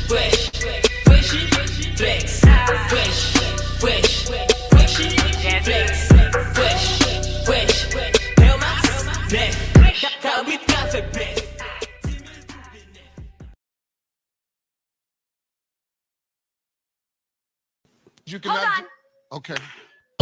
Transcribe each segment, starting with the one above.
fresh, fresh, flex, fresh, fresh, fresh, flex, fresh, fresh, hell my neck, car with cafe breath. You cannot. Okay.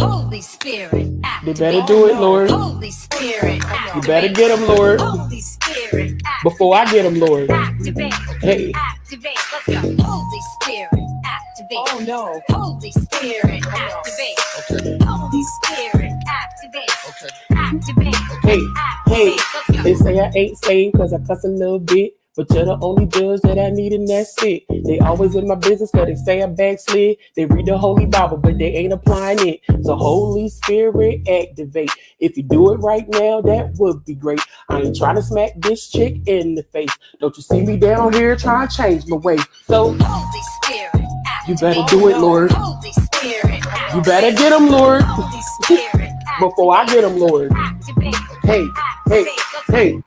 Holy Spirit, activate. They better do it, Lord. Holy Spirit, activate. You better get them, Lord. Holy Spirit, activate. Before I get them, Lord. Activate. Hey. Activate. Let's go. Holy Spirit, activate. Oh no. Holy Spirit, activate. Okay. Holy Spirit, activate. Okay. Activate. Hey, hey, Let's go. they say I ain't saved cause I cuss a little bit. But you're the only judge that I need and that's it. They always in my business cause they say I backslid. They read the Holy Bible but they ain't applying it. So Holy Spirit activate. If you do it right now, that would be great. I ain't trying to smack this chick in the face. Don't you see me down here trying to change my way. So Holy Spirit, activate. you better do it, Lord. Holy Spirit, activate. You better get them, Lord. Holy Spirit, Before I get them, Lord. activate. Hey, hey, hey.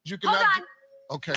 You cannot. Okay.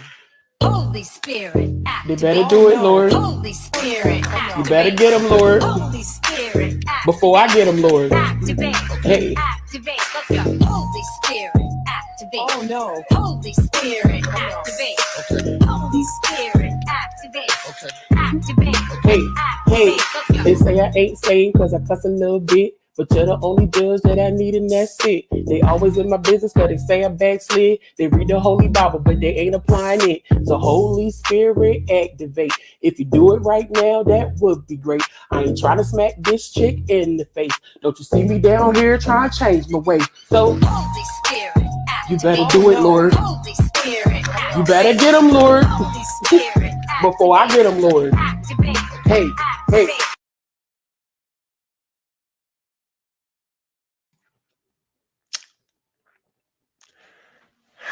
Holy Spirit, They activate. better do it, Lord. Holy Spirit, You activate. better get them, Lord. Holy Spirit, activate. Before I get them, Lord. Activate. Hey. Activate. Let's go. Holy Spirit, activate. Oh no. Holy Spirit, activate. Okay. Holy Spirit, activate. Okay. Activate. Hey, hey, Activate. Let's they go. say I ain't saved cause I cuss a little bit. But you're the only judge that I need and that's it. They always in my business cause they say I backslid. They read the Holy Bible but they ain't applying it. So Holy Spirit activate. If you do it right now, that would be great. I ain't trying to smack this chick in the face. Don't you see me down here trying to change my way. So Holy Spirit, activate. you better do it, Lord. Holy Spirit, You better get them, Lord. Holy Spirit, Before I get them, Lord. activate. Hey, hey. Activate.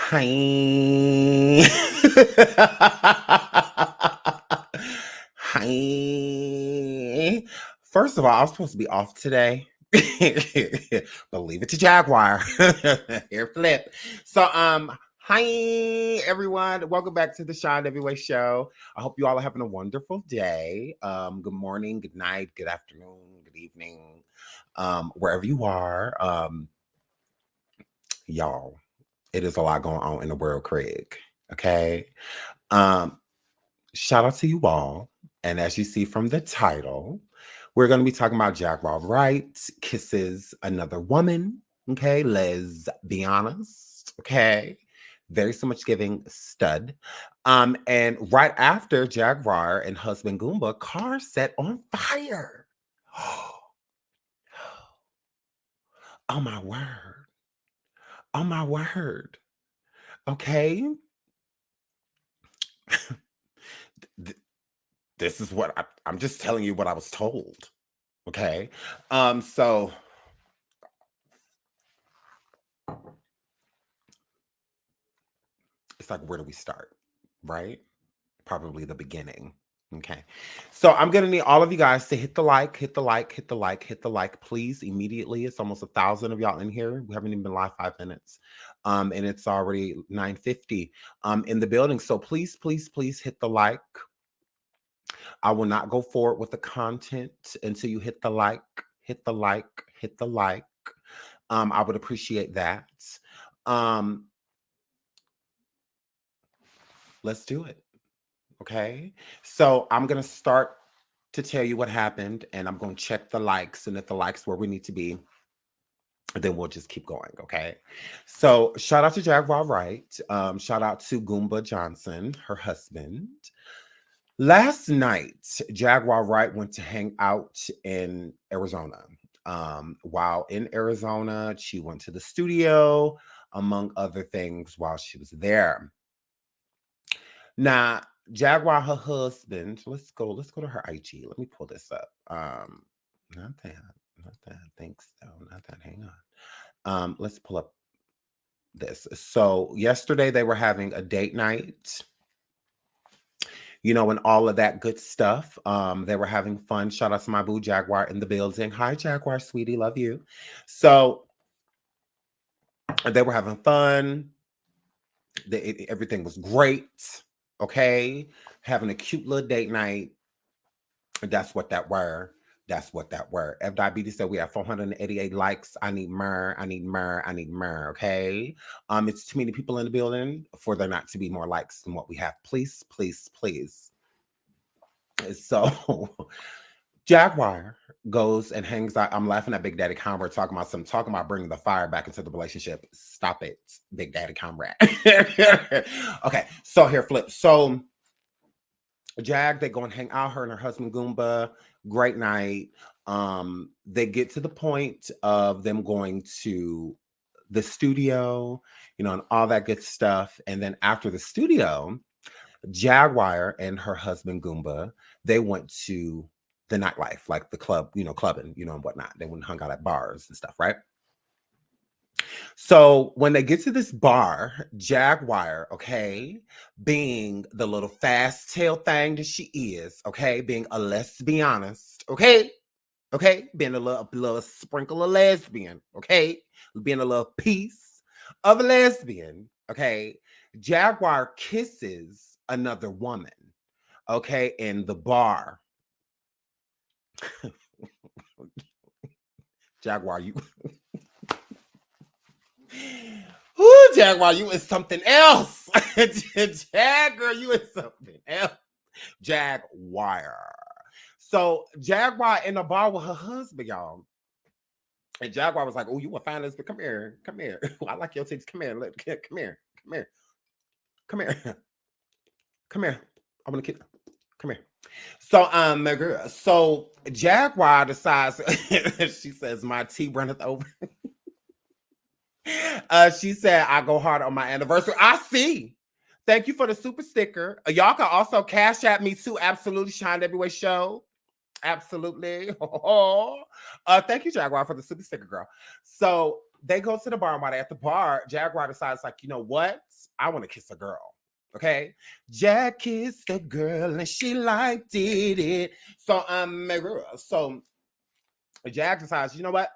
Hi. Hi. First of all, I was supposed to be off today. But leave it to Jaguar. Here flip. So hi everyone. Welcome back to the SeanDavieWay show. I hope you all are having a wonderful day. Good morning, good night, good afternoon, good evening. Wherever you are. Y'all. It is a lot going on in the world, Craig. Okay. Shout out to you all. And as you see from the title, we're going to be talking about Jaguar Wright, Kisses Another Woman. Okay. Let's be honest. Okay. Very so much giving stud. And right after Jaguar and husband Goomba, car set on fire. Oh my word. Oh my word. Okay. This is what I'm just telling you what I was told. Okay. So it's like, where do we start? Right? Probably the beginning. Okay. So I'm gonna need all of you guys to hit the like, hit the like, hit the like, hit the like, please, immediately. It's almost 1,000 of y'all in here. We haven't even been live 5 minutes. And it's already 9:50 in the building. So please, please, please hit the like. I will not go forward with the content until you hit the like, hit the like, hit the like. I would appreciate that. Let's do it. Okay. So I'm going to start to tell you what happened, and I'm going to check the likes, and if the likes where we need to be, then we'll just keep going. Okay. So shout out to Jaguar Wright. Shout out to Goomba Johnson, her husband. Last night, Jaguar Wright went to hang out in Arizona. While in Arizona, she went to the studio, among other things, while she was there. Now, Jaguar, her husband, let's go to her IG. Let me pull this up. Not that. Thanks, though. Not that. Hang on. Let's pull up this. So yesterday they were having a date night. You know, and all of that good stuff. They were having fun. Shout out to my boo Jaguar in the building. Hi, Jaguar, sweetie. Love you. So they were having fun. Everything was great. okay? Having a cute little date night. That's what that were. That's what that were. F Diabetes said we have 488 likes. I need more. I need more. I need more. Okay. It's too many people in the building for there not to be more likes than what we have. Please, please, please. So Jaguar goes and hangs out. I'm laughing at Big Daddy Conrad talking about bringing the fire back into the relationship. Stop it, Big Daddy Conrad. Okay, so here, Flip. So Jag, they go and hang out, her and her husband Goomba. Great night. They get to the point of them going to the studio, and all that good stuff. And then after the studio, Jaguar and her husband Goomba, they went to the nightlife, like the club, clubbing, and whatnot. They went and hung out at bars and stuff, right? So when they get to this bar, Jaguar, okay, being the little fast tail thing that she is, okay, being a lesbianist, okay, being a little sprinkle of lesbian, okay, being a little piece of a lesbian, okay, Jaguar kisses another woman, okay, in the bar. Jaguar, you Ooh, Jaguar, you is something else. Jaguar, you is something else. Jaguar. So Jaguar in the bar with her husband, y'all. And Jaguar was like, "Oh, you want to find this? But come here, come here. I like your tits. Come here, come here, come here, come here, come here. I'm gonna kiss. Come here." So, girl. So Jaguar decides. She says, "My tea runneth over." She said, "I go hard on my anniversary." I see. Thank you for the super sticker. Y'all can also cash at me too. Absolutely, SeanDavieWay show. Absolutely. Thank you, Jaguar, for the super sticker, girl. So they go to the bar, and while they're at the bar, Jaguar decides, like, you know what? I want to kiss a girl. Okay. Jag kissed a girl and she liked it. So so Jag decides, you know what?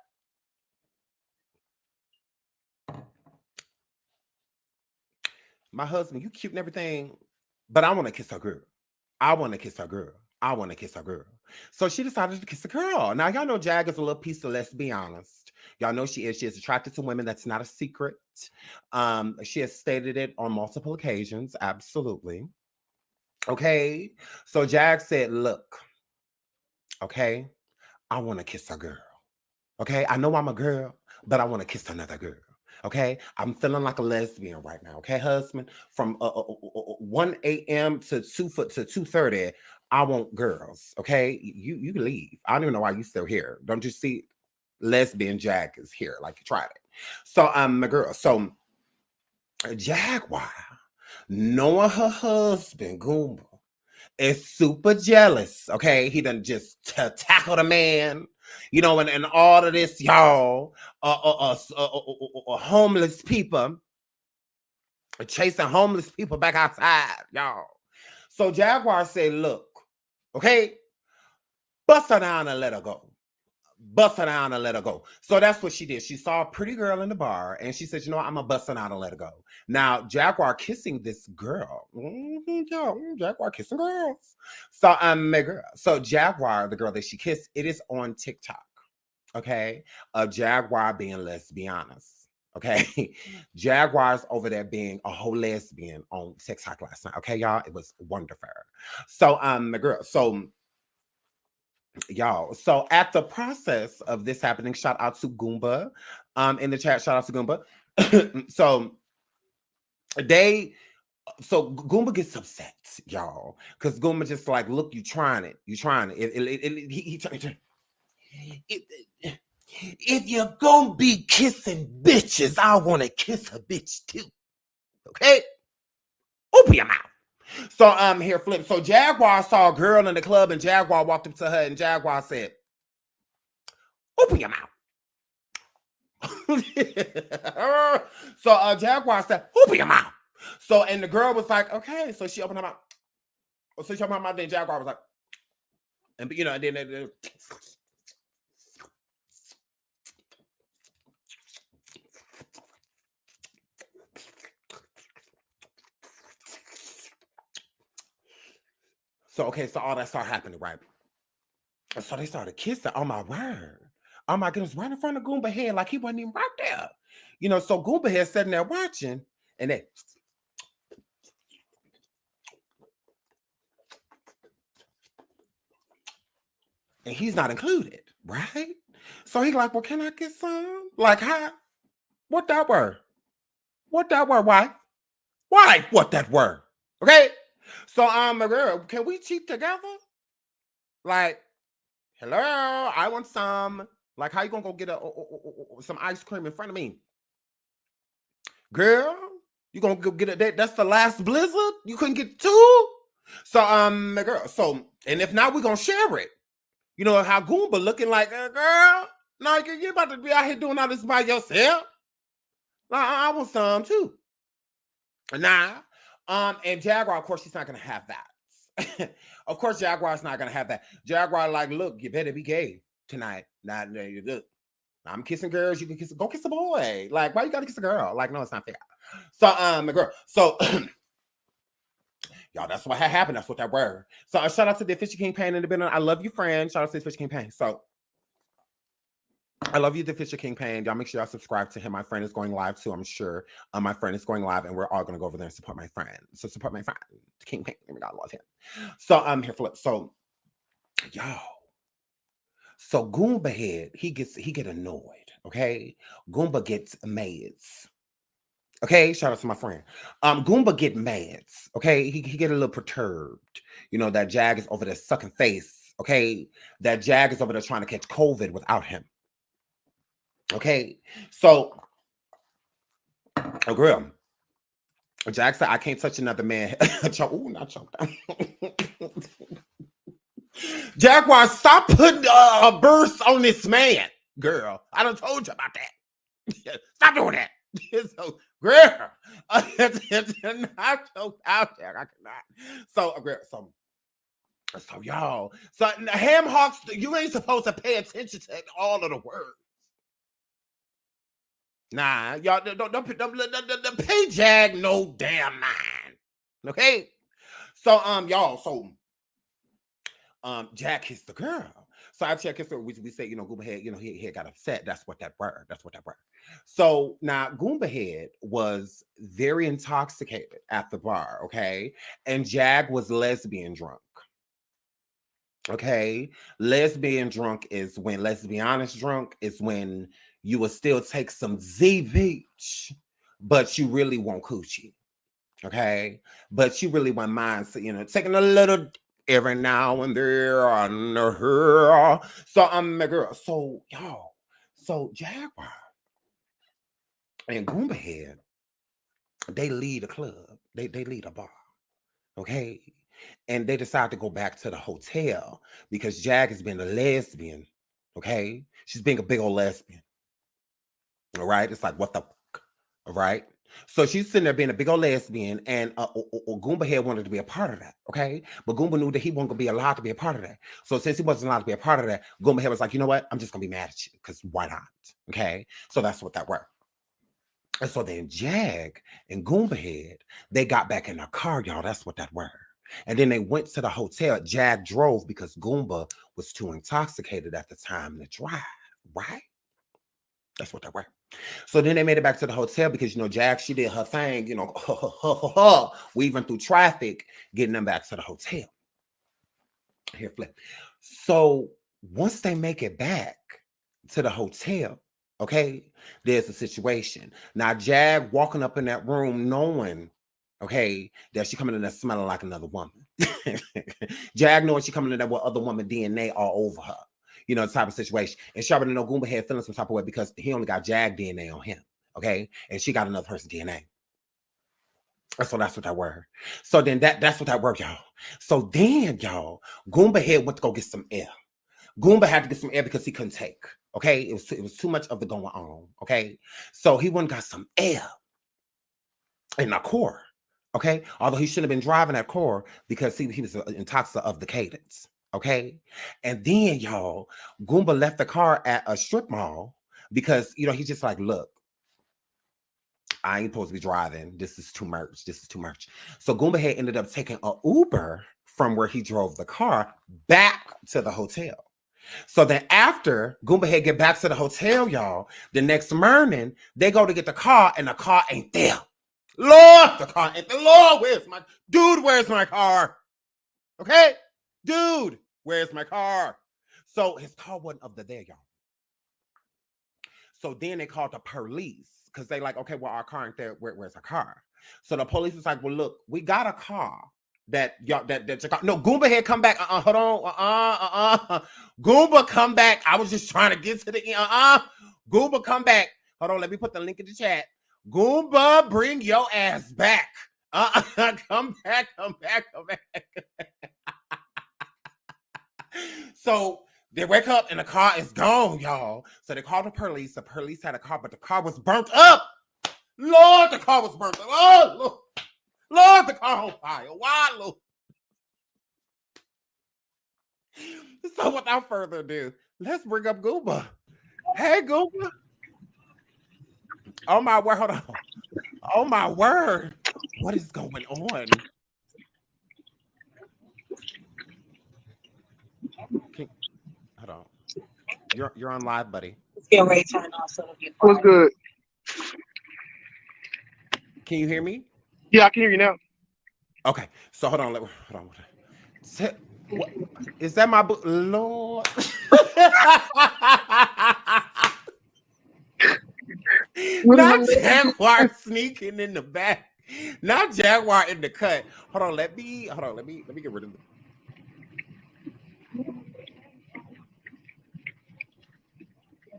My husband, you cute and everything, but I want to kiss her girl. I want to kiss her girl. I want to kiss her girl. So she decided to kiss a girl. Now, y'all know Jag is a little piece of, let's be honest. Y'all know she is. She is attracted to women. That's not a secret. She has stated it on multiple occasions. Absolutely. Okay. So Jag said, look, okay, I want to kiss a girl. Okay. I know I'm a girl, but I want to kiss another girl. Okay, I'm feeling like a lesbian right now. Okay, husband, from 1 a.m. to 2:30, I want girls. Okay, you can leave. I don't even know why you still here. Don't you see? Lesbian Jag is here. Like, you tried it. So my girl. So Jaguar, knowing her husband Goomba, is super jealous. Okay, he done just tackled a man. And all of this, y'all, homeless people, chasing homeless people back outside, y'all. So Jaguar said, look, okay, bust her down and let her go. Bust her down and let her go. So that's what she did. She saw a pretty girl in the bar and she said, you know what, I'm going to bust her down and let her go. Now, Jaguar kissing this girl. Jaguar kissing girls. So, so Jaguar, the girl that she kissed, it is on TikTok. Okay. Jaguar being, let's be honest. Okay. Jaguar's over there being a whole lesbian on TikTok last night. Okay, y'all. It was wonderful. So, girl. So, y'all, so at the process of this happening, shout out to Goomba in the chat. Shout out to Goomba. So Goomba gets upset, y'all, because Goomba just like, look, you trying it. If you're gonna be kissing bitches, I want to kiss a bitch too. Okay, open your mouth. So here, Flip. So Jaguar saw a girl in the club, and Jaguar walked up to her, and Jaguar said, "Open your mouth." So Jaguar said, "Open your mouth." So and the girl was like, "Okay." So she opened her mouth. So she opened her mouth. Then Jaguar was like, and then. So all that started happening, right? And so they started kissing. Oh my word. Oh my goodness, right in front of Goomba head, like he wasn't even right there. So Goomba head sitting there watching, and he's not included, right? So he's like, well, can I get some? Like, how? What that word? What that word? Why? Why? What that word? Okay. So my girl, can we cheat together? Like, hello, I want some. Like, how you gonna go get some ice cream in front of me? Girl, you gonna go get it? That's the last blizzard? You couldn't get two? So, my girl, and if not, we're gonna share it. You know how Goomba looking like, girl, no, you about to be out here doing all this by yourself. I want some too. Nah. And Jaguar, of course, she's not gonna have that. Of course, Jaguar's not gonna have that. Jaguar, like, look, you better be gay tonight. Nah, you look. I'm kissing girls. You can go kiss a boy. Like, why you gotta kiss a girl? Like, no, it's not fair. So, my girl. So, y'all, that's what had happened. That's what that word. So, shout out to the Fisher King Pain in the building. I love you, friend. Shout out to the Fisher King Pain. So, I love you, the Fisher King Pain. Y'all make sure y'all subscribe to him. My friend is going live too, I'm sure. My friend is going live, and we're all gonna go over there and support my friend. So support my friend, King Pain. Oh my God, love him. So I'm here for it. So, y'all. So Goomba head, he get annoyed. Okay, Goomba gets mads. Okay, shout out to my friend. Goomba get mads. Okay, he get a little perturbed. That Jag is over there sucking face. Okay, that Jag is over there trying to catch COVID without him. Okay, so a girl, Jack said, I can't touch another man. Ooh, not choked down. Jaguar, stop putting a burst on this man, girl. I done told you about that. Stop doing that. So, girl, not choked out, Jack. I cannot. So, girl, so y'all, so ham hocks, you ain't supposed to pay attention to all of the words. Nah, y'all don't pay Jag no damn mind. Okay. So y'all, Jack kissed the girl. So after I kissed her, we say, Goomba head, he got upset. That's what that word. So now Goomba head was very intoxicated at the bar, okay? And Jag was lesbian drunk. Okay, lesbian drunk is when, let's be honest, drunk is when you will still take some Z-Beach, but you really want coochie. Okay, but you really want mine, so, taking a little every now and there on her. So my girl, so y'all, so Jaguar and Goomba head, they lead a club, they lead a bar. Okay. And they decide to go back to the hotel because Jag has been a lesbian. Okay. She's being a big old lesbian. All right. It's like, what the fuck? All right. So she's sitting there being a big old lesbian, and Goomba head wanted to be a part of that. Okay. But Goomba knew that he wasn't going to be allowed to be a part of that. So since he wasn't allowed to be a part of that, Goomba head was like, you know what? I'm just going to be mad at you because why not? Okay. So that's what that were. And so then Jag and Goomba head, they got back in their car, y'all. That's what that were. And then they went to the hotel. Jag drove because Goomba was too intoxicated at the time to drive, right? That's what that were. So then they made it back to the hotel because, Jag, she did her thing, weaving through traffic, getting them back to the hotel. Here, flip. So once they make it back to the hotel, okay, there's a situation. Now, Jag walking up in that room knowing, okay, that she coming in there smelling like another woman. Jag knowing she coming in there with other woman DNA all over her. Type of situation. And she already know Goomba had feeling some type of way because he only got Jag DNA on him. Okay. And she got another person's DNA. So that's what that word. So then that's what that word, y'all. So then, y'all, Goomba head went to go get some air. Goomba had to get some air because he couldn't take. Okay. It was too much of the going on. Okay. So he went and got some air in the core. Okay. Although he shouldn't have been driving that car because he was an intoxicant of the cadence. Okay. And then, y'all, Goomba left the car at a strip mall because, he's just like, look, I ain't supposed to be driving. This is too much. So Goomba had ended up taking an Uber from where he drove the car back to the hotel. So then after Goomba had get back to the hotel, y'all, the next morning, they go to get the car and the car ain't there. Lord, the car ain't there. Lord, where's my car? Okay? Dude, where's my car? So his car wasn't up there, y'all. So then they called the police because they like, okay, well, our car ain't there. Where's our car? So the police was like, well, look, we got a car that y'all that no, Goomba had come back. Hold on. Goomba come back. I was just trying to get to the Goomba come back. Hold on, let me put the link in the chat. Goomba, bring your ass back. Come back. So they wake up and the car is gone, y'all. So they called the police. The police had a car, but the car was burnt up. Lord, the car was burnt up. Oh, Lord, the car on fire. Why, Lord? So without further ado, let's bring up Goomba. Hey, Goomba. Oh, my word. Hold on. Oh, my word. What is going on? Hold on. You're on live, buddy. Let's get Ray turned off so it'll get What's good? Can you hear me? Yeah, I can hear you now. Okay. So hold on. Hold on. What, is that my book? Lord. Not Jaguar sneaking in the back. Not Jaguar in the cut. Hold on. Let me get rid of it.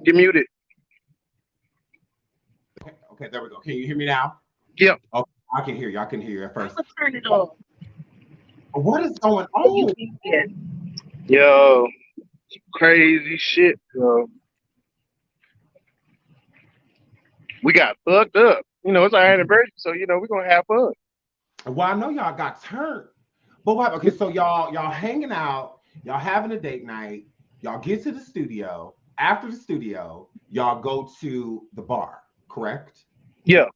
You're muted. Okay, there we go. Can you hear me now? Yep. Oh, I can hear you. I can hear you at first. Turn it off. What is going on? Yo, crazy shit, yo. We got fucked up. You know, it's our anniversary, so you know we're gonna have fun. Well, I know y'all got turned, but what? Okay, so y'all hanging out, y'all having a date night, y'all get to the studio. After the studio, y'all go to the bar, correct? Yeah.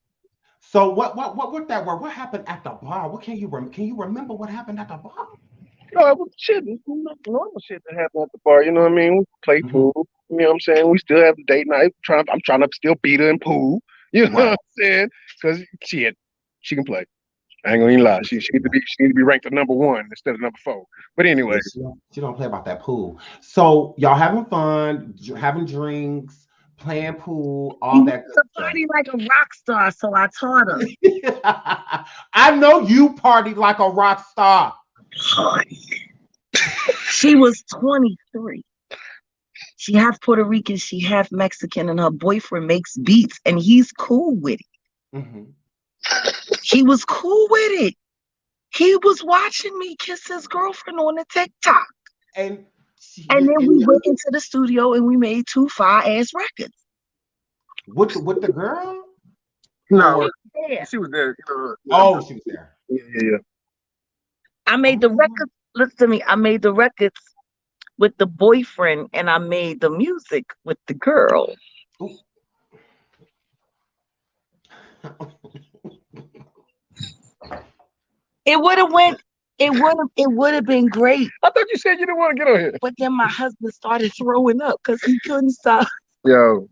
So what that were? What happened at the bar? What can you remember what happened at the bar? No, it was shit. Normal shit that happened at the bar. You know what I mean? We play pool. You know what I'm saying? We still have the date night. I'm trying to still beat her in pool. You know what I'm saying? Because she can play. I ain't gonna even lie. She need to be ranked at #1 instead of #4. But anyway, she don't play about that pool. So y'all having fun, having drinks, playing pool, all that good stuff. Party like a rock star, so I taught her. I know you partied like a rock star. She was 23. She half Puerto Rican, she half Mexican, and her boyfriend makes beats, and he's cool with it. Mm-hmm. He was cool with it. He was watching me kiss his girlfriend on the TikTok. And then we went into the studio and we made 2 fire-ass records. With the girl? no, Yeah. she was there. Oh, she was there. Yeah. I made the records. Listen to me. I made the records with the boyfriend, and I made the music with the girl. It would have been great. I thought you said you didn't want to get on here. But then my husband started throwing up because he couldn't stop. Yo,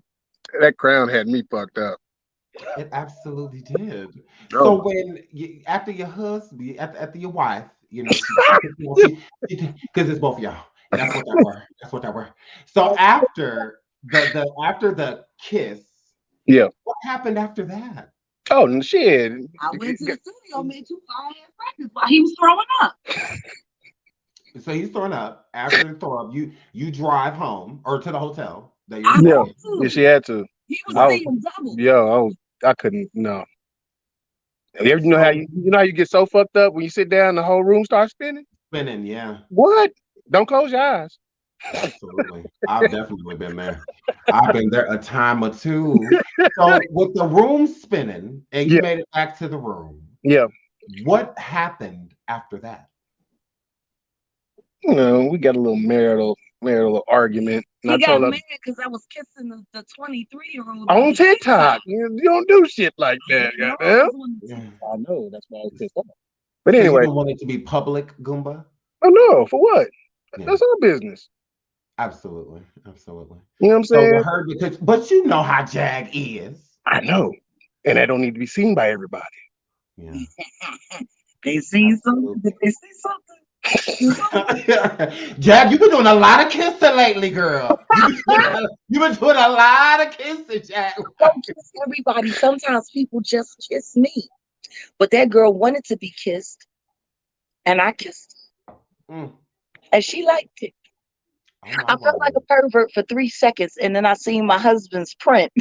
that crown had me fucked up. It absolutely did. Oh. So after your husband, after your wife, you know, because it's both of y'all. That's what that were. So after the kiss, yeah. What happened after that? Oh shit! I went to the studio, made 2 fire-ass records while he was throwing up. So he's throwing up. After the throw up, you drive home or to the hotel. Yeah, she had to. He was seeing double. Yo, I couldn't. No. You know how you get so fucked up when you sit down, the whole room starts spinning. Spinning, yeah. What? Don't close your eyes. Absolutely. I've definitely been there. I've been there a time or two. So with the room spinning and you made it back to the room. Yeah. What happened after that? You know, we got a little marital argument. He got mad because I was kissing the 23-year-old on TikTok. You don't do shit like that, goddamn. Yeah. I know. That's why I was pissed off. But anyway, you don't want it to be public, Goomba? Oh no, for what? Yeah. That's our business. Absolutely. Absolutely. You know what I'm So saying? with her, because, but you know how Jag is. I know. And that don't need to be seen by everybody. Yeah. They see something. Did they see something? Jag, you've been doing a lot of kissing lately, girl. You've been doing a lot of kissing, Jag. Don't kiss everybody. Sometimes people just kiss me. But that girl wanted to be kissed, and I kissed her, Mm. and she liked it. Oh my I felt like word. a pervert for 3 seconds, and then I seen my husband's print.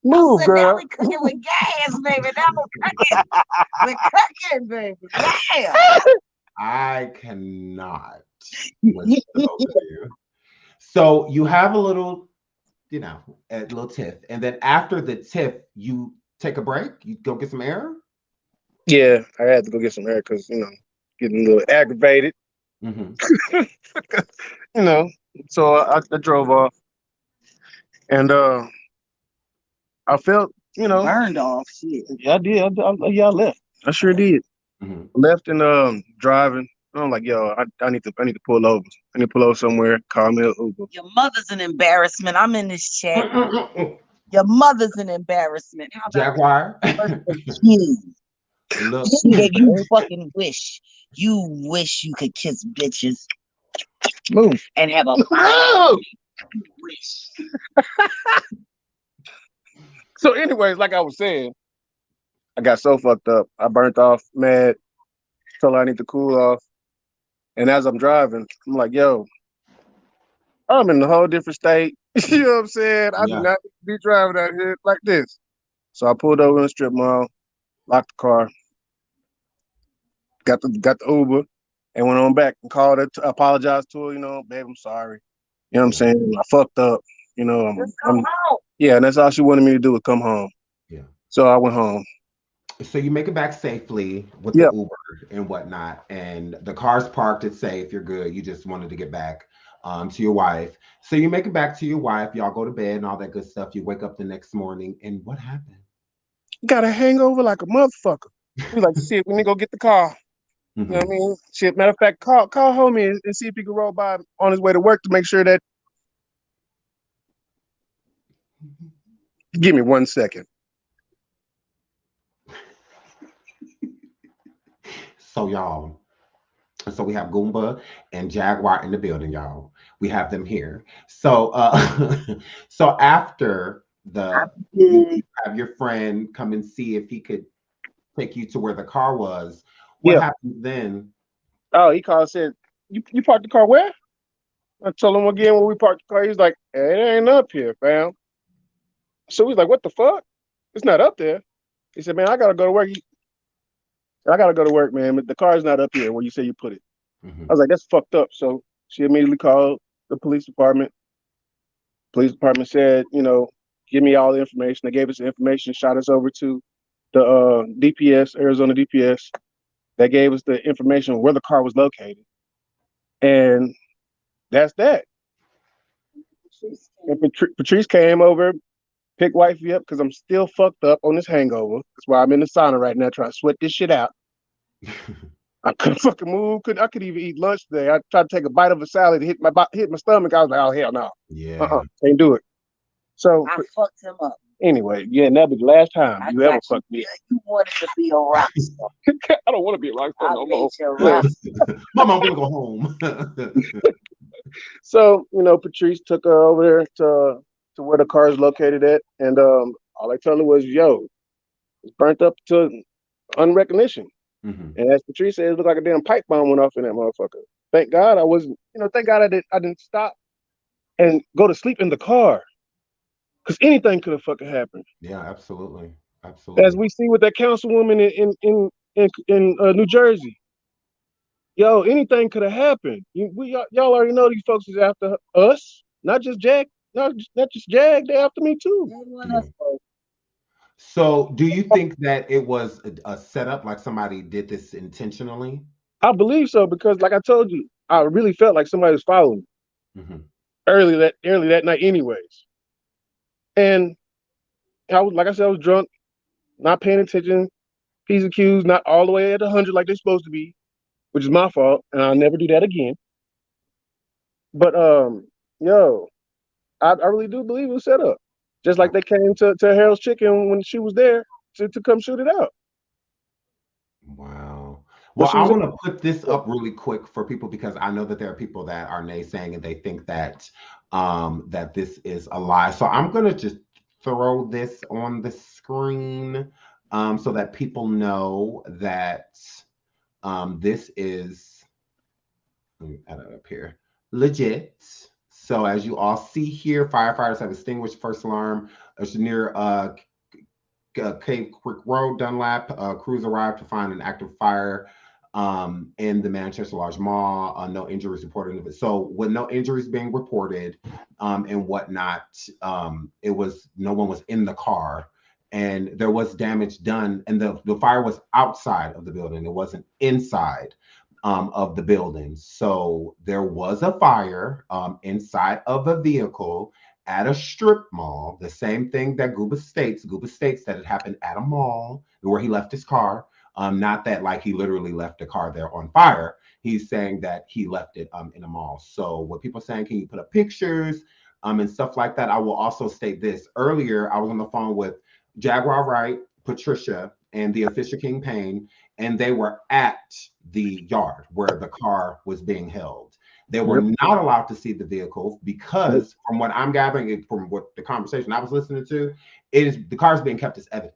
Move, So now girl. we cooking with gas, baby. Now we're cooking, baby. Yeah. I cannot with the both of you. So you have a little, you know, a little tiff, and then after the tiff, you take a break. You go get some air. Yeah, I had to go get some air because, getting a little aggravated. Mm-hmm. You know, so I drove off and I felt, Burned off shit. yeah, I did. I left. I sure did. Mm-hmm. Left and driving. I'm like, yo, I need to pull over. I need to pull over somewhere. Call me an Uber. Your mother's an embarrassment. I'm in this chat. Your mother's an embarrassment. How about Jaguar. you? Look, That you fucking wish. You wish you could kiss bitches Move. and have a Move. you wish. So, anyways, like I was saying, I got so fucked up. I burnt off, mad. Told her I need to cool off. And as I'm driving, I'm like, yo, I'm in a whole different state. You know what I'm saying? I do Yeah. not be driving out here like this. So I pulled over in the strip mall, locked the car, got the Uber, and went on back and called her, apologized to her, babe, I'm sorry. You know what I'm saying? I fucked up. Just come home. Yeah, and that's all she wanted me to do was come home. Yeah. So I went home. So you make it back safely with the Yep. Uber and whatnot, and the car's parked. It's safe. You're good. You just wanted to get back to your wife. So you make it back to your wife. Y'all go to bed and all that good stuff. You wake up the next morning, and what happened? Got a hangover like a motherfucker. We like, shit, we need to go get the car. You know what I mean? Shit, matter of fact, call homie and see if he can roll by on his way to work to make sure that. Give me 1 second. So y'all, so we have Goomba and Jaguar in the building, y'all. We have them here. So so after you have your friend come and see if he could take you to where the car was, what happened then? Oh, he called and said, you parked the car where? I told him again when we parked the car. He's like, hey, it ain't up here, fam. So he's like, what the fuck? It's not up there. He said, man, I gotta go to work. I gotta go to work, man. But the car's not up here where you say you put it. I was like, that's fucked up. So she immediately called the police department. Police department said, give me all the information. They gave us the information, shot us over to the DPS, Arizona DPS. That gave us the information where the car was located. And that's that. And Patrice came over, picked wifey up because I'm still fucked up on this hangover. That's why I'm in the sauna right now trying to sweat this shit out. I couldn't fucking move. I couldn't even eat lunch today. I tried to take a bite of a salad to hit my stomach. I was like, oh, hell no. Yeah. Can't do it. So I fucked him up. Anyway, yeah, and that'll be the last time you ever fucked me. You wanted to be a rock star. I don't want to be a rock star no more. Mama, I'm gonna go home. So, Patrice took her over there to where the car is located at, and all I told her was, yo, it's burnt up to unrecognition. And as Patrice said, it looked like a damn pipe bomb went off in that motherfucker. Thank God I wasn't, thank God I didn't stop and go to sleep in the car. Because anything could have fucking happened. Yeah, absolutely. Absolutely. As we see with that councilwoman in New Jersey. Yo, anything could have happened. Y'all already know these folks is after us, not just Jag, not just Jag. They after me too. Yeah. So, do you think that it was a setup, like somebody did this intentionally? I believe so because, like I told you, I really felt like somebody was following me early that night, anyways. And I was drunk, not paying attention. P's and Q's not all the way at 100 like they're supposed to be. which is my fault, and I'll never do that again. But yo, I really do believe it was set up. Just like they came to Harold's Chicken when she was there to come shoot it out. Wow. But Well, she I was want to put this up really quick for people because I know that there are people that are naysaying and they think that that this is a lie. So I'm gonna just throw this on the screen so that people know that this is, let me add it up here, legit. So as you all see here, firefighters have extinguished first alarm. It's near Cave Creek Road, Dunlap. Crews arrived to find an active fire in the Manchester Large Mall. No injuries reported. So with no injuries being reported and whatnot, it was no one was in the car, and there was damage done. And the fire was outside of the building. It wasn't inside of the building. So there was a fire inside of a vehicle at a strip mall, the same thing that Goomba states. Goomba states that it happened at a mall where he left his car. Not that like he literally left the car there on fire. He's saying that he left it in a mall. So what people are saying, can you put up pictures and stuff like that? I will also state this. Earlier, I was on the phone with Jaguar, Wright, Patricia, and the official King Payne, and they were at the yard where the car was being held. They were not allowed to see the vehicle because, from what I'm gathering, from what the conversation I was listening to, the car is being kept as evidence.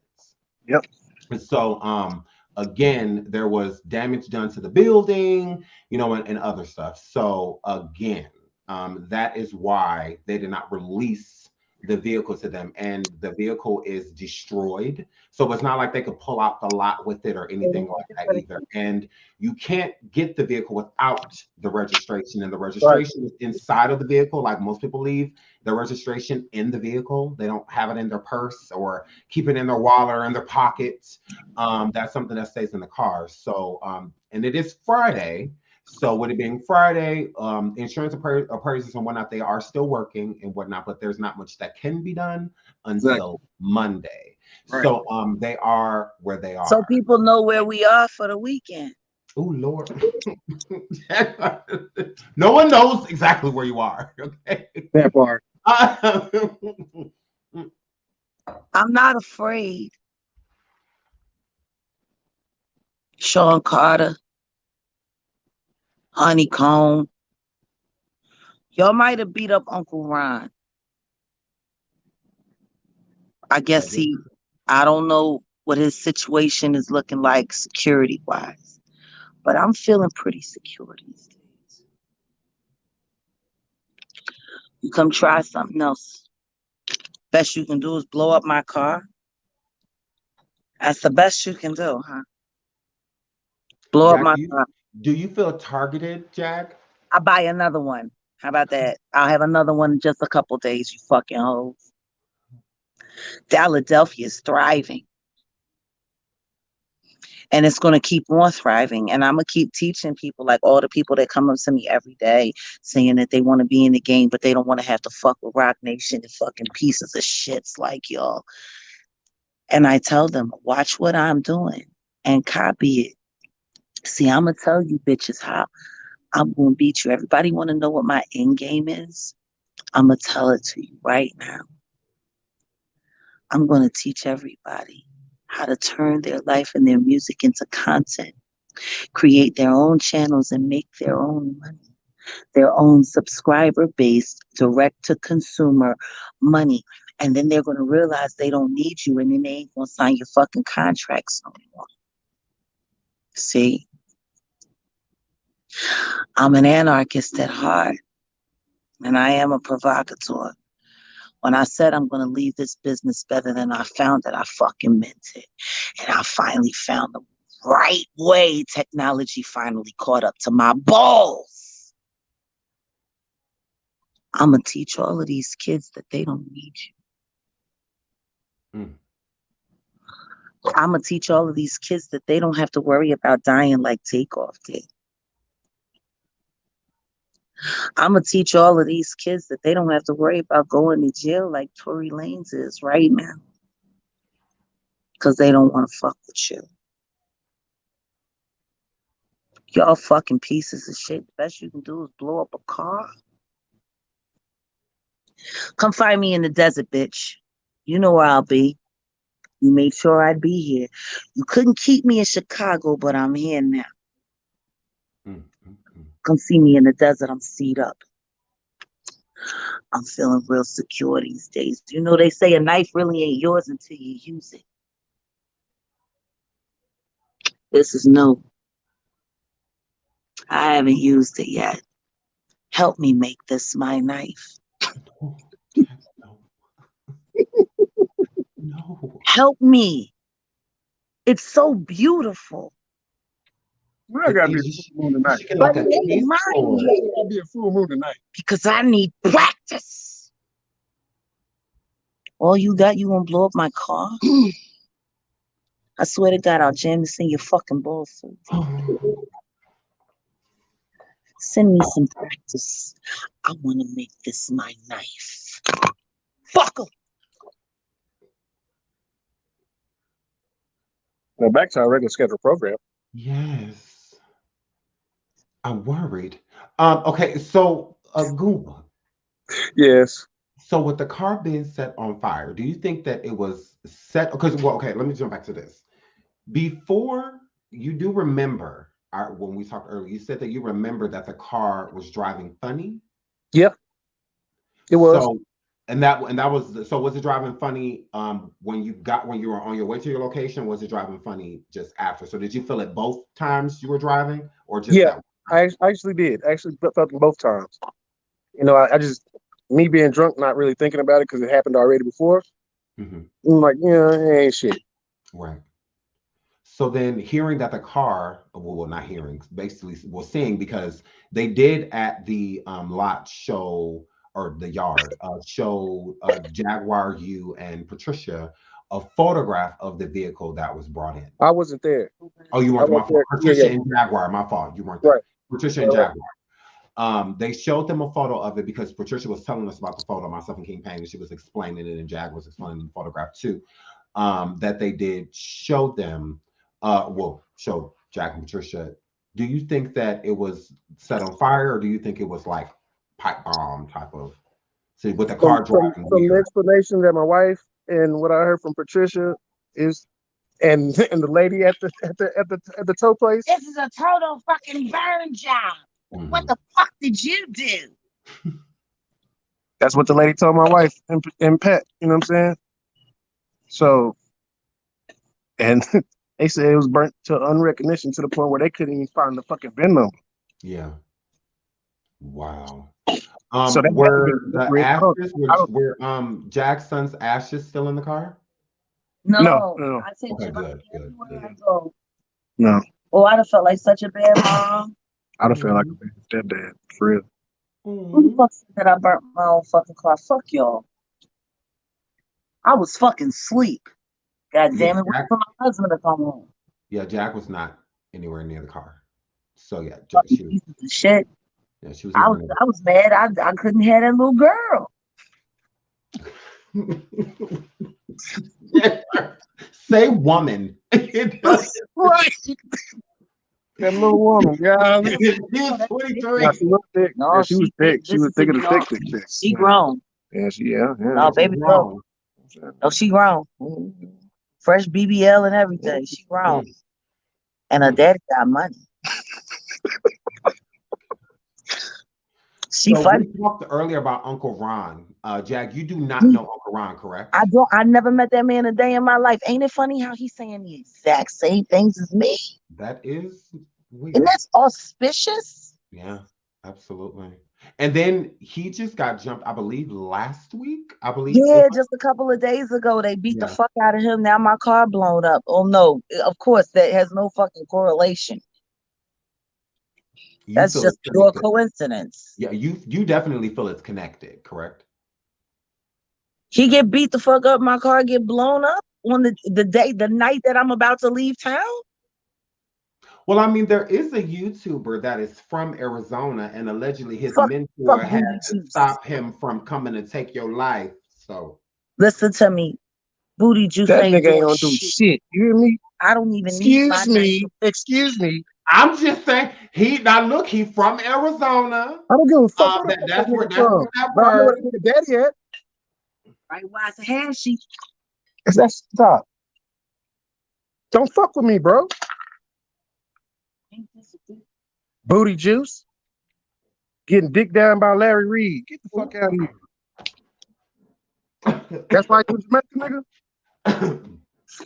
Yep. And so, again, there was damage done to the building, and other stuff. So again, that is why they did not release the vehicle to them, and the vehicle is destroyed. So it's not like they could pull out the lot with it or anything like that either. And you can't get the vehicle without the registration, and the registration is inside of the vehicle. Like most people leave the registration in the vehicle. They don't have it in their purse or keep it in their wallet or in their pockets. That's something that stays in the car. So, and it is Friday. So with it being Friday, insurance appraisals and whatnot, they are still working and whatnot, but there's not much that can be done until Monday. Right. So they are where they are. So people know where we are for the weekend. Oh Lord. No one knows exactly where you are. Okay. That part. I'm not afraid. Sean Carter, Honeycomb. Y'all might have beat up Uncle Ron. I guess I don't know what his situation is looking like security wise, but I'm feeling pretty secure these days. You come try something else. Best you can do is blow up my car. That's the best you can do, huh? Blow up my car. Do you feel targeted, Jag? I'll buy another one. How about that? I'll have another one in just a couple days, you fucking hoes. Philadelphia is thriving. And it's going to keep on thriving. And I'm going to keep teaching people, like all the people that come up to me every day saying that they want to be in the game, but they don't want to have to fuck with Rock Nation and fucking pieces of shits like y'all. And I tell them, watch what I'm doing and copy it. See, I'm going to tell you bitches how I'm going to beat you. Everybody want to know what my end game is? I'm going to tell it to you right now. I'm going to teach everybody how to turn their life and their music into content, create their own channels and make their own money, their own subscriber-based direct-to-consumer money. And then they're going to realize they don't need you, and then they ain't going to sign your fucking contracts no more. See? I'm an anarchist at heart, and I am a provocateur. When I said I'm going to leave this business better than I found it, I fucking meant it. And I finally found the right way. Technology finally caught up to my balls. I'm going to teach all of these kids that they don't need you. I'm going to teach all of these kids that they don't have to worry about dying like Takeoff did. I'm going to teach all of these kids that they don't have to worry about going to jail like Tory Lanez is right now. Because they don't want to fuck with you. Y'all fucking pieces of shit. The best you can do is blow up a car. Come find me in the desert, bitch. You know where I'll be. You made sure I'd be here. You couldn't keep me in Chicago, but I'm here now. Come see me in the desert. I'm seat up. I'm feeling real secure these days. You know, they say a knife really ain't yours until you use it. This is new. I haven't used it yet. Help me make this my knife. No. Help me. It's so beautiful. I gotta be a full moon tonight. But it ain't mine yet. It's gotta be a full moon tonight. Because I need practice. All you got, you gonna blow up my car? I swear to God, I'll jam this in your fucking balls. Send me some practice. I want to make this my knife. Fuck 'em. Now back to our regular scheduled program. Yes. I'm worried. Okay, so Goomba. Yes. So with the car being set on fire, do you think that it was set? Because okay, let me jump back to this. Before, you do remember when we talked earlier, you said that you remember that the car was driving funny. Yep. It was. So, and that was so. Was it driving funny when you were on your way to your location? Was it driving funny just after? So did you feel it both times you were driving, or just that? I actually did. I actually felt it both times. You know, I just, me being drunk, not really thinking about it because it happened already before. I'm like, yeah, it ain't shit. Right. So then hearing that the car, well, not hearing, basically, well, seeing, because they did at the lot show, or the yard, show Jaguar, you, and Patricia a photograph of the vehicle that was brought in. I wasn't there. Oh, you weren't. My fault. Patricia and Jaguar, my fault. You weren't there. Right. Patricia and Jaguar. They showed them a photo of it because Patricia was telling us about the photo, myself and King Payne, and she was explaining it, and Jag was explaining the photograph too. That they did show them, show Jack and Patricia. Do you think that it was set on fire, or do you think it was like pipe bomb type of? See, with the car driving. From the explanation that my wife and what I heard from Patricia is, and the lady at the tow place. This is a total fucking burn job. What the fuck did you do? That's what the lady told my wife and Pet. You know what I'm saying? So, and they said it was burnt to unrecognition to the point where they couldn't even find the fucking VIN number. Yeah. Wow. So were the ashes, were Jack's son's ashes still in the car? No. I take okay, you good. I go. No. Oh, I'd have felt like such a bad mom. I'd have felt like a stepdad, for real. Who the fuck said that I burnt my own fucking car? Fuck y'all. I was fucking asleep. God damn it. Wait for my husband to come home. Yeah, Jack was not anywhere near the car. So yeah, she was shit. Yeah, she was. I was mad. I couldn't have that little girl. Say woman. Right. That little woman, yeah. She was 23. Yeah, she was thick. No, yeah, she was thick. She was thicker than thick. She grown. Yeah, yeah. No, baby girl. No, she grown. Fresh BBL and everything. She grown. And her daddy got money. She funny. We talked earlier about Uncle Ron. Jag, you do not know Uncle Ron, correct? I don't. I never met that man a day in my life. Ain't it funny how he's saying the exact same things as me? That is weird. And that's auspicious. Yeah, absolutely. And then he just got jumped, I believe, last week. Yeah, just a couple of days ago, they beat the fuck out of him. Now my car blown up. Oh no, of course that has no fucking correlation. That's just pure coincidence. Yeah, you definitely feel it's connected, correct? He get beat the fuck up, my car get blown up on the night that I'm about to leave town. Well, I mean, there is a YouTuber that is from Arizona, and allegedly his mentor had to stop him from coming to take your life. So listen to me, Booty Juice. That nigga ain't gonna do shit. You hear me? I don't even Excuse me. I'm just saying he from Arizona. I don't give a fuck where the fuck That's where from. that But I know where word. that nigga daddy at. Right, why it's a hashy. That's stop. Don't fuck with me, bro. Booty juice. Getting dick down by Larry Reed. Get the fuck out of here. That's why you was Jamaican, nigga.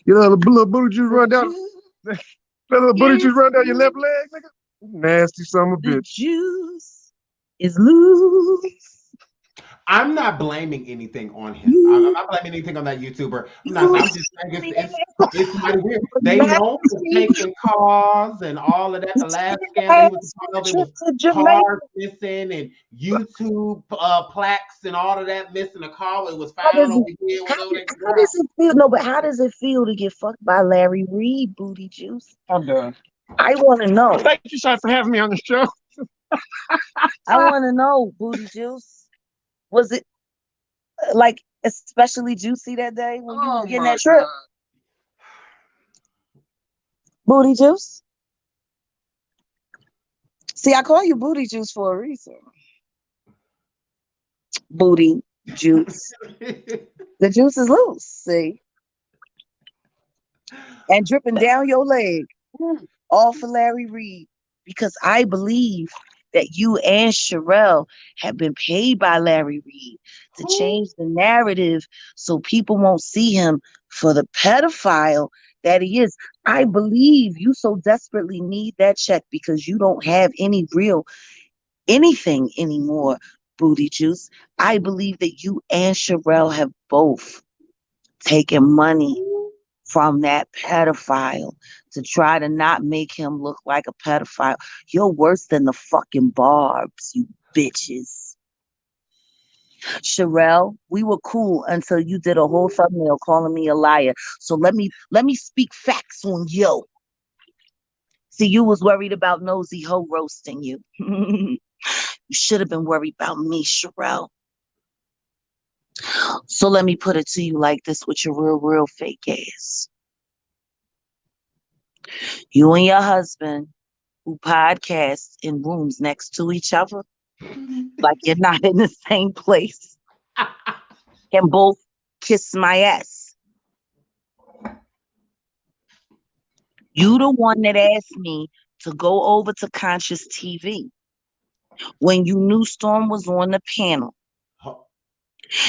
You know, little booty juice run down. That little booty juice run down your left leg, nigga. Nasty son of a The bitch. juice is loose. I'm not blaming anything on him. I'm not blaming anything on that YouTuber. I'm just saying it's somebody weird. They know for taking cars and all of that. The last scandal he was part of, it was cars missing and YouTube plaques and all of that missing. A car it was found over here. How does it feel? No, but how does it feel to get fucked by Larry Reed, booty juice? I'm done. I want to know. Thank you, Sean, for having me on the show. I want to know, booty juice. Was it like especially juicy that day when you were getting that trip? God. Booty juice. See, I call you booty juice for a reason. Booty juice. The juice is loose, see? And dripping down your leg. All for Larry Reed. Because I believe that you and Sherelle have been paid by Larry Reed to change the narrative so people won't see him for the pedophile that he is. I believe you so desperately need that check because you don't have any real anything anymore, booty juice. I believe that you and Sherelle have both taken money from that pedophile to try to not make him look like a pedophile. You're worse than the fucking Barbs, you bitches. Sherelle, we were cool until you did a whole thumbnail calling me a liar. So let me speak facts on you. See, you was worried about nosy hoe roasting you. You should have been worried about me, Sherelle. So let me put it to you like this with your real fake ass. You and your husband who podcast in rooms next to each other, like you're not in the same place, can both kiss my ass. You the one that asked me to go over to Conscious TV when you knew Storm was on the panel.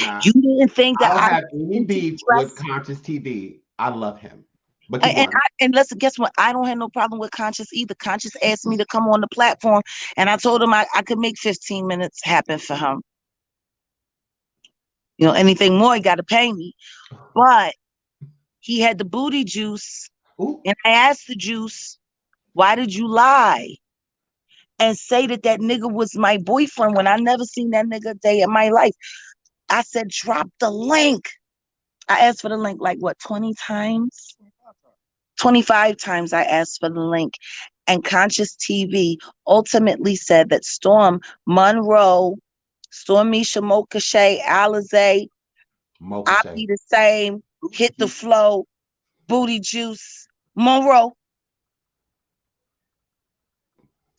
Nah, you didn't think that I don't have any beef with Conscious TV. I love him. But and listen, guess what? I don't have no problem with Conscious either. Conscious asked me to come on the platform, and I told him I could make 15 minutes happen for him. You know, anything more, he got to pay me. But he had the booty juice, and I asked the juice, why did you lie and say that nigga was my boyfriend when I never seen that nigga a day in my life? I said, drop the link. I asked for the link like what, 20 times? 25 times I asked for the link. And Conscious TV ultimately said that Storm Monroe, Stormisha Mokashay, Alizé, I'll be the same, hit the flow, booty juice, Monroe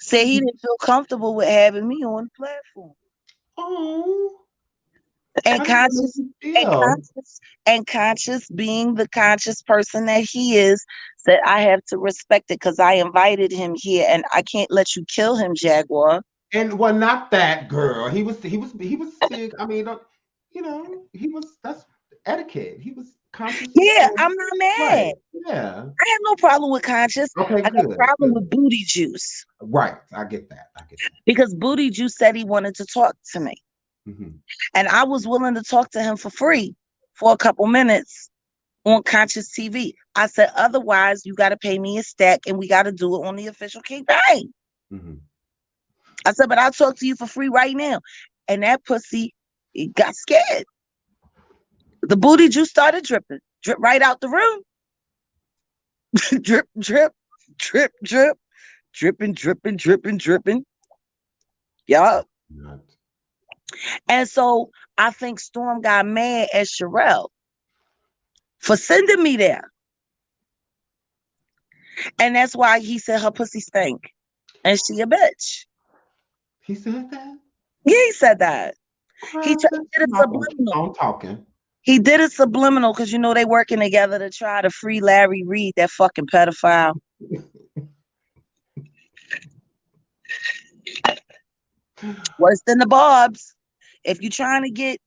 said he didn't feel comfortable with having me on the platform. Oh. And conscious being the conscious person that he is, said I have to respect it because I invited him here and I can't let you kill him, Jaguar. And well, not that girl. He was big. I mean, you know, that's etiquette. He was conscious. Yeah, I'm not mad. Right. Yeah. I have no problem with conscious. Okay, I got a problem with booty juice. Right. I get that. Because booty juice said he wanted to talk to me. Mm-hmm. And I was willing to talk to him for free for a couple minutes on Conscious TV. I said, otherwise, you got to pay me a stack and we got to do it on the official campaign. Mm-hmm. I said, but I'll talk to you for free right now. And that pussy got scared. The booty juice started dripping. Drip right out the room. Drip, drip, drip, drip. Dripping, dripping, dripping, dripping. Yup. And so I think Storm got mad at Sherelle for sending me there. And that's why he said her pussy stink. And she a bitch. He said that? Yeah, he said that. He Girl, did that's it not what subliminal. I'm talking. He did it subliminal because you know they working together to try to free Larry Reed, that fucking pedophile. Worse than the Barbs. If you're trying to get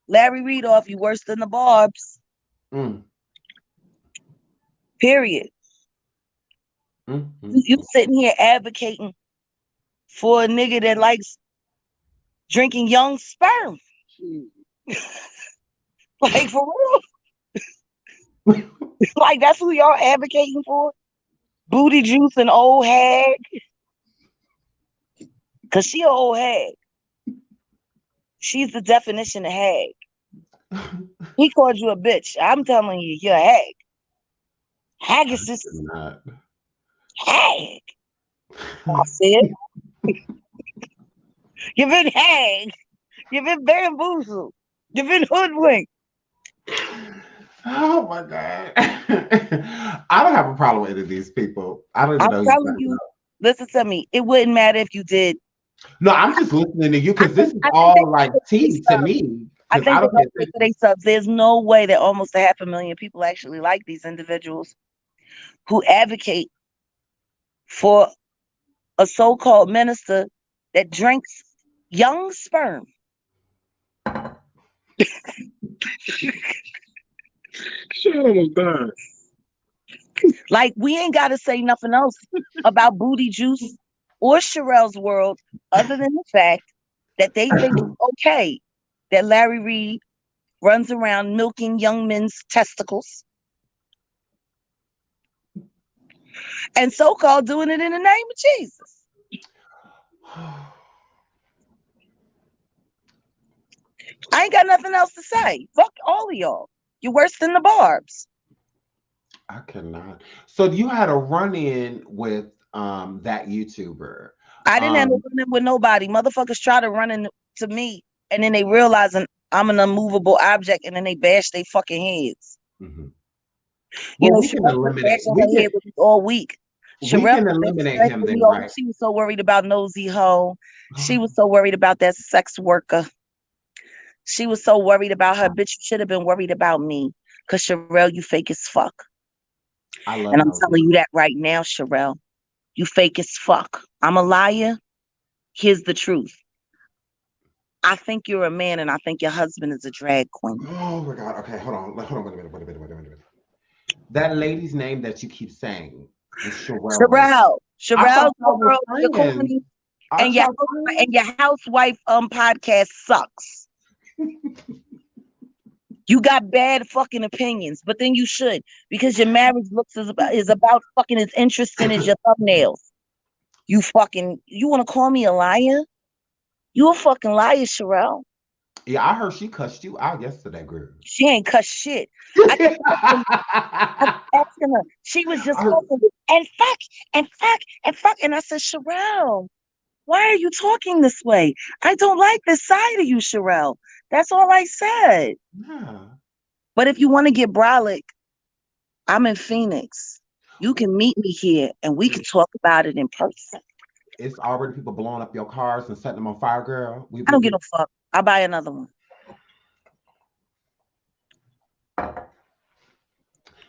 Larry Reed off, you worse than the Barbs. Mm. Period. You sitting here advocating for a nigga that likes drinking young sperm. Like, for real? Like, that's who y'all advocating for? Booty juice and old hag? Because she an old hag. She's the definition of hag. He called you a bitch. I'm telling you, you're a hag. Hag is just Not. hag. I said, you've been hag. You've been bamboozled. You've been hoodwinked. Oh my God. I don't have a problem with any of these people. I don't even I'm know. telling you, listen to me. It wouldn't matter if you did. No, I'm just listening to you because this is I think all like tea to me. I think I don't they pay for their subs. There's no way that almost 500,000 people actually like these individuals who advocate for a so-called minister that drinks young sperm. Like, we ain't got to say nothing else about Booty Juice or Sherelle's world other than the fact that they think it's okay that Larry Reed runs around milking young men's testicles and so-called doing it in the name of Jesus. I ain't got nothing else to say. Fuck all of y'all. You're worse than the Barbs. I cannot. So you had a run-in with that YouTuber. I didn't end up running with nobody. Motherfuckers try to run into me and then they realizing I'm an immovable object and then they bash their fucking heads. Mm-hmm. You Well, know, we can Sherelle eliminate. was bashing her head with me all week. We can eliminate him then, right? She was so worried about nosy hoe. She was so worried about that sex worker. She was so worried about her. Bitch, you should have been worried about me. Because Sherelle, you fake as fuck. I love And I'm nosy. telling you that right now, Sherelle. You fake as fuck. I'm a liar. Here's the truth. I think you're a man and I think your husband is a drag queen. Oh my God. Okay, hold on. Wait a minute. That lady's name that you keep saying is Sherelle. Sherelle's world, your company, and your housewife podcast sucks. You got bad fucking opinions, but then you should, because your marriage looks is about fucking as interesting as your thumbnails. You want to call me a liar? You a fucking liar, Sherelle. Yeah, I heard she cussed you out yesterday, girl. She ain't cuss shit. I kept asking her. She was just talking and fuck. And I said, Sherelle, why are you talking this way? I don't like this side of you, Sherelle. That's all I said. Yeah. But if you want to get brolic, I'm in Phoenix. You can meet me here and we can talk about it in person. It's already people blowing up your cars and setting them on fire, girl. I don't give a fuck. I'll buy another one.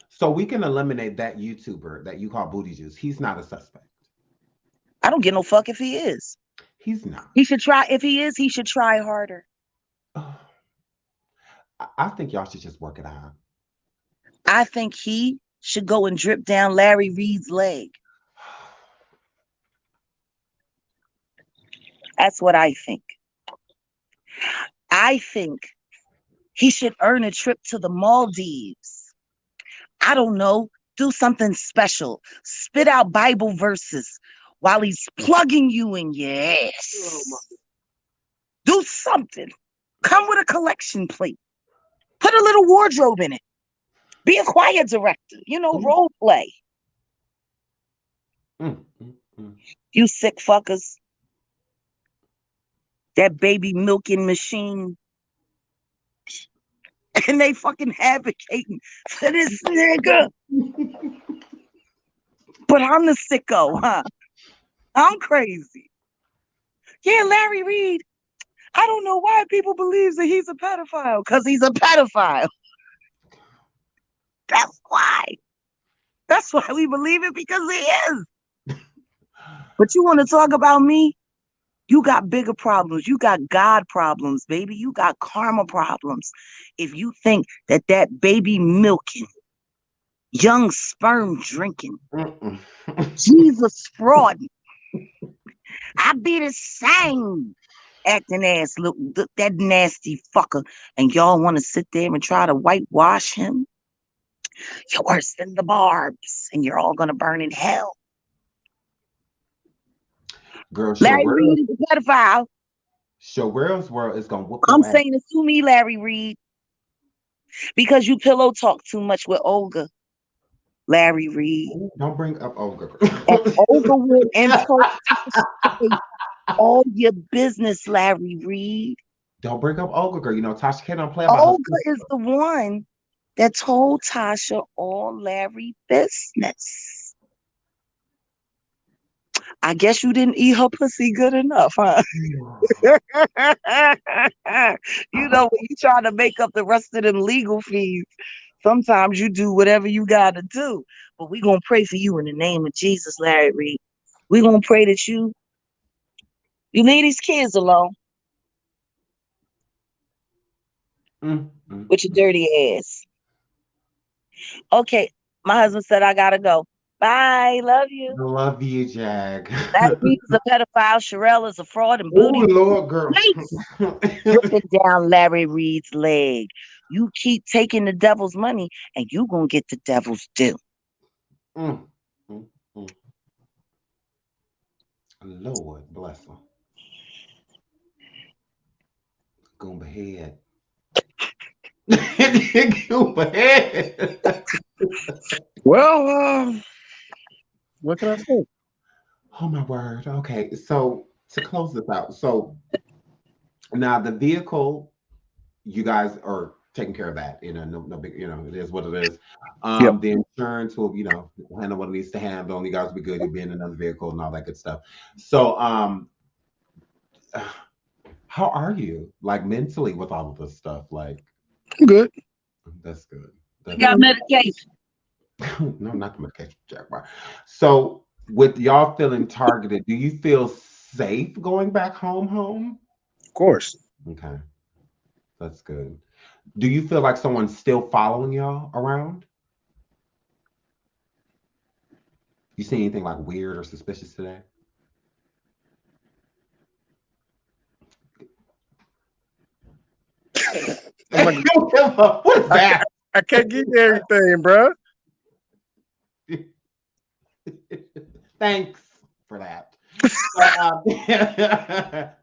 So we can eliminate that YouTuber that you call Booty Juice. He's not a suspect. I don't give no fuck if he is. He's not. He should try. If he is, he should try harder. I think y'all should just work it out. I think he should go and drip down Larry Reed's leg. That's what I think. I think he should earn a trip to the Maldives. I don't know. Do something special. Spit out Bible verses while he's plugging you in your ass. Do something. Come with a collection plate. Put a little wardrobe in it. Be a choir director. Role play. You sick fuckers. That baby milking machine. And they fucking advocating for this nigga. But I'm the sicko, huh? I'm crazy. Yeah, Larry Reed. I don't know why people believe that he's a pedophile. Because he's a pedophile. That's why. That's why we believe it, because he is. But you want to talk about me? You got bigger problems. You got God problems, baby. You got karma problems. If you think that that baby milking, young sperm drinking, Jesus frauding, I be the same acting ass, look that nasty fucker, and y'all want to sit there and try to whitewash him? You're worse than the Barbs, and you're all gonna burn in hell. Girl, Larry Reed is a pedophile. Sherelle's world is gonna whoop. I'm saying it to me, Larry Reed, because you pillow talk too much with Olga. Larry Reed. Don't bring up Olga. And Olga will insult all your business, Larry Reed. Don't bring up Olga, girl. You know Tasha K don't play about Olga is the one that told Tasha all Larry business. I guess you didn't eat her pussy good enough, huh? You know, when you try to make up the rest of them legal fees, sometimes you do whatever you gotta do. But we're gonna pray for you in the name of Jesus, Larry Reed. We're gonna pray that you leave these kids alone. With your dirty ass. Okay, my husband said I gotta go. Bye. Love you. Love you, Jag. Larry Reed's a pedophile. Sherelle is a fraud and booty. Oh, Lord, girl. Looking down Larry Reed's leg. You keep taking the devil's money, and you gonna get the devil's due. Lord bless him. Goomba head. Goomba head. Well, what can I say? Oh my word. Okay, so to close this out, so now the vehicle, you guys are taking care of that. You know, no big. You know, it is what it is. Yep. The insurance will, you know, handle what it needs to handle. And you guys will be good. You'll be in another vehicle and all that good stuff. So, how are you, like, mentally with all of this stuff? Like, I'm good. That's good. You got medication. No, not the medication, Jaguar. So, with y'all feeling targeted, do you feel safe going back home? Of course. Okay, that's good. Do you feel like someone's still following y'all around? You see anything like weird or suspicious today? What's that? I can't give you everything, bro. Thanks for that.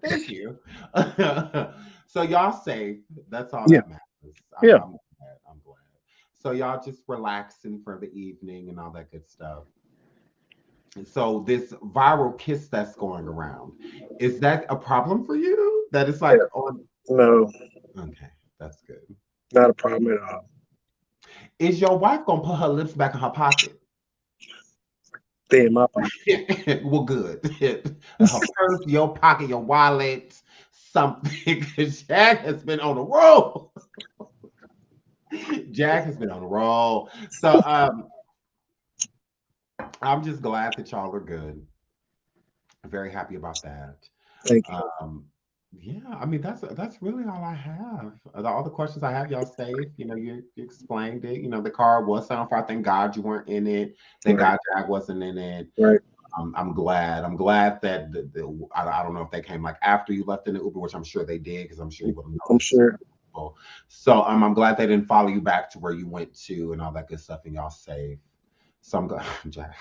Thank you. So y'all safe. That's all that matters. I'm glad. So y'all just relaxing for the evening and all that good stuff. So this viral kiss that's going around, is that a problem for you? That it's like on? No. Okay, that's good. Not a problem at all. Is your wife gonna put her lips back in her pocket? Stay in my pocket. Well, good. Her purse, your pocket, your wallet, something. Because Jag has been on a roll. Jag has been on a roll. So I'm just glad that y'all are good. I'm very happy about that. Thank you. Yeah, I mean that's really all I have. All the questions I have, y'all safe. You know, you explained it. You know, the car was on fire. Thank God you weren't in it. Thank God Jag wasn't in it. Right. I'm glad. I'm glad that I don't know if they came like after you left in the Uber, which I'm sure they did, because I'm sure you would have known. I'm sure. So I'm glad they didn't follow you back to where you went to and all that good stuff, and y'all safe. So I'm glad, Jag.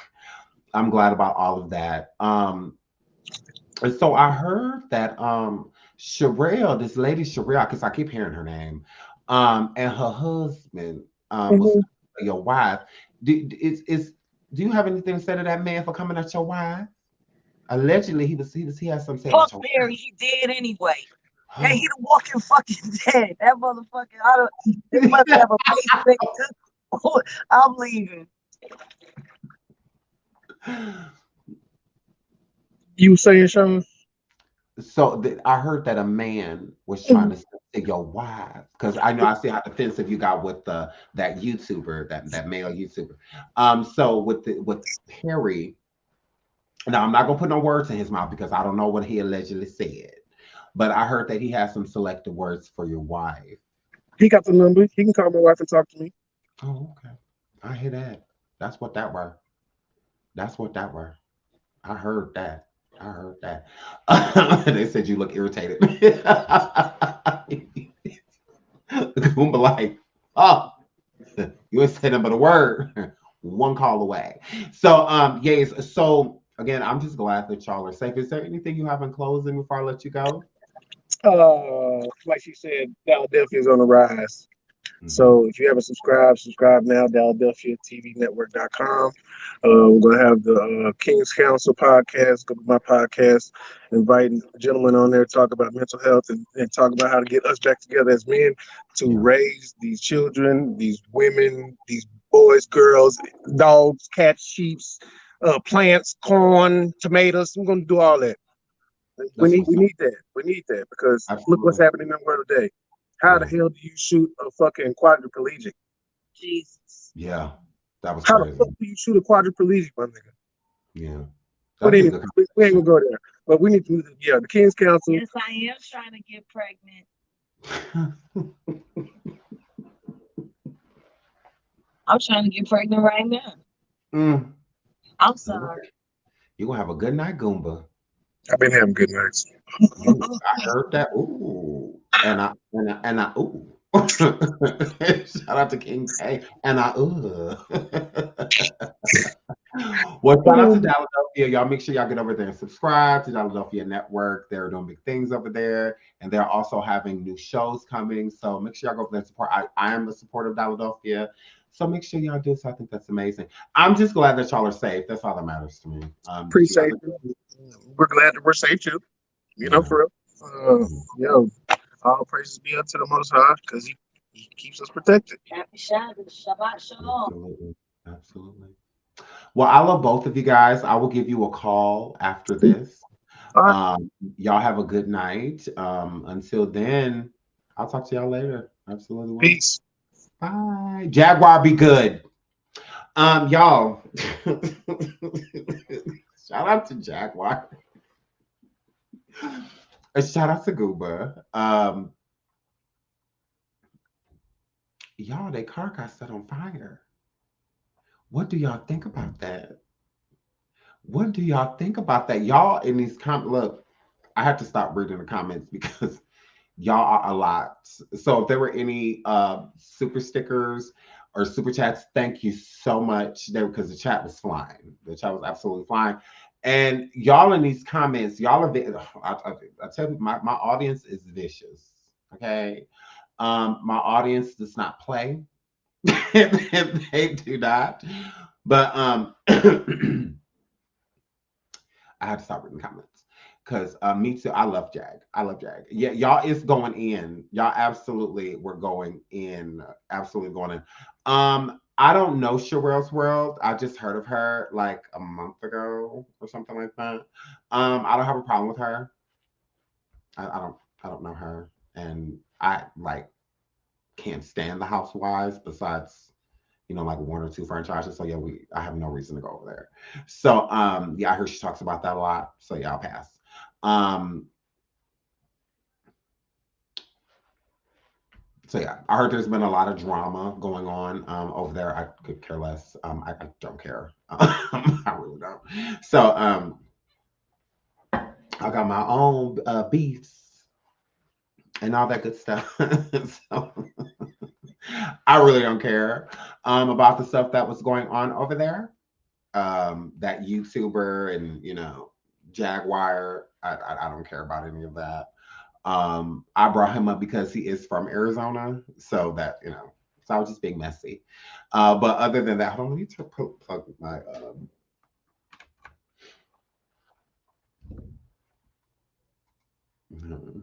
I'm glad about all of that. And so I heard that Sherelle, this lady Sherelle, because I keep hearing her name, and her husband was your wife. Do you have anything to say to that man for coming at your wife? Allegedly, he had some say. Fuck Barry, he dead anyway. Yeah, he the walking fucking dead. That motherfucker, he must have a pacemaker. I'm leaving. You were saying, Sean? So I heard that a man was trying to say your wife because I know I see how defensive you got with the that YouTuber, that male YouTuber. So with Perry, now I'm not gonna put no words in his mouth because I don't know what he allegedly said, but I heard that he has some selective words for your wife. He got the number. He can call my wife and talk to me. Oh, okay. I hear that. That's what that were. That's what that were. I heard that. I heard that. They said you look irritated. Goomba like, oh, you ain't saying but a word. One call away. So, yes. So again, I'm just glad that y'all are safe. Is there anything you have in closing before I let you go? Like she said, Philadelphia's on the rise. Mhm. So if you haven't subscribed, subscribe now, DeladelphiaTVNetwork.com. We're going to have the King's Council podcast, go to my podcast, inviting gentlemen on there, talk about mental health and talk about how to get us back together as men to Yeah. raise these children, these women, these boys, girls, dogs, cats, sheep, plants, corn, tomatoes. We're going to do all that. We That's need what's we up. need that. We need that because look what's Absolutely. happening in the world today. How the Yeah. hell do you shoot a fucking quadriplegic? Jesus. Yeah. That was How the crazy. fuck do you shoot a quadriplegic, my nigga? Yeah. But That'd be a anyway, good we ain't conversation. gonna go there. But we need to, yeah, the King's Council. Yes, I am trying to get pregnant. I'm trying to get pregnant right now. Mm. I'm Look, sorry. you gonna have a good night, Goomba. I've been having good nights. I heard that. Ooh. And I ooh. Shout out to King K. And I ooh. Well, shout out to Philadelphia. Y'all make sure y'all get over there and subscribe to Philadelphia Network. They're doing big things over there. And they're also having new shows coming. So make sure y'all go over there and support. I am the support of Philadelphia. So make sure y'all do. So I think that's amazing. I'm just glad that y'all are safe. That's all that matters to me. That you guys Appreciate are you. We're glad that we're safe too. You know, yeah. for real. Yo, all praises be unto the Most High because he keeps us protected. Happy Shabbat. Shabbat Shalom. Absolutely. Absolutely. Well, I love both of you guys. I will give you a call after this. All right. Y'all have a good night. Until then, I'll talk to y'all later. Absolutely will. Peace. Bye. Jaguar, be good. Y'all. Shout out to Jaguar. Shout out to Gooba. Y'all, their car got set on fire. What do y'all think about that? What do y'all think about that? Y'all in these look, I have to stop reading the comments because y'all are a lot. So if there were any super stickers or super chats, thank you so much. There because the chat was flying. The chat was absolutely flying. And y'all in these comments, y'all are I tell you, my audience is vicious. Okay. My audience does not play. They do not. But I had to stop reading comments because me too. I love Jag. I love Jag. Yeah, y'all is going in. Y'all absolutely were going in. Absolutely going in. I don't know Sherelle's World. I just heard of her like a month ago or something like that. I don't have a problem with her. I don't. I don't know her, and I like can't stand the Housewives. Besides like one or two franchises. So yeah, I have no reason to go over there. So yeah, I heard she talks about that a lot. So yeah, I'll pass. Um so yeah, I heard there's been a lot of drama going on over there. I could care less. I don't care. I really don't. So I got my own beefs and all that good stuff. So I really don't care about the stuff that was going on over there. That YouTuber and Jaguar. I don't care about any of that. I brought him up because he is from Arizona, so that so I was just being messy. But other than that, hold on, let me plug my. Hmm,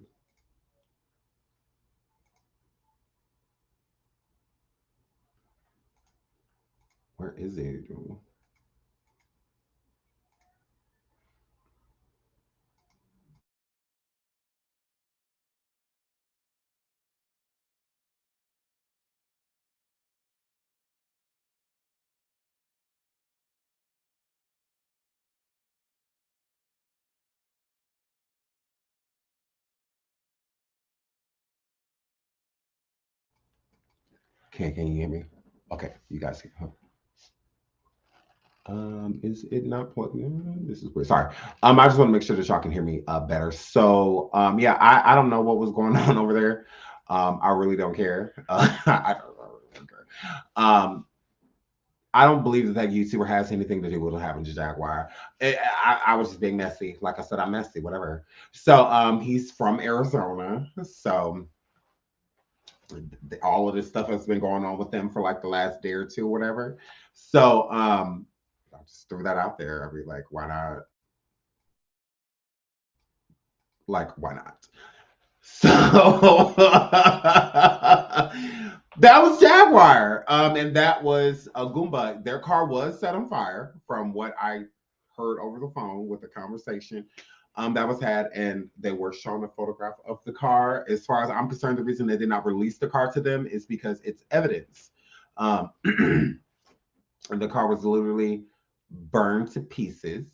where is it? Can you hear me? Okay, you guys can. Is it not plugging? This is weird. Sorry. I just want to make sure that y'all can hear me better. So yeah, I don't know what was going on over there. I really don't care. I don't care. I don't believe that that YouTuber has anything to do with what happened to Jaguar. I was just being messy. Like I said, I'm messy, whatever. So he's from Arizona. So all of this stuff has been going on with them for like the last day or two, whatever. So I just threw that out there. I'd be like, why not? Like, why not? So that was Jaguar. And that was a Goomba. Their car was set on fire from what I heard over the phone with the conversation that was had, and they were shown a photograph of the car. As far as I'm concerned, the reason they did not release the car to them is because it's evidence. And the car was literally burned to pieces.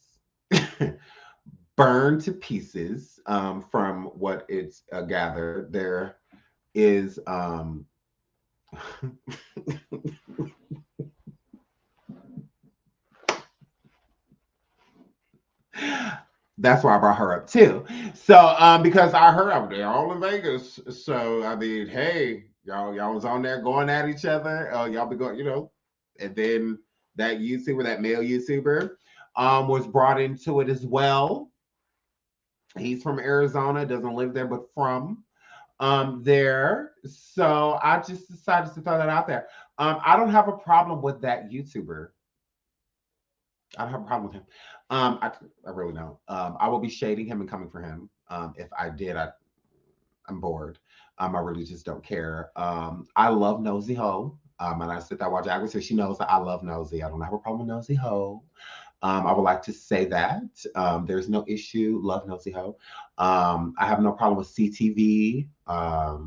Burned to pieces. From what it's gathered, there is that's why I brought her up too. So because I heard they're all in Vegas. So I mean, hey, y'all was on there going at each other. Y'all be going, and then that YouTuber, that male YouTuber, was brought into it as well. He's from Arizona, doesn't live there, but from there. So I just decided to throw that out there. I don't have a problem with that YouTuber. I don't have a problem with him. I really don't. I will be shading him and coming for him. If I did, I'm bored. I really just don't care. I love Nosy Ho. And I sit there while Jaguar says she knows that I love Nosy. I don't have a problem with Nosy Ho. I would like to say that. There's no issue. Love Nosy Ho. I have no problem with CTV. I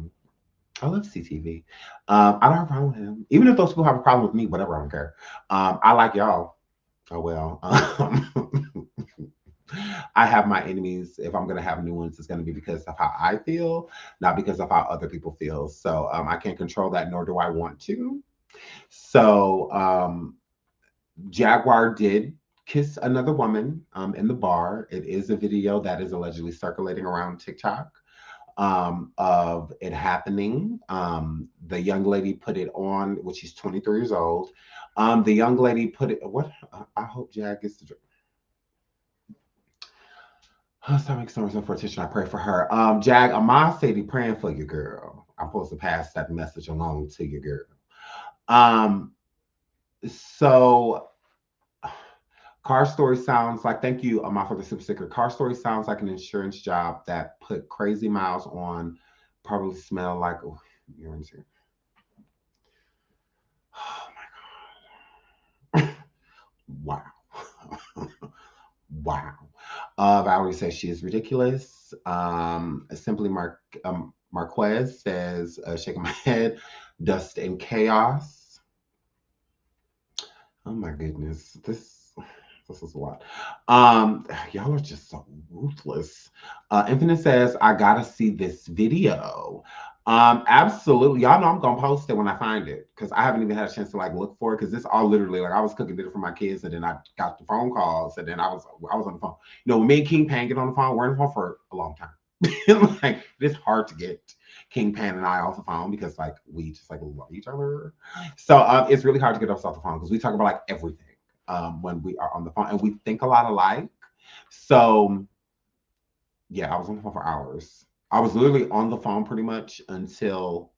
love CTV. I don't have a problem with him. Even if those people have a problem with me, whatever, I don't care. I like y'all. Oh, well. I have my enemies. If I'm going to have new ones, it's going to be because of how I feel, not because of how other people feel. So I can't control that, nor do I want to. So Jaguar did kiss another woman in the bar. It is a video that is allegedly circulating around TikTok of it happening. The young lady put it on, which she's 23 years old. The young lady put it, what? I hope Jag gets the. Stop making so much for attention. I pray for her. Jag, Amar said he praying for you, girl. I'm supposed to pass that message along to you, girl. So Car Story sounds like, thank you, Amar, for the super sticker. Car Story sounds like an insurance job that put crazy miles on, probably smell like, oh, you're in here. Oh my God. Wow. Wow. Valerie says she is ridiculous. Simply Marquez says, shaking my head, dust and chaos. Oh my goodness. This is a lot. Y'all are just so ruthless. Infinite says, I gotta see this video. Absolutely. Y'all know I'm gonna post it when I find it, because I haven't even had a chance to like look for it, because this all literally, like, I was cooking dinner for my kids, and then I got the phone calls, and then I was on the phone. When me and King Pan get on the phone, we're on the phone for a long time. Like, it's hard to get King Pan and I off the phone, because like we just like love each other. So it's really hard to get us off the phone, because we talk about like everything when we are on the phone, and we think a lot alike. So yeah, I was on the phone for hours. I was literally on the phone pretty much until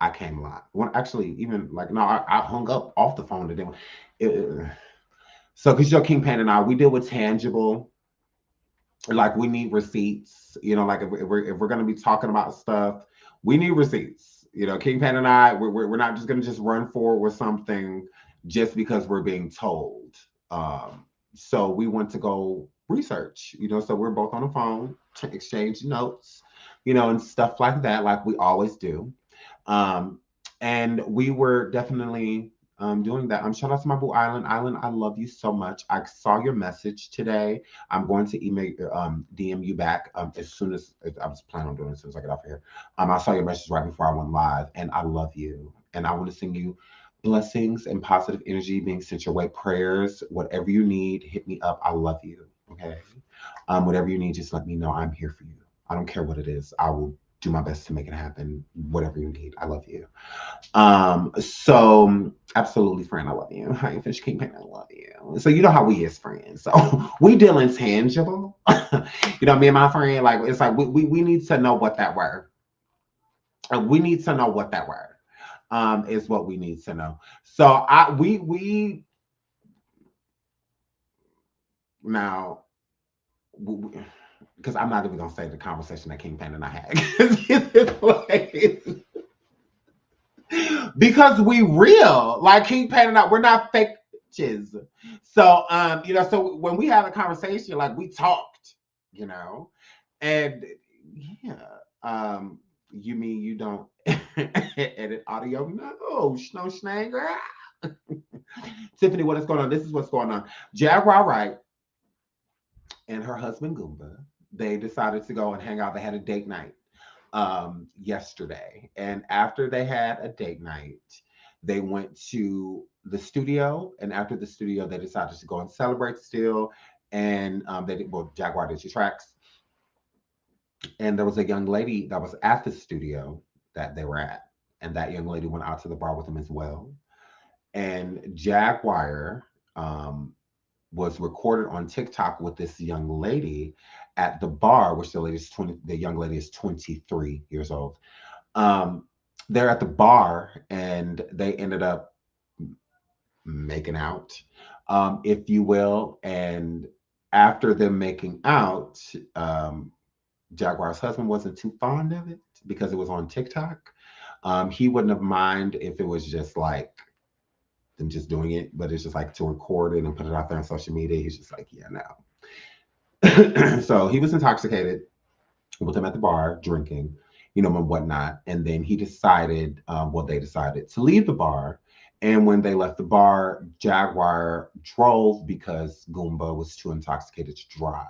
I came live. Actually, even like, no, I hung up off the phone today. So because King Pan and I, we deal with tangible, like we need receipts. Like if we're gonna be talking about stuff, we need receipts. King Pan and I, we're not just gonna just run forward with something just because we're being told. So we want to go research, so we're both on the phone, exchange notes, and stuff like that, like we always do. And we were definitely doing that. Shout out to my boo Island. Island, I love you so much. I saw your message today. I'm going to DM you back as soon as I was planning on doing it as soon as I get off here. I saw your message right before I went live, and I love you. And I want to send you blessings and positive energy being sent your way, prayers, whatever you need, hit me up. I love you. Okay. Whatever you need, just let me know. I'm here for you. I don't care what it is. I will do my best to make it happen. Whatever you need. I love you. So absolutely, friend, I love you. Hi, Fish King Pan, I love you. So you know how we is friends. So we deal intangible. You know, me and my friend, like it's like we need to know what that word. We need to know what that word is what we need to know. So we now because I'm not even gonna say the conversation that King Pan and I had. Because we real, like King Pan and I, we're not fake bitches. So you know, so when we had a conversation, like we talked, you know, and yeah, you mean you don't edit audio? No, no, Schnanger. Tiffany, what is going on? This is what's going on. Jaguar Wright and her husband Goomba, they decided to go and hang out. They had a date night yesterday. And after they had a date night, they went to the studio. And after the studio, they decided to go and celebrate still. And they did, well, Jaguar did 2 tracks. And there was a young lady that was at the studio that they were at. And that young lady went out to the bar with them as well. And Jaguar was recorded on TikTok with this young lady at the bar, which the young lady is 23 years old. They're at the bar and they ended up making out, if you will. And after them making out, Jaguar's husband wasn't too fond of it because it was on TikTok. He wouldn't have minded if it was just like them just doing it, but it's just like to record it and put it out there on social media. He's just like, yeah, no. So he was intoxicated with him at the bar drinking, you know, and whatnot. And then he decided, they decided to leave the bar. And when they left the bar, Jaguar drove because Goomba was too intoxicated to drive.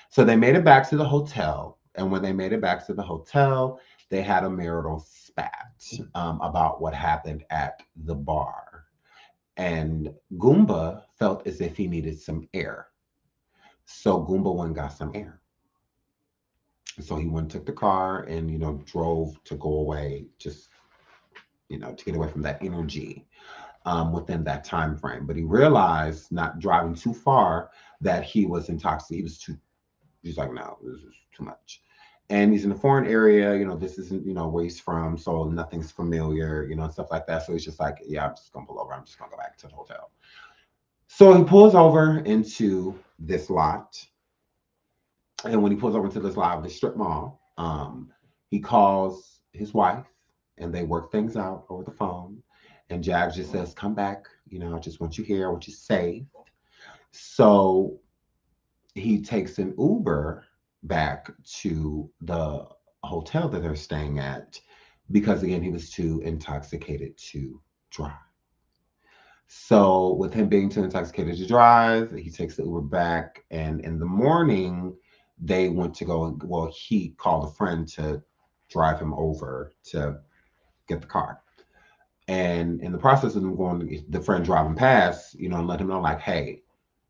So they made it back to the hotel. And when they made it back to the hotel, they had a marital spat about what happened at the bar. And Goomba felt as if he needed some air. So Goomba went and got some air. So he went and took the car and, you know, drove to go away, just, you know, to get away from that energy within that time frame. But he realized, not driving too far, that he was intoxicated. He's like, no, this is too much. And he's in a foreign area, you know, this isn't, you know, where he's from, so nothing's familiar, you know, and stuff like that. So he's just like, yeah, I'm just gonna pull over. I'm just gonna go back to the hotel. So he pulls over into this lot. And when he pulls over into this lot of the strip mall, he calls his wife and they work things out over the phone. And Jag just says, come back, you know, I just want you here, I want you safe. So he takes an Uber back to the hotel that they're staying at because, again, he was too intoxicated to drive. So with him being too intoxicated to drive, he takes the Uber back. And in the morning, they went to go, well, he called a friend to drive him over to get the car. And in the process of them going, the friend driving past, you know, and let him know, like, hey,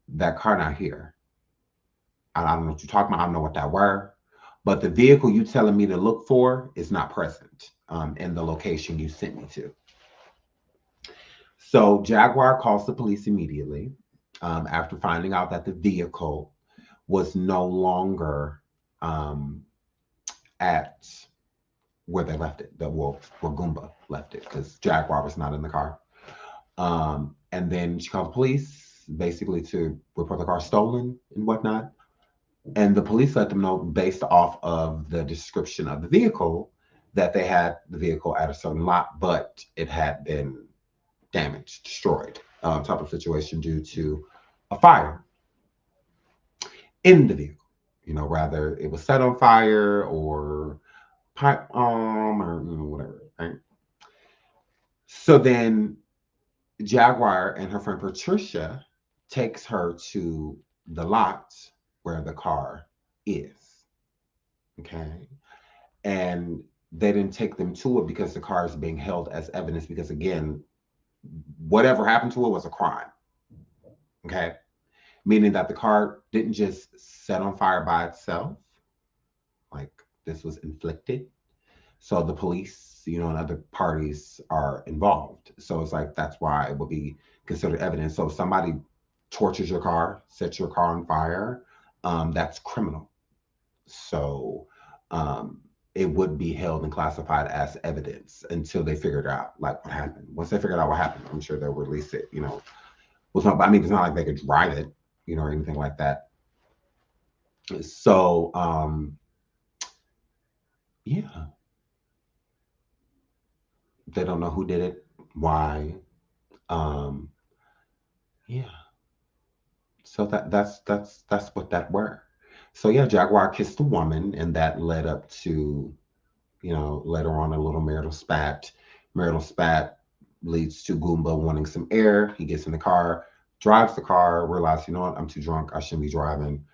that car not here. I don't know what you're talking about. I don't know what that were. But the vehicle you telling me to look for is not present in the location you sent me to. So Jaguar calls the police immediately after finding out that the vehicle was no longer at where they left it, where Goomba left it, because Jaguar was not in the car. And then she called the police basically to report the car stolen and whatnot. And the police let them know, based off of the description of the vehicle, that they had the vehicle at a certain lot, but it had been damaged, destroyed, type of situation due to a fire in the vehicle. You know, rather it was set on fire or pipe or, you know, whatever, right? So then Jaguar and her friend Patricia takes her to the lot where the car is. Okay. And they didn't take them to it because the car is being held as evidence because, again, whatever happened to it was a crime. Okay? Meaning that the car didn't just set on fire by itself. Like, this was inflicted. So the police, and other parties are involved. So it's like, that's why it would be considered evidence. So if somebody tortures your car, sets your car on fire, that's criminal. So it would be held and classified as evidence until they figured out like what happened. Once they figured out what happened, I'm sure they'll release it, Well, it's not like they could drive it, or anything like that. So yeah. They don't know who did it, why. Yeah. So that's what that were. So yeah, Jaguar kissed the woman, and that led up to, later on, a little marital spat. Marital spat leads to Goomba wanting some air. He gets in the car, drives the car, realizes, you know what, I'm too drunk, I shouldn't be driving.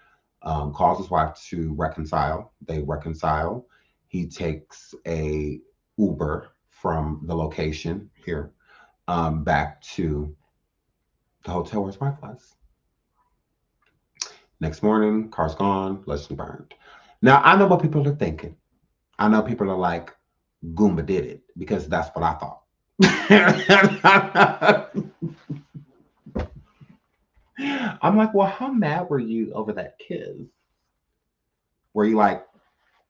Calls his wife to reconcile. They reconcile. He takes a Uber from the location here back to the hotel where his wife was. Next morning, car's gone, allegedly burned. Now, I know what people are thinking. I know people are like, Goomba did it, because that's what I thought. I'm like, well, how mad were you over that kiss? Were you like,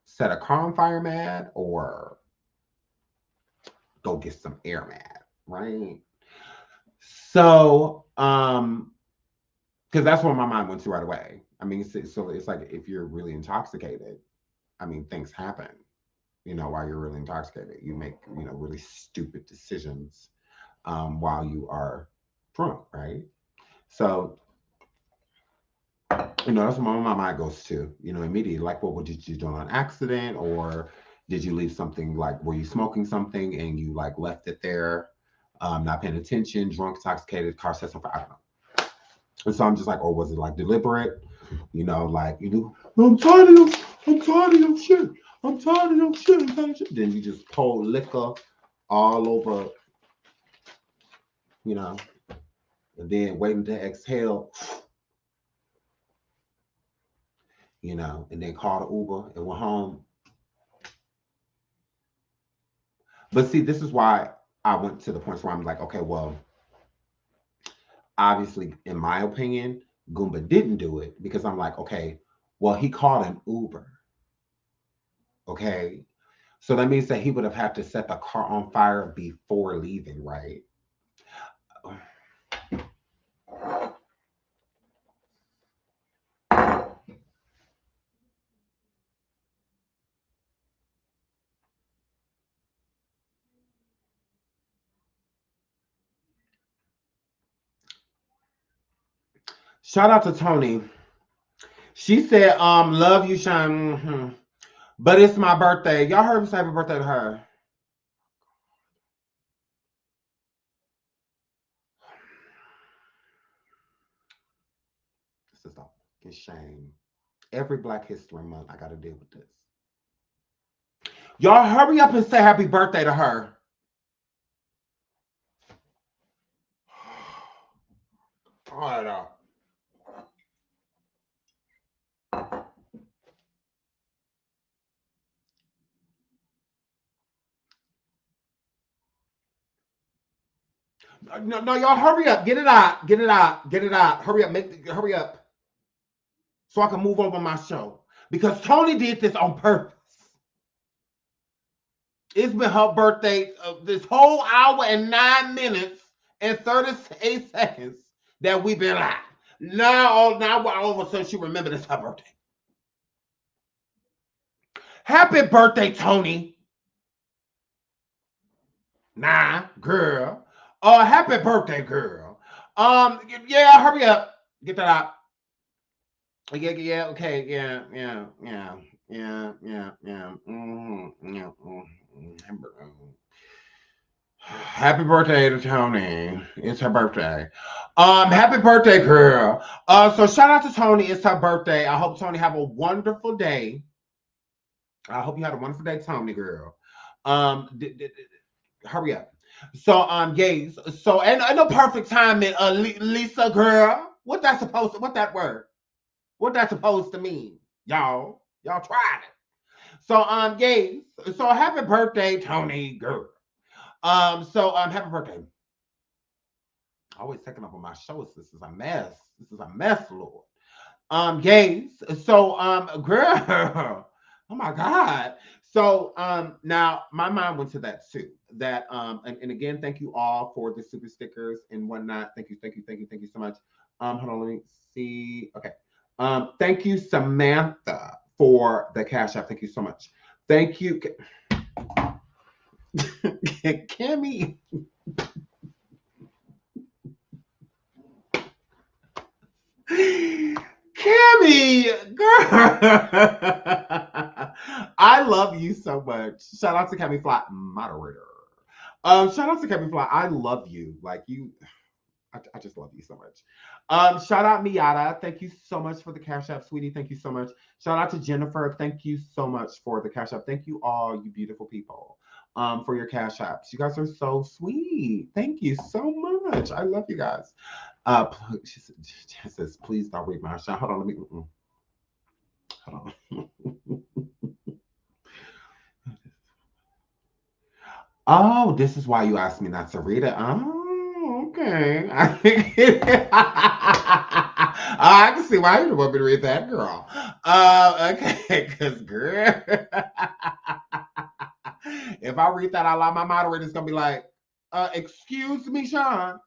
set a car on fire mad, or go get some air mad, right? So, because that's what my mind went to right away. I mean, so it's like, if you're really intoxicated, I mean, things happen, while you're really intoxicated. You make, really stupid decisions while you are drunk, right? So, that's what my mind goes to, immediately. Like, well, did you do on accident, or did you leave something, like, were you smoking something and you like left it there, not paying attention, drunk, intoxicated, car set on fire? I don't know. And so I'm just like, or was it like deliberate? Like, I'm tired of shit. I'm tired of your shit. I'm tired of your shit. Then you just pour liquor all over, and then waiting to exhale, and then call the Uber and went home. But see, this is why I went to the point where I'm like, okay, well, obviously, in my opinion, Goomba didn't do it, because I'm like, okay, well, he called an Uber. Okay. So that means that he would have had to set the car on fire before leaving, right? Shout out to Tony. She said, love you, Sean. Mm-hmm. But it's my birthday. Y'all heard me say happy birthday to her. This is a fucking shame. Every Black History Month, I got to deal with this. Y'all hurry up and say happy birthday to her. All right, No, y'all hurry up. Get it out. Get it out. Get it out. Hurry up. Hurry up. So I can move over my show. Because Tony did this on purpose. It's been her birthday this whole hour and 9 minutes and 38 seconds that we've been live. Now all of a sudden she remembered it's her birthday. Happy birthday, Tony. Nah, girl. Happy birthday, girl. Yeah, hurry up. Get that out. Yeah, okay, yeah. Happy birthday to Tony. It's her birthday. Happy birthday, girl. So shout out to Tony. It's her birthday. I hope Tony have a wonderful day. I hope you had a wonderful day, Tony, girl. Hurry up. So gays. So and a perfect timing. Lisa girl. What that word? What that supposed to mean? Y'all tried it. So gays. So happy birthday, Tony girl. Happy birthday. Always taking up on my shows. This is a mess. This is a mess, Lord. Gays. So girl. Oh my God. So now my mind went to that too. That and again, thank you all for the super stickers and whatnot. Thank you so much. Hold on, let me see. Okay. Thank you, Samantha, for the cash app. Thank you so much. Thank you. Cammy. Cammy, girl, I love you so much. Shout out to Cammy Fly, moderator. Shout out to Cammy Fly. I love you. Like you, I just love you so much. Shout out Miata. Thank you so much for the cash app, sweetie. Thank you so much. Shout out to Jennifer. Thank you so much for the cash app. Thank you all, you beautiful people, for your cash apps. You guys are so sweet. Thank you so much. I love you guys. She says, please don't read my shot. Hold on, let me. Hold on. Oh, this is why you asked me not to read it. Oh, okay. I can see why you don't want me to read that, girl. Okay, because girl, if I read that out loud, my moderator's gonna be like, "Excuse me, Sean."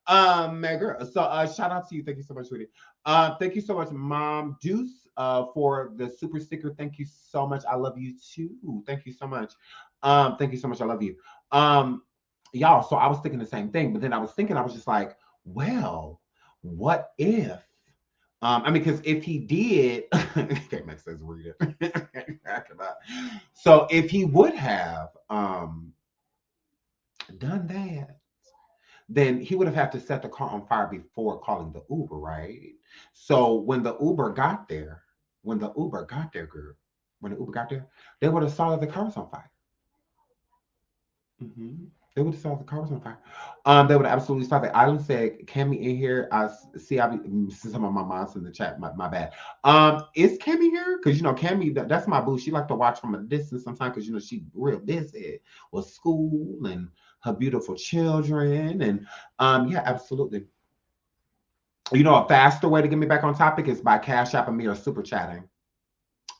Girl. So, shout out to you. Thank you so much, sweetie. Thank you so much, Mom Deuce, for the super sticker. Thank you so much. I love you too. Thank you so much. Thank you so much. I love you. Y'all. So I was thinking the same thing, but then I was just like, well, what if? I mean, because if he did, okay, Max says read it. So if he would have done that, then he would have had to set the car on fire before calling the Uber, right? So when the Uber got there, girl, when the Uber got there, they would have saw that the car was on fire. They would have saw the car was on fire. They would absolutely stop it. Island said, Cammy in here. I see. I see some of my moms in the chat. My bad. Is Cammy here? Because you know, Cammy, that's my boo. She like to watch from a distance sometimes because you know she real busy with school and her beautiful children. And yeah, absolutely. You know, a faster way to get me back on topic is by Cash App and me or super chatting.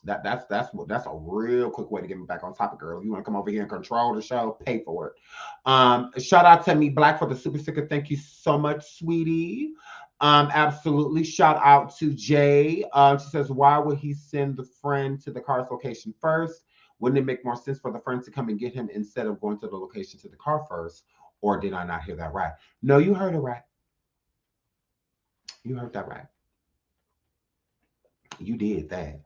That's a real quick way to get me back on topic, girl. If you want to come over here and control the show, pay for it. Shout out to me Black for the super sticker. Thank you so much, sweetie. Absolutely. Shout out to Jay. She says, why would he send the friend to the car's location first? Wouldn't it make more sense for the friend to come and get him instead of going to the location to the car first? Or did I not hear that right? No, you heard it right. You heard that right. You did that.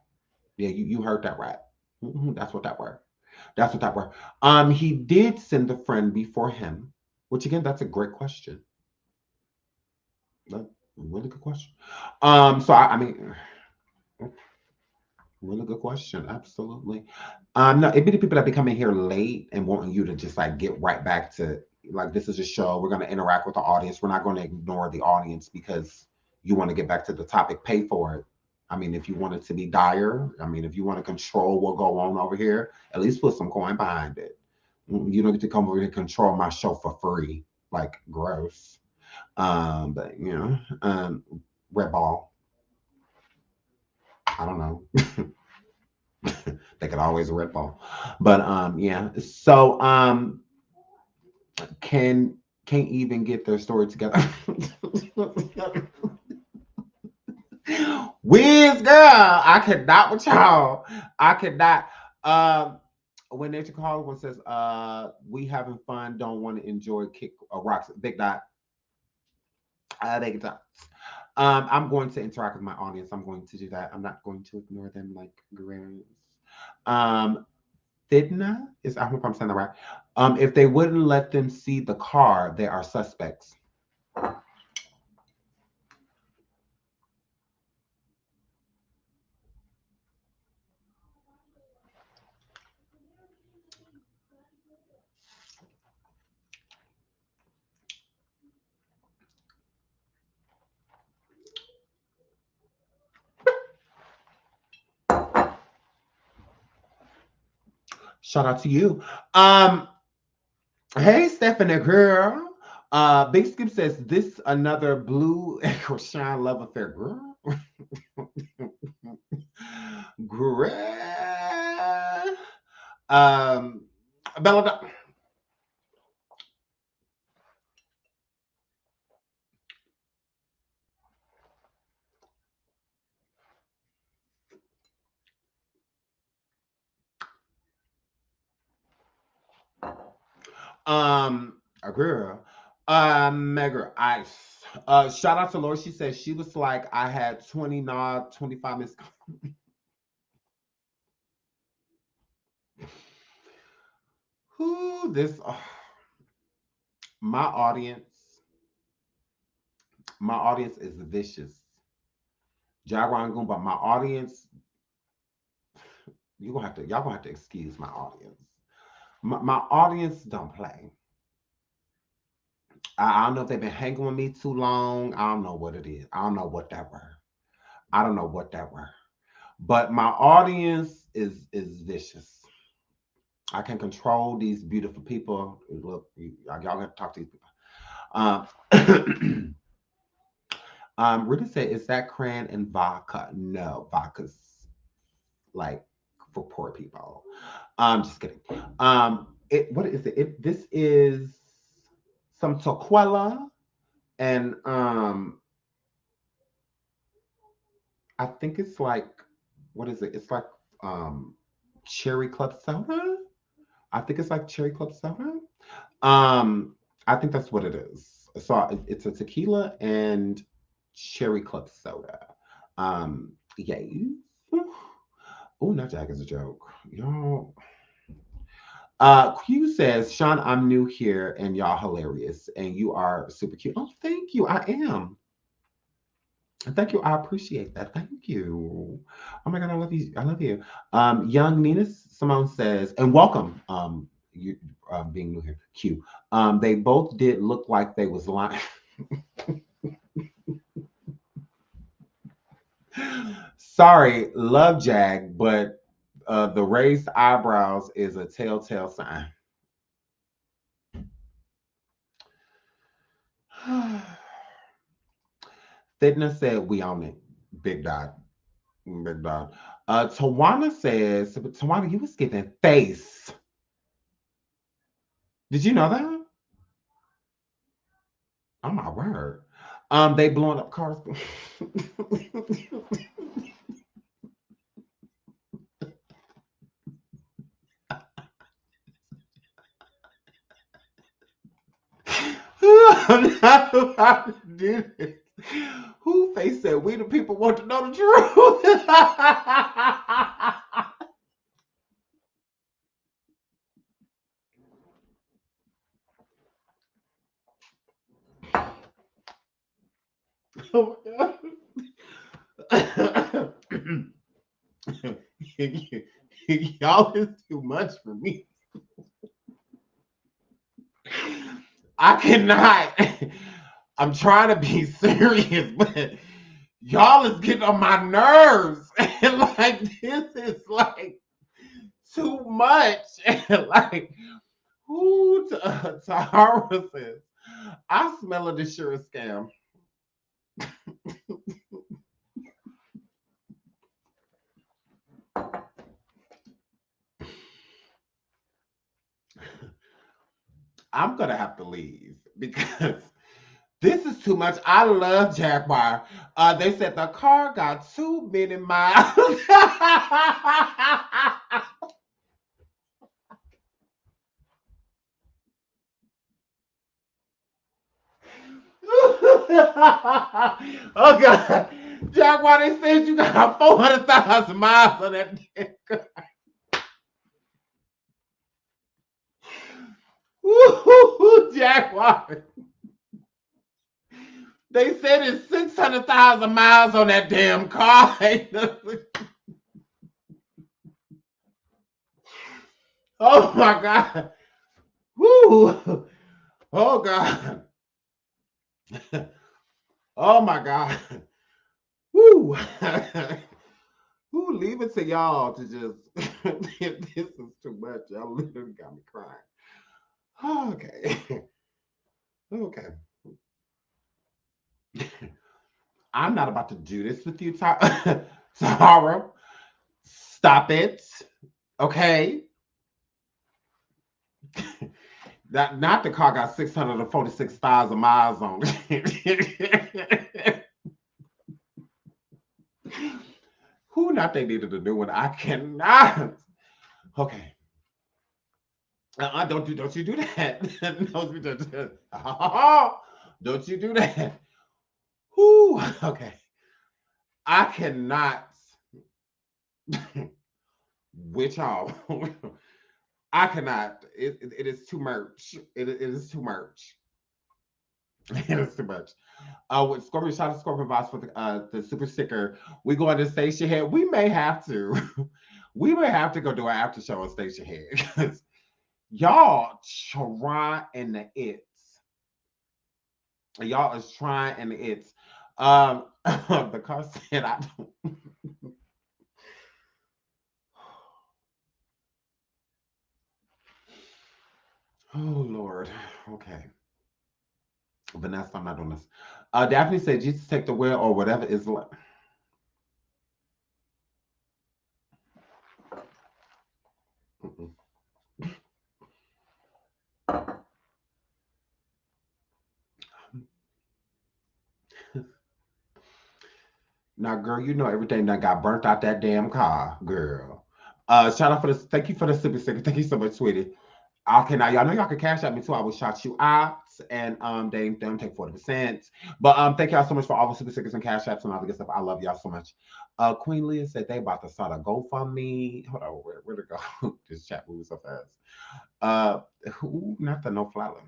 Yeah, you heard that right. That's what that word. That's what that word. He did send a friend before him, which again, that's a great question. Really good question. So I mean, really good question. Absolutely. No, it be the people that be coming here late and wanting you to just like get right back to like this is a show. We're gonna interact with the audience. We're not gonna ignore the audience because you want to get back to the topic. Pay for it. I mean, if you want it to be dire, I mean, if you want to control what go on over here, at least put some coin behind it. You don't get to come over here and control my show for free. Like gross. But you know, red ball. I don't know. They could always red ball. But yeah. So can't even get their story together. Wiz girl, I could not with y'all. I could not. When Nature Call one says, we having fun, don't want to enjoy kick rocks. Big dot. Big dot. I'm going to interact with my audience. I'm going to do that. I'm not going to ignore them like guerreros. Thidna is, I hope I'm saying that right. If they wouldn't let them see the car, they are suspects. Shout out to you. Hey, Stephanie girl. Big Skip says this another blue and Krishan love affair, girl. Girl. Bella. A girl. Mega Ice. Shout out to Laura. She said she was like, I had 20 nod, 25 minutes. Who this? My audience is vicious. Jaguar and Goomba, my audience. Y'all gonna have to excuse my audience. My audience don't play. I don't know if they've been hanging with me too long. I don't know what it is. I don't know what that were. I don't know what that were. But my audience is vicious. I can control these beautiful people. Look, y'all got to talk to these people. Rita said, "Is that cran and vodka?" No, vodka's like for poor people. Just kidding. What is it? This is some tequila and I think it's like, what is it? It's like cherry club soda. I think it's like cherry club soda. I think that's what it is. So it's a tequila and cherry club soda. Yay. Oh, not Jack is a joke. Y'all. Q says, Sean, I'm new here and y'all hilarious. And you are super cute. Oh, thank you. I am. Thank you. I appreciate that. Thank you. Oh my God, I love you. I love you. Young Nina Simone says, and welcome. You being new here. Q. They both did look like they was lying. Sorry, love Jag, but the raised eyebrows is a telltale sign. Fitness said we own it. Big dot. Big dot. Tawana says, Tawana, you was giving face. Did you know that? Oh my word. They blowing up cars. I'm not about to do this. Who face said we the people want to know the truth? Oh my God. Y'all is too much for me. I cannot. I'm trying to be serious, but y'all is getting on my nerves. And like, this is like too much. And like, who Tahara says, I smell a sure scam. I'm gonna have to leave because this is too much. I love Jaguar. They said the car got too many miles. Oh God, Jaguar, they said you got 400,000 miles on that damn car. Jaguar. They said it's 600,000 miles on that damn car. Oh my God. Woo. Oh God. Oh my God. Woo. Woo, leave it to y'all to just. This is too much. Y'all literally got me crying. Okay. Okay. I'm not about to do this with you, Tara. Stop it. Okay. Not the car got 646,000 miles on it. Who not they needed a new one? I cannot. Okay. Don't you do that. Don't you do that. Whoo. Okay. I cannot with y'all. I cannot. It is too much. It is too much. It is too much. With Scorpion, shout out to Scorpion Voss for the super sticker. We go into Station Head. We may have to. We may have to go do an after show on Station Head because y'all trying the it's. Y'all is trying the it's. The car said I don't. Oh Lord. Okay. Vanessa, I'm not doing this. Daphne said, Jesus take the wheel or whatever is left. Now, girl, you know everything that got burnt out that damn car, girl. Shout out for this. Thank you for the super sticker. Thank you so much, sweetie. Okay, now y'all know y'all can cash at me too. I will shout you out, and they don't take 40%. But thank y'all so much for all the super stickers and cash apps and all the good stuff. I love y'all so much. Queen Leah said they about to start a GoFundMe. Hold on, where'd it go? This chat moving so fast. Who? Not the no flower.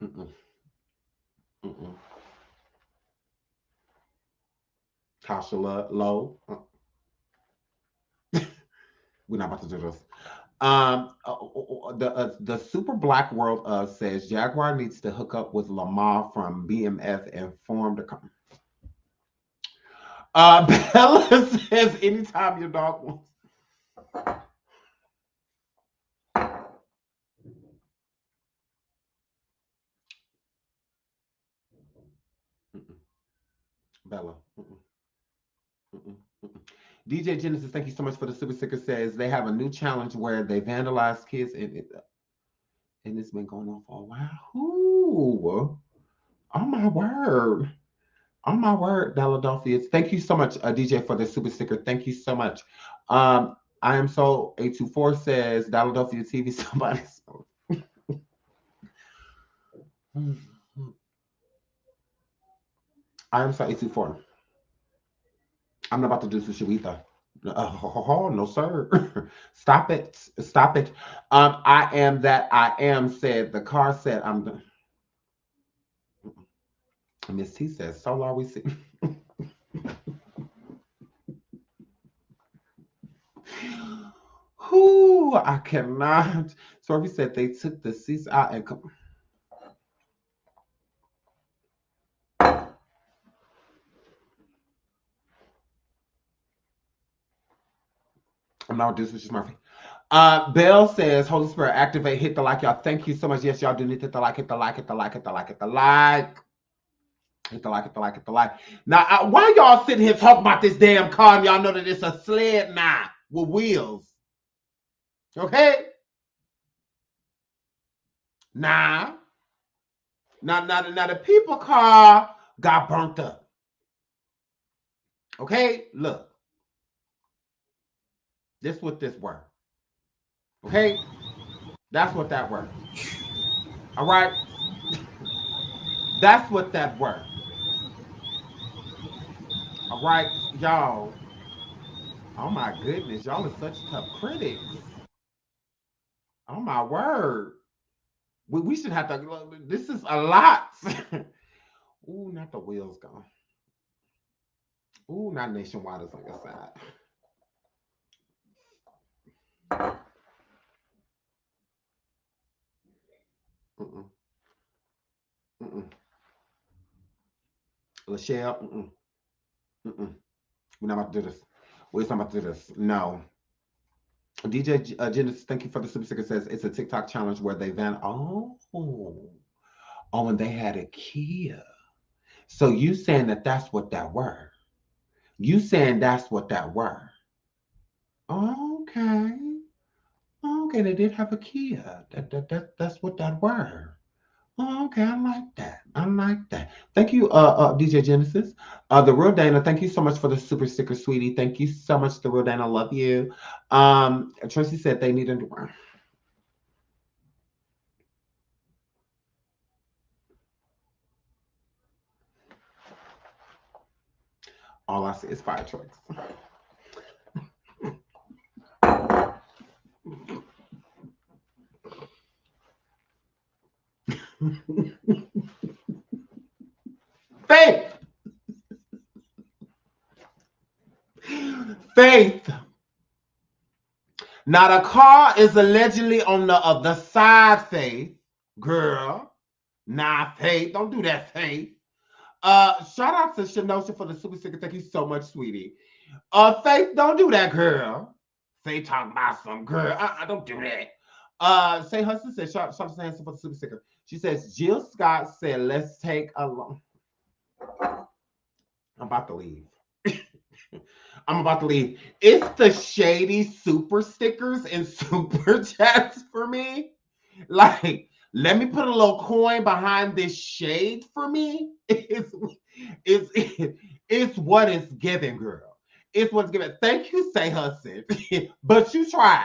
Mm-mm. Mm-mm. Tasha Low. We're not about to do this. The Super Black World says Jaguar needs to hook up with Lamar from BMF and form the. Bella says anytime your dog wants. Bella. DJ Genesis, thank you so much for the super sticker. Says they have a new challenge where they vandalize kids and it's been going on for a while. Ooh, oh my word. Oh my word, Philadelphia. Thank you so much, DJ, for the super sticker. Thank you so much. I am so 824 says Philadelphia TV. Somebody. I am so 824. I'm not about to do sushi either. No, sir. Stop it. Stop it. I am that I am said. The car said I'm done. Miss T says, so are we sitting. Whoo, I cannot. Sorry said they took the seats out and come. I'm not this, which is Murphy. Bell says, Holy Spirit, activate, hit the like, y'all. Thank you so much. Yes, y'all do need to hit the like, hit the like, hit the like, hit the like, hit the like. Hit the like, hit the like, hit the like. Now, why y'all sitting here talking about this damn car and y'all know that it's a sled now with wheels? Okay? Now, the people car got burnt up. Okay? Look. This what this were. Okay? That's what that were. All right? That's what that were. All right, y'all. Oh my goodness, y'all are such tough critics. Oh my word. We should have to. This is a lot. Ooh, not the wheels gone. Ooh, not Nationwide is on your side. Mm-mm. Mm-mm. Lachelle. Mm-mm. Mm-mm. We're not about to do this. We're not about to do this. No. DJ Genesis, thank you for the super sticker. Says it's a TikTok challenge where they van. Oh, and they had a Kia. So you saying that that's what that were? You saying that's what that were? Okay. Okay, they did have a Kia. That's what that were. Oh, okay, I like that. I like that. Thank you, DJ Genesis. The real Dana, thank you so much for the super sticker, sweetie. Thank you so much, the real Dana. Love you. Tracy said they need underwear. All I see is fire trucks. Faith. Faith. Now the car is allegedly on the other side, Faith. Girl. Nah, Faith. Don't do that, Faith. Shout out to Shanosha for the super sticker. Thank you so much, sweetie. Faith, don't do that, girl. Faith talking about some girl. Don't do that. Say Hudson said, shout out to Hanson for the super sticker. She says, Jill Scott said, let's take a long. I'm about to leave. I'm about to leave. It's the shady super stickers and super chats for me. Like, let me put a little coin behind this shade for me. It's what it's giving, girl. It's what's given. Thank you, Say Hudson. But you tried.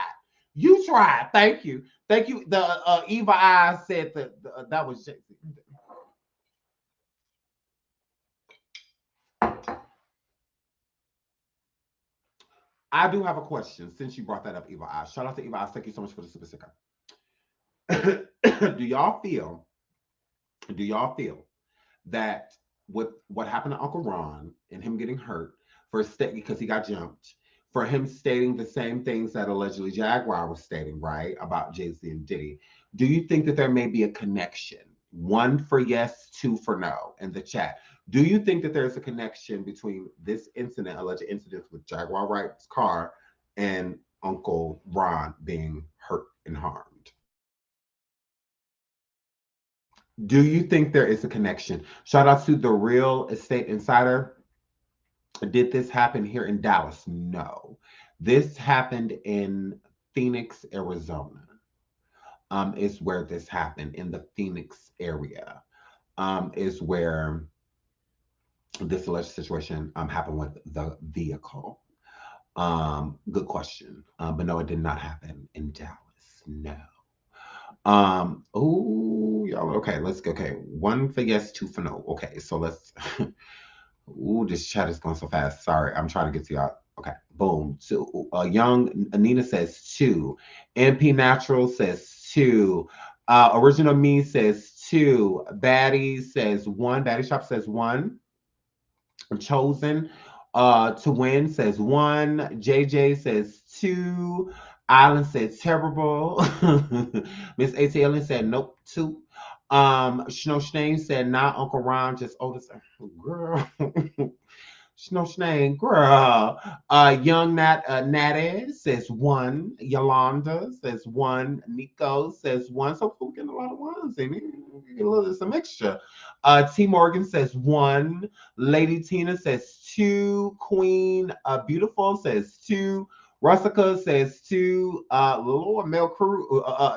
You tried. Thank you. Thank you. The Eva Eyes said that was just. I do have a question since you brought that up, Eva Eyes. Shout out to Eva Eyes. Thank you so much for the super sticker. Do y'all feel that with what happened to Uncle Ron and him getting hurt for because he got jumped, for him stating the same things that allegedly Jaguar was stating, right, about Jay-Z and Diddy, do you think that there may be a connection? 1 for yes, 2 for no in the chat. Do you think that there's a connection between this incident, alleged incidents with Jaguar Wright's car, and Uncle Ron being hurt and harmed? Do you think there is a connection? Shout out to the Real Estate Insider. Did this happen here in Dallas? No. This happened in Phoenix, Arizona. Is where this happened, in the Phoenix area. Is where this alleged situation happened with the vehicle. Good question. But no, it did not happen in Dallas. No. Oh, y'all. Okay, let's go. Okay, 1 for yes, 2 for no. Okay, so let's. Ooh, this chat is going so fast. Sorry, I'm trying to get to y'all. Okay, boom. 2. Young Anita says 2. MP Natural says 2. Original Me says 2. Baddie says 1. Baddie Shop says 1. Chosen to Win says 1. JJ says 2. Island said terrible. Miss ATL said nope, 2. Snow Shane said not Uncle Ron, just oldest girl. Snow Shane, girl. Young Natty says 1. Yolanda says 1. Nico says 1. So we're getting a lot of ones in here. It's a mixture. T Morgan says 1. Lady Tina says 2. Queen Beautiful says 2. Russica says 2. Lord Mel Cruz,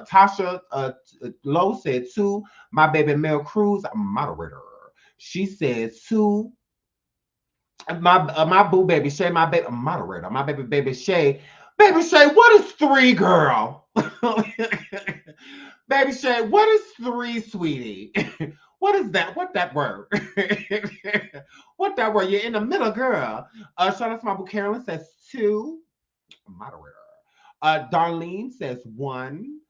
Tasha Lowe said 2. My baby Mel Cruz, moderator. She says 2. My boo baby Shay, my baby moderator, my baby Shay. Baby Shay, what is 3, girl? Baby Shay, what is 3, sweetie? What is that? What that word? What that word? You're in the middle, girl. Shout out to my boo Carolyn says 2. Moderator. Darlene says 1.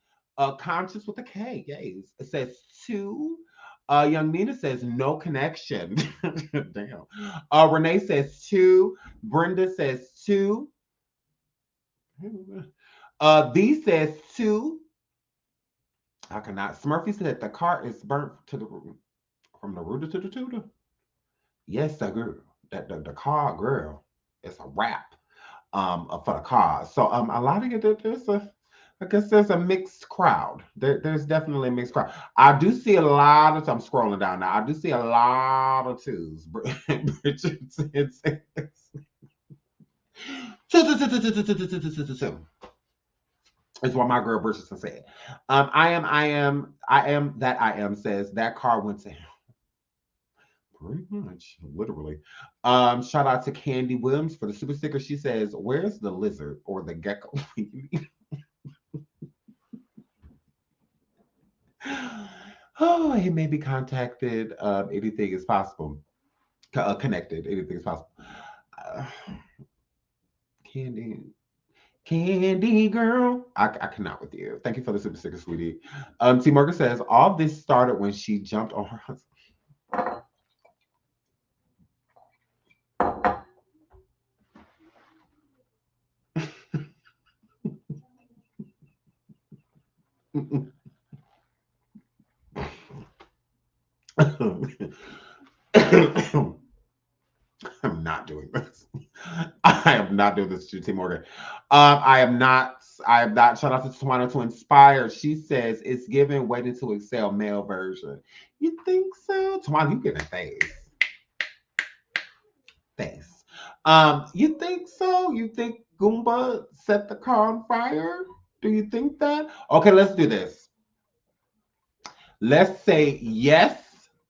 Conscious with a K, yes. It says 2. Young Nina says no connection. Damn. Renee says 2. Brenda says 2. B says 2. I cannot. Smurfy said the car is burnt to the root. From the rooter to the tutor. Yes, sir, girl. the car, girl, it's a wrap for the cause. So a lot of it, there's a, I guess there's a mixed crowd. There's definitely a mixed crowd. I do see a lot of, I'm scrolling down now. I do see a lot of twos. Bridget says, is what my girl Bridgerton said. I am says that car went to him. Pretty much, literally. Shout out to Candy Williams for the super sticker. She says, "Where's the lizard or the gecko?" Oh, he may be contacted. Anything is possible. Connected. Anything is possible. Uh, Candy. Candy girl. I cannot with you. Thank you for the super sticker, sweetie. T. Morgan says, all this started when she jumped on her husband. I'm not doing this. I am not doing this to T. Morgan. I am not. I am not. Shout out to Tawana to Inspire. She says it's given waiting to excel male version. You think so? Tawana, you getting a face. Face. You think so? You think Goomba set the car on fire? Do you think that? Okay, let's do this. Let's say yes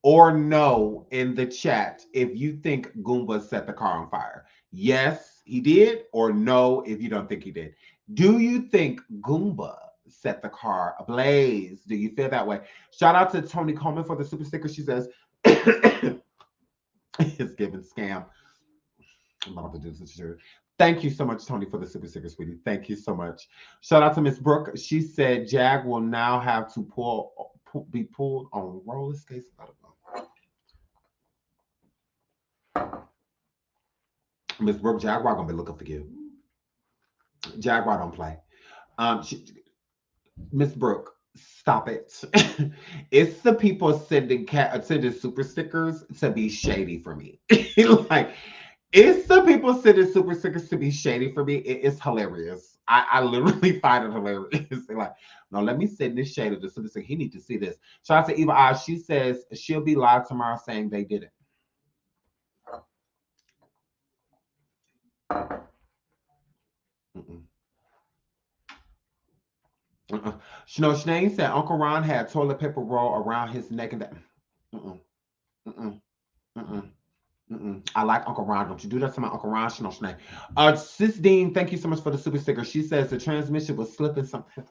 or no in the chat if you think Goomba set the car on fire. Yes, he did, or no if you don't think he did. Do you think Goomba set the car ablaze? Do you feel that way? Shout out to Tony Coleman for the super sticker. She says, it's giving scam. I'm about to do this. Thank you so much, Tony, for the super sticker, sweetie. Thank you so much. Shout out to Miss Brooke. She said Jag will now have to be pulled on roller skates. Miss Brooke, Jaguar gonna be looking for you. Jaguar don't play. Miss Brooke, stop it. It's the people sending super stickers to be shady for me. Like, it's the people sending super stickers to be shady for me. It's hilarious. I literally find it hilarious. They're like, no, let me send this shade of the super sticker. He need to see this. Shout out to Eva Oz. She says she'll be live tomorrow saying they did it. Shanae said Uncle Ron had toilet paper roll around his neck and that. I like Uncle Ron. Don't you do that to my Uncle Ron, Shanae. Sis Dean, thank you so much for the super sticker. She says the transmission was slipping something.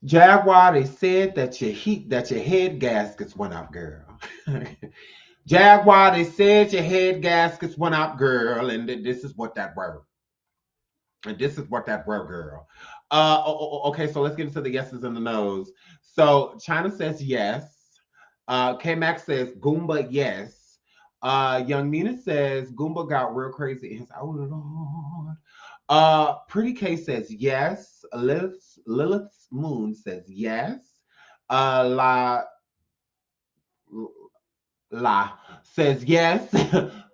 Jaguar, they said that your head gaskets went up, girl. Jaguar, they said your head gaskets went up, girl, and this is what that were. And this is what that were, girl. Okay, so let's get into the yeses and the nos. So China says yes. K-Max says Goomba, yes. Young Mina says Goomba got real crazy. His, oh Lord. Pretty K says yes. Lilith's Moon says yes. La says yes.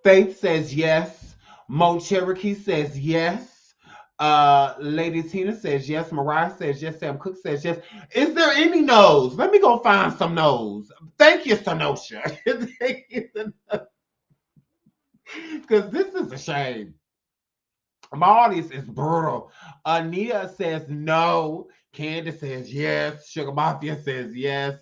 Faith says yes. Mo Cherokee says yes. Lady Tina says yes. Mariah says yes. Sam Cook says yes. Is there any no's? Let me go find some no's. Thank you, Sanosha. Thank you, because this is a shame. My audience is brutal. Nia says no. Candace says yes. Sugar Mafia says yes.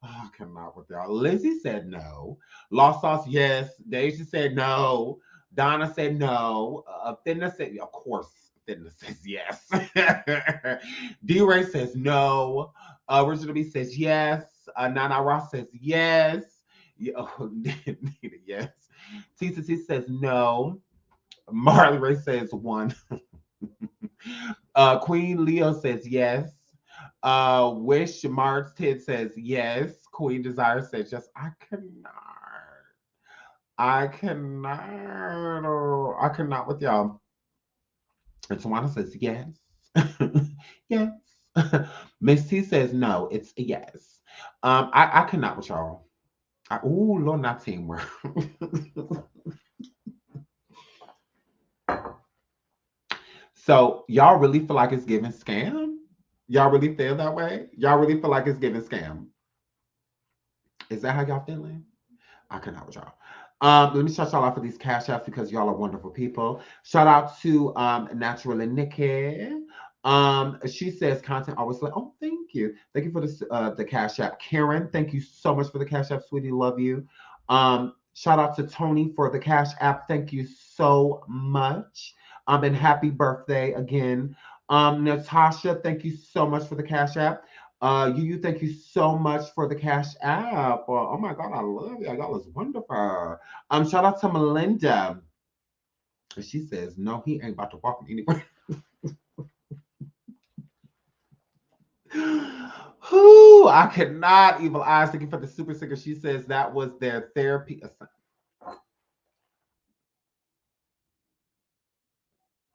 Oh, I cannot with y'all. Lizzie said no. Lost Sauce, yes. Deja said no. Donna said no. Thinna said, of course, Thinna says yes. D-Ray says no. Original B says yes. Nana Ross says yes. Yes. TCC says no. Marley Ray says one. Queen Leo says yes. Wish Mars Tid says yes. Queen Desire says yes. I cannot with y'all. And Tawana says yes. Yes. Miss T says no, it's a yes. I cannot with y'all. Oh Lord, not teamwork. So y'all really feel like it's giving scam? Y'all really feel that way? Y'all really feel like it's giving scam? Is that how y'all feeling? I cannot with y'all. Let me shout y'all out for these cash apps because y'all are wonderful people. Shout out to Natural and Nikki. She says content always like, oh, thank you. Thank you for the cash app. Karen, thank you so much for the cash app, sweetie. Love you. Shout out to Tony for the cash app. Thank you so much. And happy birthday again. Natasha, thank you so much for the cash app. You thank you so much for the cash app. Oh my God, I love y'all. Y'all is wonderful. Shout out to Melinda. She says, no, he ain't about to walk me anywhere. Who I cannot evil eyes. Thank you for the super sticker. She says that was their therapy assignment.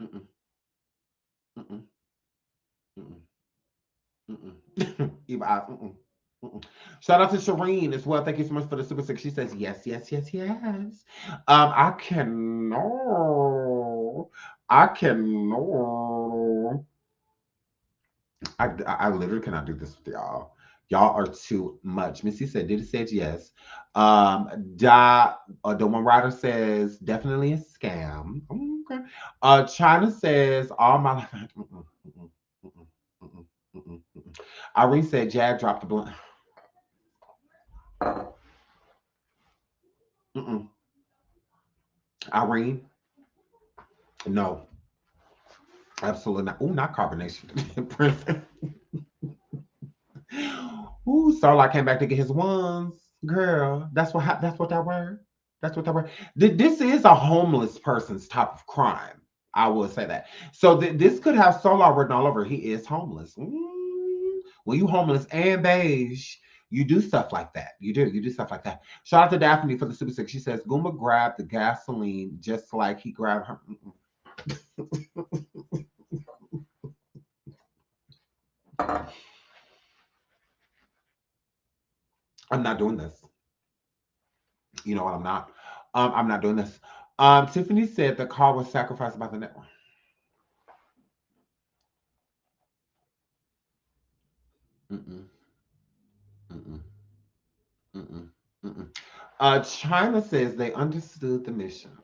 Mm-mm. Mm-mm. Mm-mm. Mm-mm. Evil eyes. Mm-mm. Mm-mm. Shout out to Shireen as well. Thank you so much for the super sticker. She says yes, yes, yes, yes. I cannot. I cannot. I literally cannot do this with y'all. Y'all are too much. Missy said, did it say yes? The one writer says definitely a scam. Okay. China says all my life. Irene said Jag dropped the blunt. Irene, no, absolutely not. Ooh, not carbonation. Ooh, Starlight came back to get his ones, girl. That's what that word. That's what that word. This is a homeless person's type of crime. I will say that. So this could have Starlight written all over. He is homeless. When you homeless and beige, you do stuff like that. You do stuff like that. Shout out to Daphne for the super six. She says Goomba grabbed the gasoline just like he grabbed her. I'm not doing this. You know what? I'm not doing this. Tiffany said the car was sacrificed by the network. Mm-mm. Mm-mm. Mm-mm. Mm-mm. China says they understood the mission.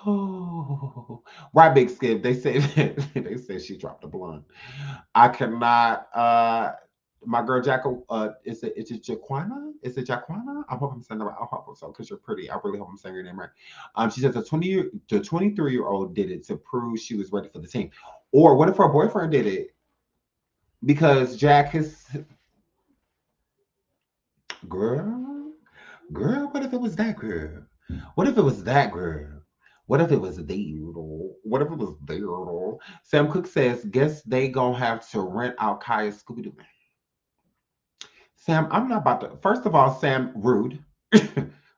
Oh, right, Big Skip. They said they said she dropped a blunt. I cannot. My girl Jacko. Is it Jaquana? Is it Jaquana? I hope I'm saying that right. I hope so because you're pretty. I really hope I'm saying your name right. She says the 23-year-old did it to prove she was ready for the team. Or what if her boyfriend did it? Because Jack is girl. What if it was that girl? What if it was that girl? What if it was there? What if it was there? Sam Cook says, guess they gonna have to rent out Kaya's Scooby Doo. Sam, I'm not about to. First of all, Sam, rude.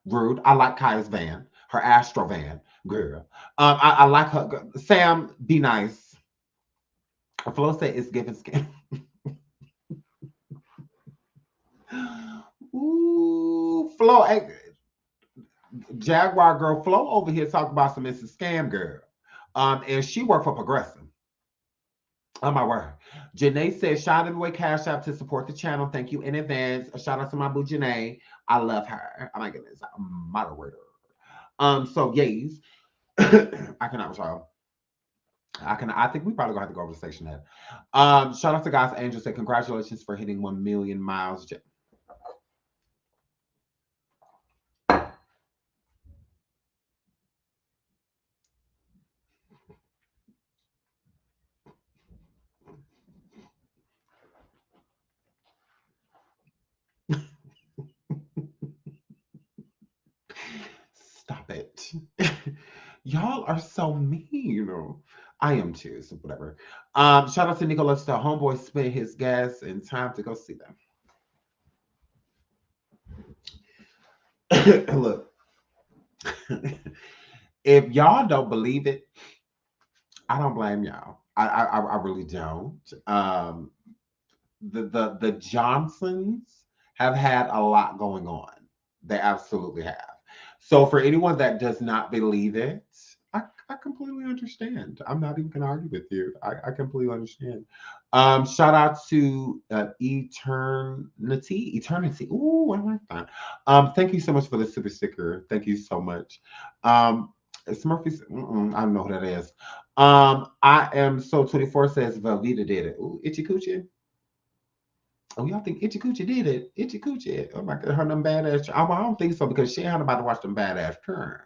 Rude. I like Kaya's van, her Astro van, girl. I like her. Sam, be nice. Flo said it's giving skin. Ooh, Flo. Jaguar girl Flo over here talking about some Mrs. Scam girl. And she worked for Progressive. Oh my word. Janae says, SeanDavieWay Cash App to support the channel. Thank you in advance. A shout out to my boo Janae. I love her. Oh my goodness. Moderator. So yes. I cannot with y'all. I think we probably gonna have to go over the station head. Shout out to God's Angel said, congratulations for hitting 1 million miles. Stop it. Y'all are so mean, you know. I am too, so whatever. Shout out to Nicholas, the homeboy spent his gas and time to go see them. Look, if y'all don't believe it, I don't blame y'all. I really don't. The Johnsons have had a lot going on. They absolutely have. So for anyone that does not believe it, I completely understand. I'm not even gonna argue with you. I completely understand. Shout out to Eternity. Ooh, I like that. Thank you so much for the super sticker. Thank you so much. Smurfy's, I don't know who that is. I am so 24 says Velveeta did it. Ooh, Itchy Coochie. Oh, y'all think Itchy Coochie did it? Itchy Coochie. Oh my God, her them badass. I don't think so because she ain't about to watch them badass churn.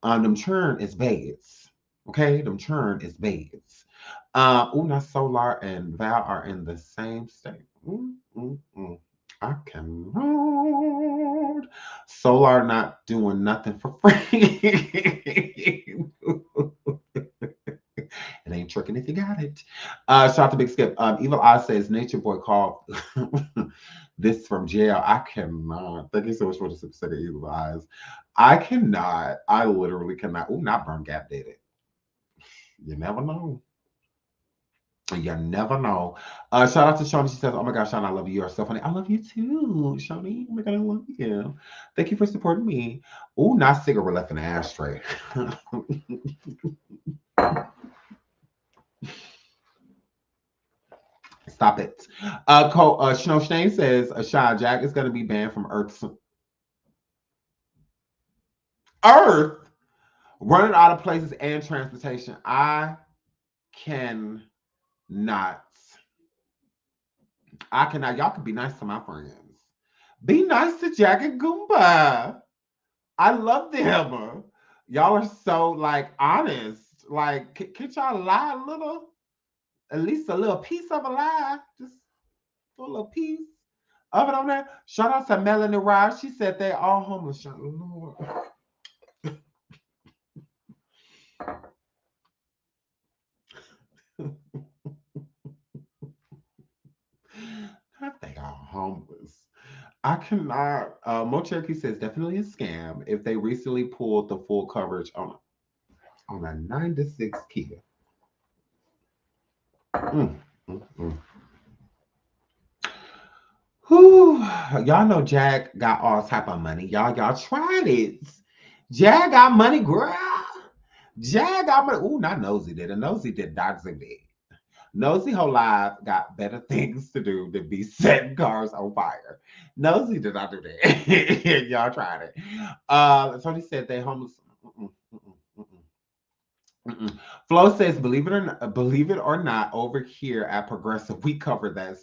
Them churn is babes. Okay, them churn is babes. Now Solar and Val are in the same state. I cannot. Solar not doing nothing for free. It ain't tricking if you got it. Shout out to Big Skip. Evil Eye says Nature Boy called this from jail. I cannot. Thank you so much for the super of Evil Eyes. I cannot. I literally cannot. Not Burn Gap did it. You never know. You never know. Shout out to Shawnee. She says, oh my gosh, Shawn, I love you. You are so funny. I love you too, Shawnee. Oh my God, I love you. Thank you for supporting me. Not cigarette left in the ashtray. Stop it. Snow Stain says, Sean Jack is going to be banned from Earth. Running out of places and transportation. I cannot. Y'all can be nice to my friends. Be nice to Jack and Goomba. I love them. Y'all are so honest. Can't y'all lie a little? At least a little piece of a lie. Just a little piece of it on there. Shout out to Melanie Rice. She said they all homeless. Lord. They are homeless. I cannot. Mo Cherokee says definitely a scam if they recently pulled the full coverage on a 96 Kia. Y'all know Jag got all type of money. Y'all tried it. Jag got money, girl. Jag got money. Not Nosy did. And Nosy did Dodson did. Nosy whole life got better things to do than be setting cars on fire. Nosy did not do that. Y'all tried it. Tony said they homeless. Flo says, believe it or not, over here at Progressive, we covered that.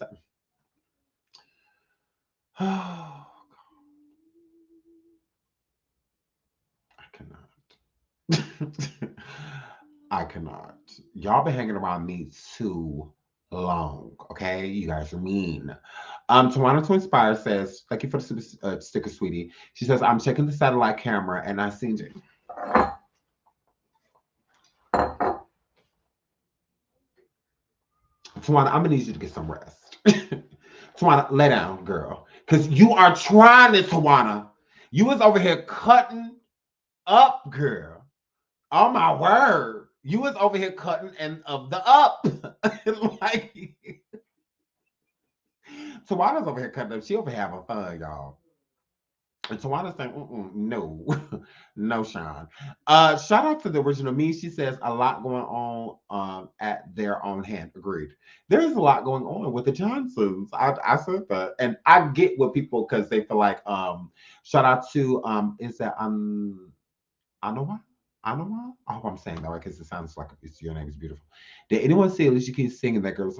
Oh, I cannot. I cannot. Y'all been hanging around me too long. Okay, you guys are mean. Tawana to Inspire says, thank you for the super sticker, sweetie. She says, I'm checking the satellite camera and I seen it. Tawana, I'm gonna need you to get some rest. Tawana, lay down, girl. Because you are trying it, Tawana. You was over here cutting up, girl. Oh my word. You was over here cutting and of the up. Tawana's over here cutting up. She over here having fun, y'all. And Tawana's saying, no, no, Sean. Shout out to the original me. She says a lot going on at their own hand. Agreed. There's a lot going on with the Johnsons. I said that, and I get what people because they feel like. Shout out to is that Anoa? Anoa? I hope I'm saying that right because it sounds like it's your name is beautiful. Did anyone see Alicia Keys singing that girl?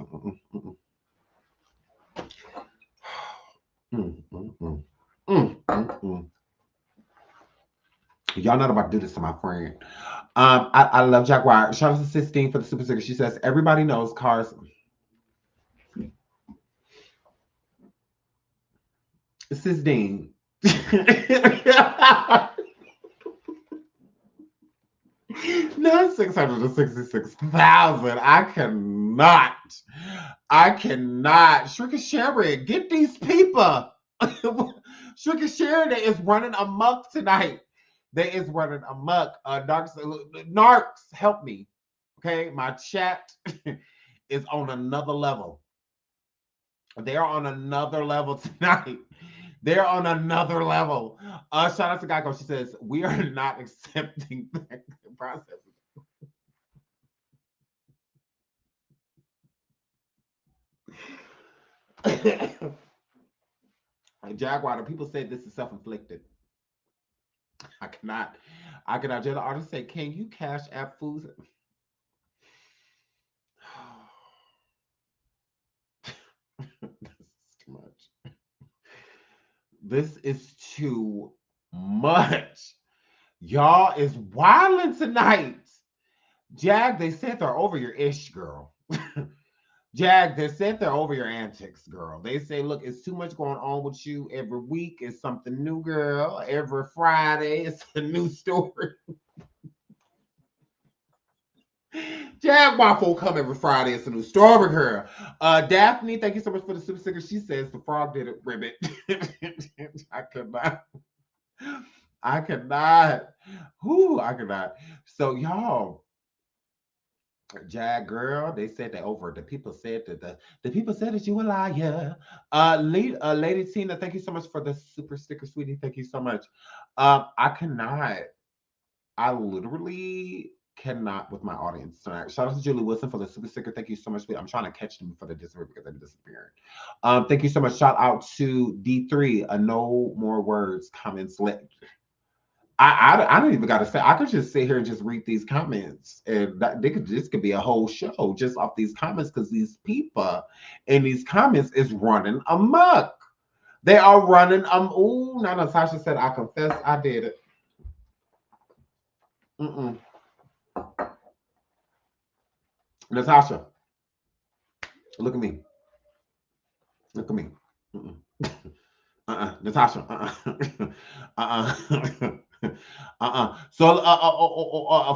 Y'all not about to do this to my friend. I love Jaguar. Shout out to Sistine for the super sticker. She says everybody knows cars. Sistine. No, 666,000. I cannot. Shrika Sherry, get these people. Sugar Sharon is running amok tonight. They is running amok. Narcs, help me. Okay, my chat is on another level. They're on another level tonight. They're on another level. Shout out to Geico. She says, we are not accepting that process. Jaguar, the people say this is self-inflicted. I cannot. Jail the artist say, can you cash app foods? This is too much. Y'all is wilding tonight. Jag, they said they're over your ish, girl. Jag, they said they're over your antics, girl. They say, look, it's too much going on with you. Every week is something new, girl. Every Friday it's a new story. Jag Waffle come every Friday. It's a new story, girl. Daphne, thank you so much for the super sticker. She says the frog did it, ribbit. I could not. I cannot. Whoo, I cannot. So y'all, Jag girl, they said that over. The people said that the people said that you a liar. Lady Tina, thank you so much for the super sticker, sweetie. Thank you so much. I cannot. I literally cannot with my audience tonight. Shout out to Julie Wilson for the super sticker. Thank you so much. I'm trying to catch them before they disappear because they're disappearing. Thank you so much. Shout out to D3. No more words comments. I don't even got to say. I could just sit here and just read these comments, and this could be a whole show just off these comments because these people in these comments is running amok. They are running. Ooh, now Natasha said, "I confess, I did it." Natasha, look at me. Look at me. Natasha. So,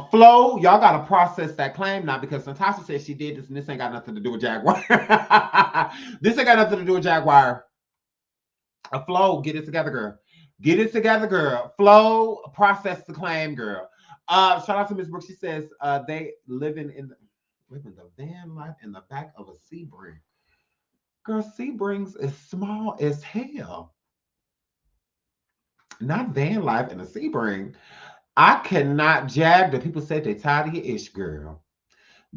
Flo, y'all gotta process that claim now because Natasha said she did this, and this ain't got nothing to do with Jaguar. This ain't got nothing to do with Jaguar. Flo, get it together, girl. Get it together, girl. Flo, process the claim, girl. Shout out to Miss Brooks. She says they living the van life in the back of a Sebring. Girl, Sebrings is small as hell. Not van life in a Sebring. I cannot Jag. The people said they tired of your ish, girl.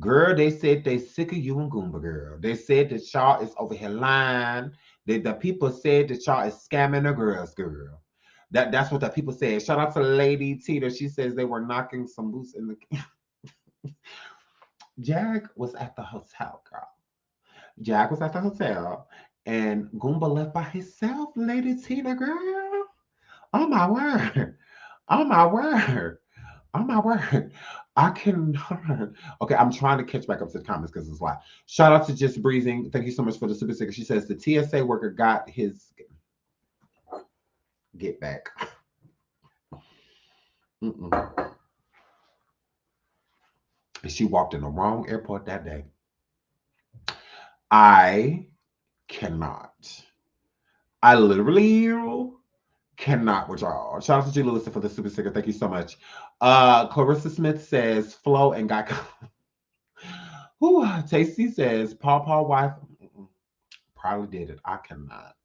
Girl, they said they sick of you and Goomba, girl. They said that y'all is over here lying. The people said that y'all is scamming the girls, girl. That's what the people said. Shout out to Lady Tita. She says they were knocking some boots in the. Jag was at the hotel, girl. Jag was at the hotel, and Goomba left by himself, Lady Tina, girl. Oh my word. Oh my word. Oh my word. I cannot. Okay, I'm trying to catch back up to the comments because it's live. Shout out to Just Breezing. Thank you so much for the super sticker. She says the TSA worker got his get back. She walked in the wrong airport that day. I cannot. I literally cannot with y'all. Shout out to G. Lewis for the super sticker. Thank you so much. Clarissa Smith says Flo and Geico. Whew, Tasty says Paw wife. Probably did it. I cannot.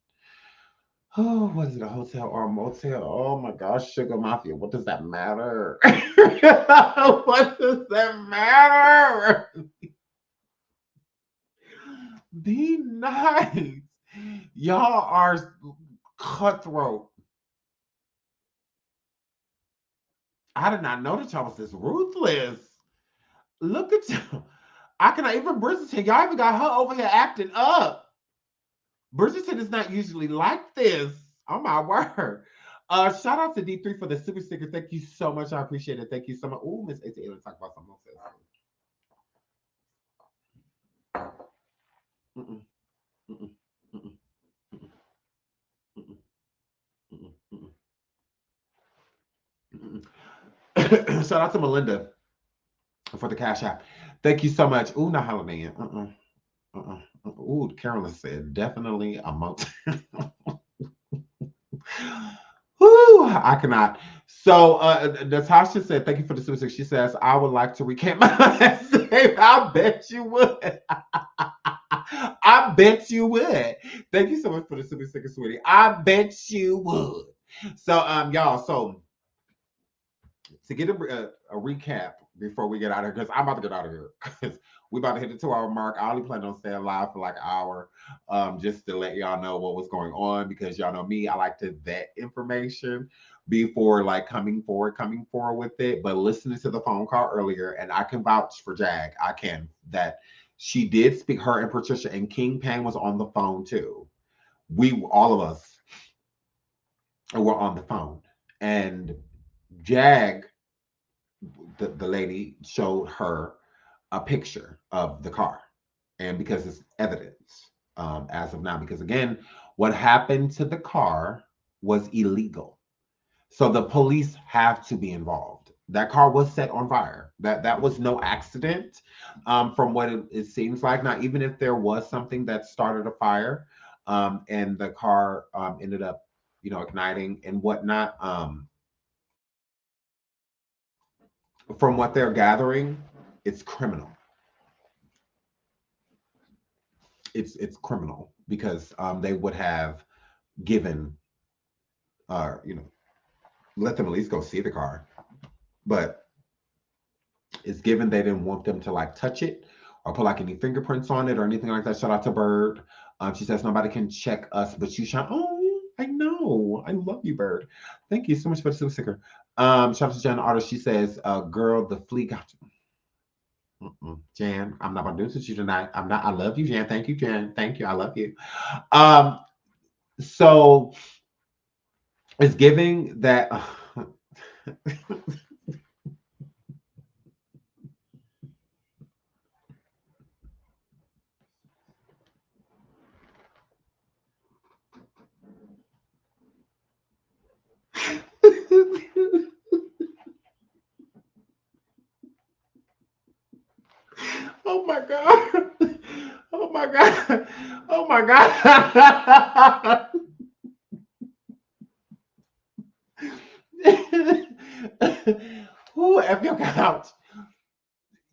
Oh, what is it? A hotel or a motel? Oh my gosh, Sugar Mafia. What does that matter? What does that matter? Be nice. Y'all are cutthroat. I did not know that y'all was this ruthless. Look at you. I cannot even Bridgerton. Y'all even got her over here acting up. Bridgerton is not usually like this. Oh my word. Shout out to D3 for the super sticker. Thank you so much. I appreciate it. Thank you so much. Oh, Miss ATA, let's talk about something else. Shout out to Melinda for the cash app. Thank you so much. Ooh, not Halloween. Ooh, Carolyn said definitely a motel. I cannot. So Natasha said, thank you for the super sticker. She says, I would like to recant my last name. I bet you would. I bet you would. Thank you so much for the super sticker, sweetie. I bet you would. So y'all, so to get a recap before we get out of here, because I'm about to get out of here, because we about to hit the 2-hour mark. I only plan on staying live for like an hour, just to let y'all know what was going on, because y'all know me, I like to vet information before like coming forward with it. But listening to the phone call earlier, and I can vouch for Jag, I can, that she did speak, her and Patricia, and King Pang was on the phone too. We, all of us, were on the phone, and Jag, the lady, showed her a picture of the car, and because it's evidence as of now, because again, what happened to the car was illegal, so the police have to be involved. That car was set on fire. That was no accident, from what it seems like. Now, even if there was something that started a fire, and the car ended up, igniting and whatnot, from what they're gathering, it's criminal. It's criminal, because they would have given, let them at least go see the car. But it's given they didn't want them to like touch it or put like any fingerprints on it or anything like that. Shout out to Bird. She says nobody can check us, but you shine. Oh, I know. I love you, Bird. Thank you so much for the super sticker. Shout out to Jan Artist. She says, girl, the flea got you. Jan, I'm not gonna do this with you tonight. I'm not. I love you, Jan. Thank you, Jan. Thank you. I love you. So it's giving that. Oh my God. Oh my God. Oh my God. Who F your couch?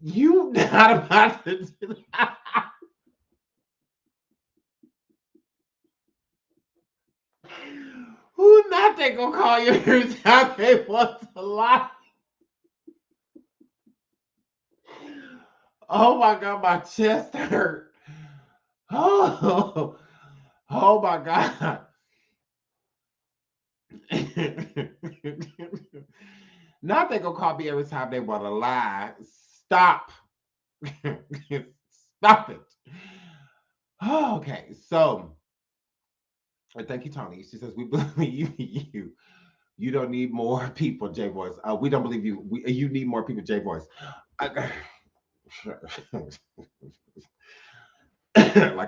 You not about to do that. Who not they gonna call you every time they want to lie? Oh my God, my chest hurt. Oh, oh my God. Not they gonna call me every time they want to lie. Stop. Stop it. Oh, okay, so thank you, Tony. She says, we believe you. You don't need more people, J Voice. We don't believe you. You need more people, J Voice. Like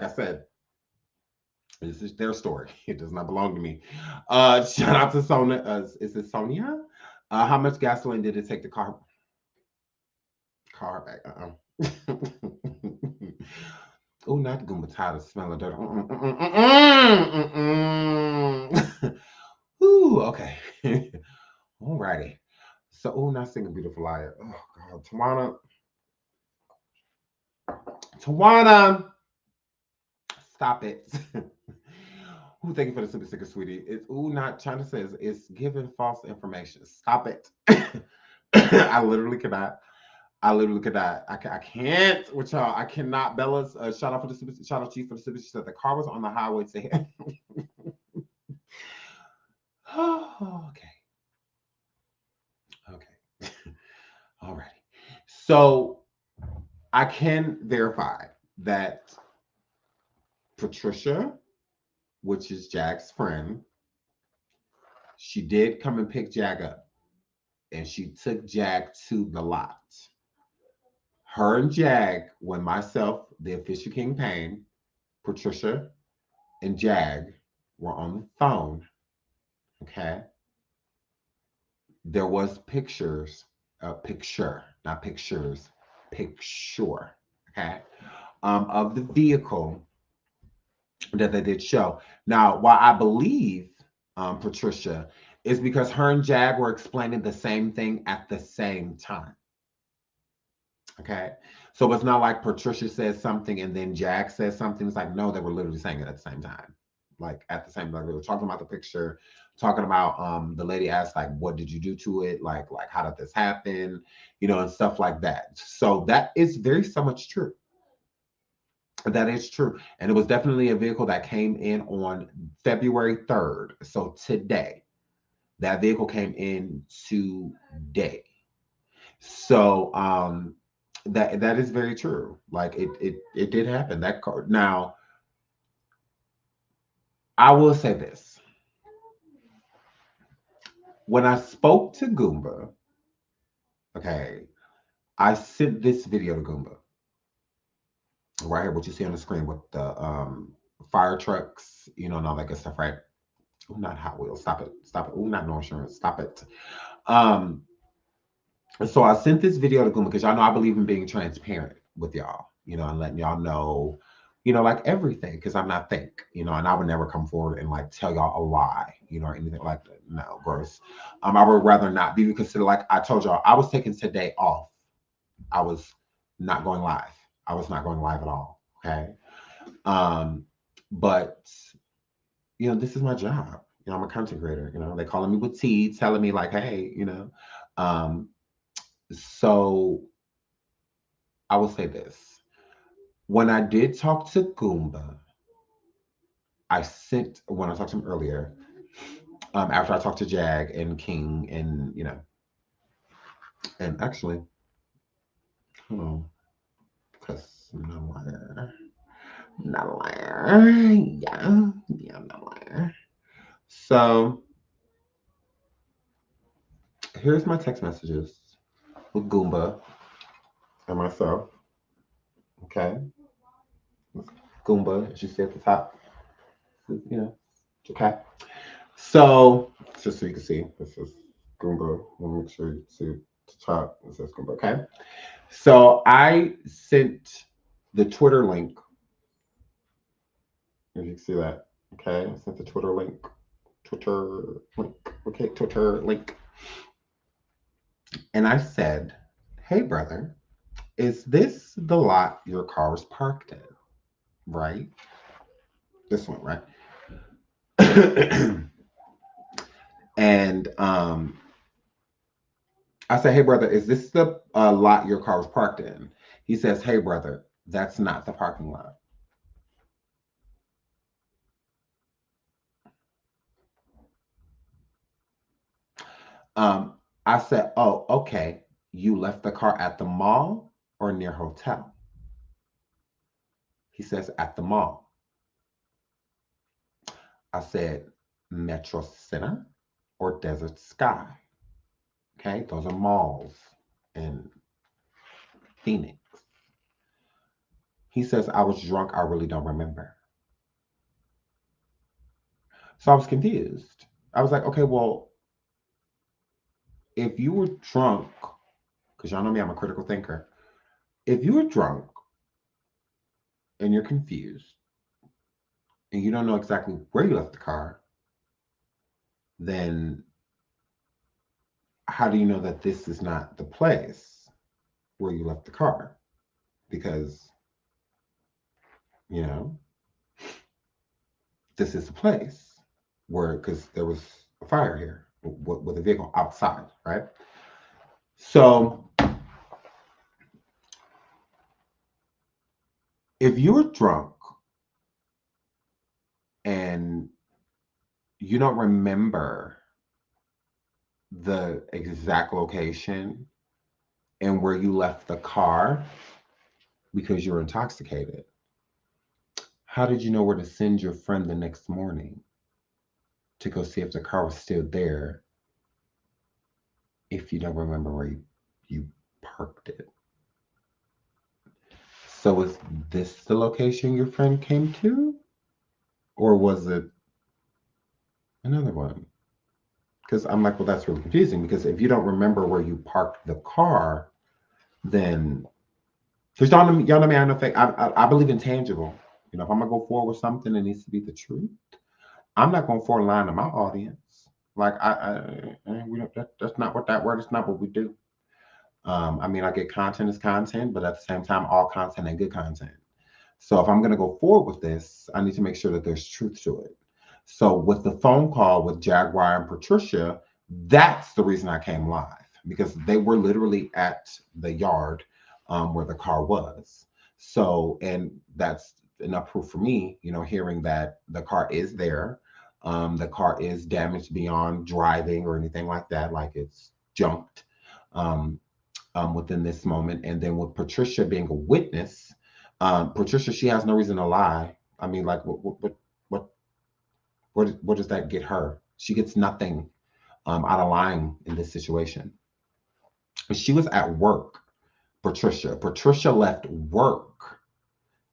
I said, this is their story. It does not belong to me. Shout out to Sonia. Is it Sonia? How much gasoline did it take to car back? Oh, not Goomba, tired of smelling dirt. Ooh, okay. Alrighty. So, not singing Beautiful Liar. Oh God, Tawana, stop it. Ooh, thank you for the super sticker, sweetie. It's not trying to say it's giving false information. Stop it. I literally cannot. I can't with y'all. I cannot. Bella's shout out for the super. Shout out to you for the super. She said the car was on the highway to him. Oh, okay. Alrighty. So I can verify that Patricia, which is Jag's friend, she did come and pick Jag up, and she took Jag to the lot. Her and Jag, when myself, the official King Payne, Patricia, and Jag were on the phone, okay? There was pictures, picture, okay, of the vehicle that they did show. Now, while I believe Patricia, is because her and Jag were explaining the same thing at the same time. Okay. So it's not like Patricia says something and then Jag says something. It's like, no, they were literally saying it at the same time. Like at the same time, we were talking about the picture, talking about the lady asked, like, what did you do to it? Like how did this happen? You know, and stuff like that. So that is very so much true. That is true. And it was definitely a vehicle that came in on February 3rd. So today, that vehicle came in today. So that is very true. Like it did happen. That car. Now, I will say this. When I spoke to Goomba, okay, I sent this video to Goomba. Right here, what you see on the screen with the fire trucks, you know, and all that good stuff, right? Ooh, not Hot Wheels. Stop it. Stop it. Ooh, not no insurance. Stop it. So I sent this video to Goomba because y'all know I believe in being transparent with y'all, you know, and letting y'all know, you know, like everything, because I'm not fake, you know, and I would never come forward and like tell y'all a lie, you know, or anything like that. No, gross. I would rather not be considered, like I told y'all, I was taking today off. I was not going live. I was not going live at all. Okay. But you know, this is my job. You know, I'm a content creator, you know, they calling me with T, telling me like, hey, you know, so I will say this. When I did talk to Goomba, when I talked to him earlier, after I talked to Jag and King and, you know, and actually, hold on, because I'm not a liar. I'm not a liar. Yeah, I'm not a liar. So here's my text messages with Goomba and myself. Okay. Goomba, as you see at the top. You know. Okay. So just so you can see, this is Goomba. Let me make sure you see the top. It says Goomba. Okay. So I sent the Twitter link. If you can see that. Okay. I sent the Twitter link. Okay, Twitter link. And I said, hey, brother, is this the lot your car was parked in? Right? This one, right? And I said, hey, brother, is this the lot your car was parked in? He says, hey, brother, that's not the parking lot. I said, oh, okay. You left the car at the mall or near hotel? He says, at the mall. I said, Metro Center or Desert Sky? Okay, those are malls in Phoenix. He says, I was drunk. I really don't remember. So I was confused. I was like, okay, well, if you were drunk, because y'all know me, I'm a critical thinker. If you were drunk and you're confused and you don't know exactly where you left the car, then how do you know that this is not the place where you left the car? Because, you know, this is the place where, because there was a fire here with a vehicle outside, right? So if you were drunk and you don't remember the exact location and where you left the car because you were intoxicated, how did you know where to send your friend the next morning to go see if the car was still there if you don't remember where you parked it? So is this the location your friend came to? Or was it another one? Because I'm like, well, that's really confusing, because if you don't remember where you parked the car, then, because y'all know me, I know fake. I believe in tangible. You know, if I'm gonna go forward with something, it needs to be the truth. I'm not going to forward line to my audience. Like we don't, that's not what that word is. Not what we do. I mean, I get content is content, but at the same time, all content ain't good content. So if I'm going to go forward with this, I need to make sure that there's truth to it. So with the phone call with Jaguar and Patricia, that's the reason I came live, because they were literally at the yard where the car was. So, and that's enough proof for me, you know, hearing that the car is there. The car is damaged beyond driving or anything like that, like it's junked within this moment. And then with Patricia being a witness, Patricia, she has no reason to lie. I mean, like, what does that get her? She gets nothing out of lying in this situation. She was at work, Patricia. Patricia left work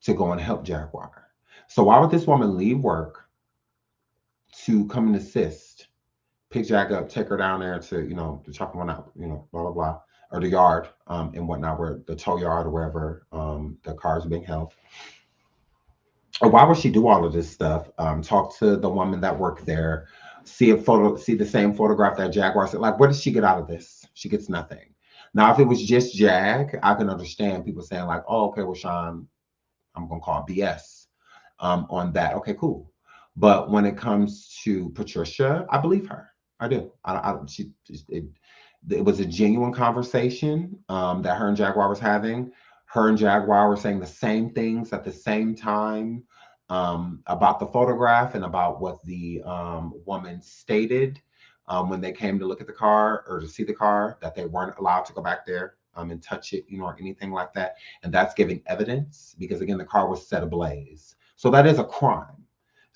to go and help Jaguar. So why would this woman leave work to come and assist, pick Jag up, take her down there to, you know, to chop one out, you know, blah, blah, blah, or the yard and whatnot, where the tow yard or wherever the cars are being held. Or why would she do all of this stuff? Talk to the woman that worked there, see the same photograph that Jaguar said. Like, what did she get out of this? She gets nothing. Now, if it was just Jag, I can understand people saying like, "Oh, okay, well, Sean, I'm gonna call BS on that." Okay, cool. But when it comes to Patricia, I believe her. I do. It was a genuine conversation that her and Jaguar was having. Her and Jaguar were saying the same things at the same time about the photograph and about what the woman stated when they came to look at the car or to see the car, that they weren't allowed to go back there and touch it, you know, or anything like that. And that's giving evidence because, again, the car was set ablaze. So that is a crime.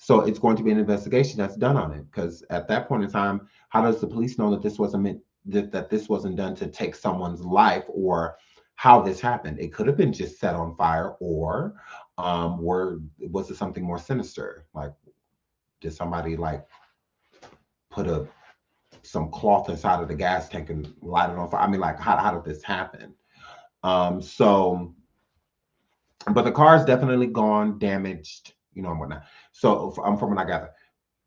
So it's going to be an investigation that's done on it, because at that point in time, how does the police know that this wasn't meant, that this wasn't done to take someone's life, or how this happened? It could have been just set on fire, or was it something more sinister? Like, did somebody like put some cloth inside of the gas tank and light it on fire? I mean, like, how did this happen? So, but the car is definitely gone, damaged, you know, and whatnot. So from what I gather.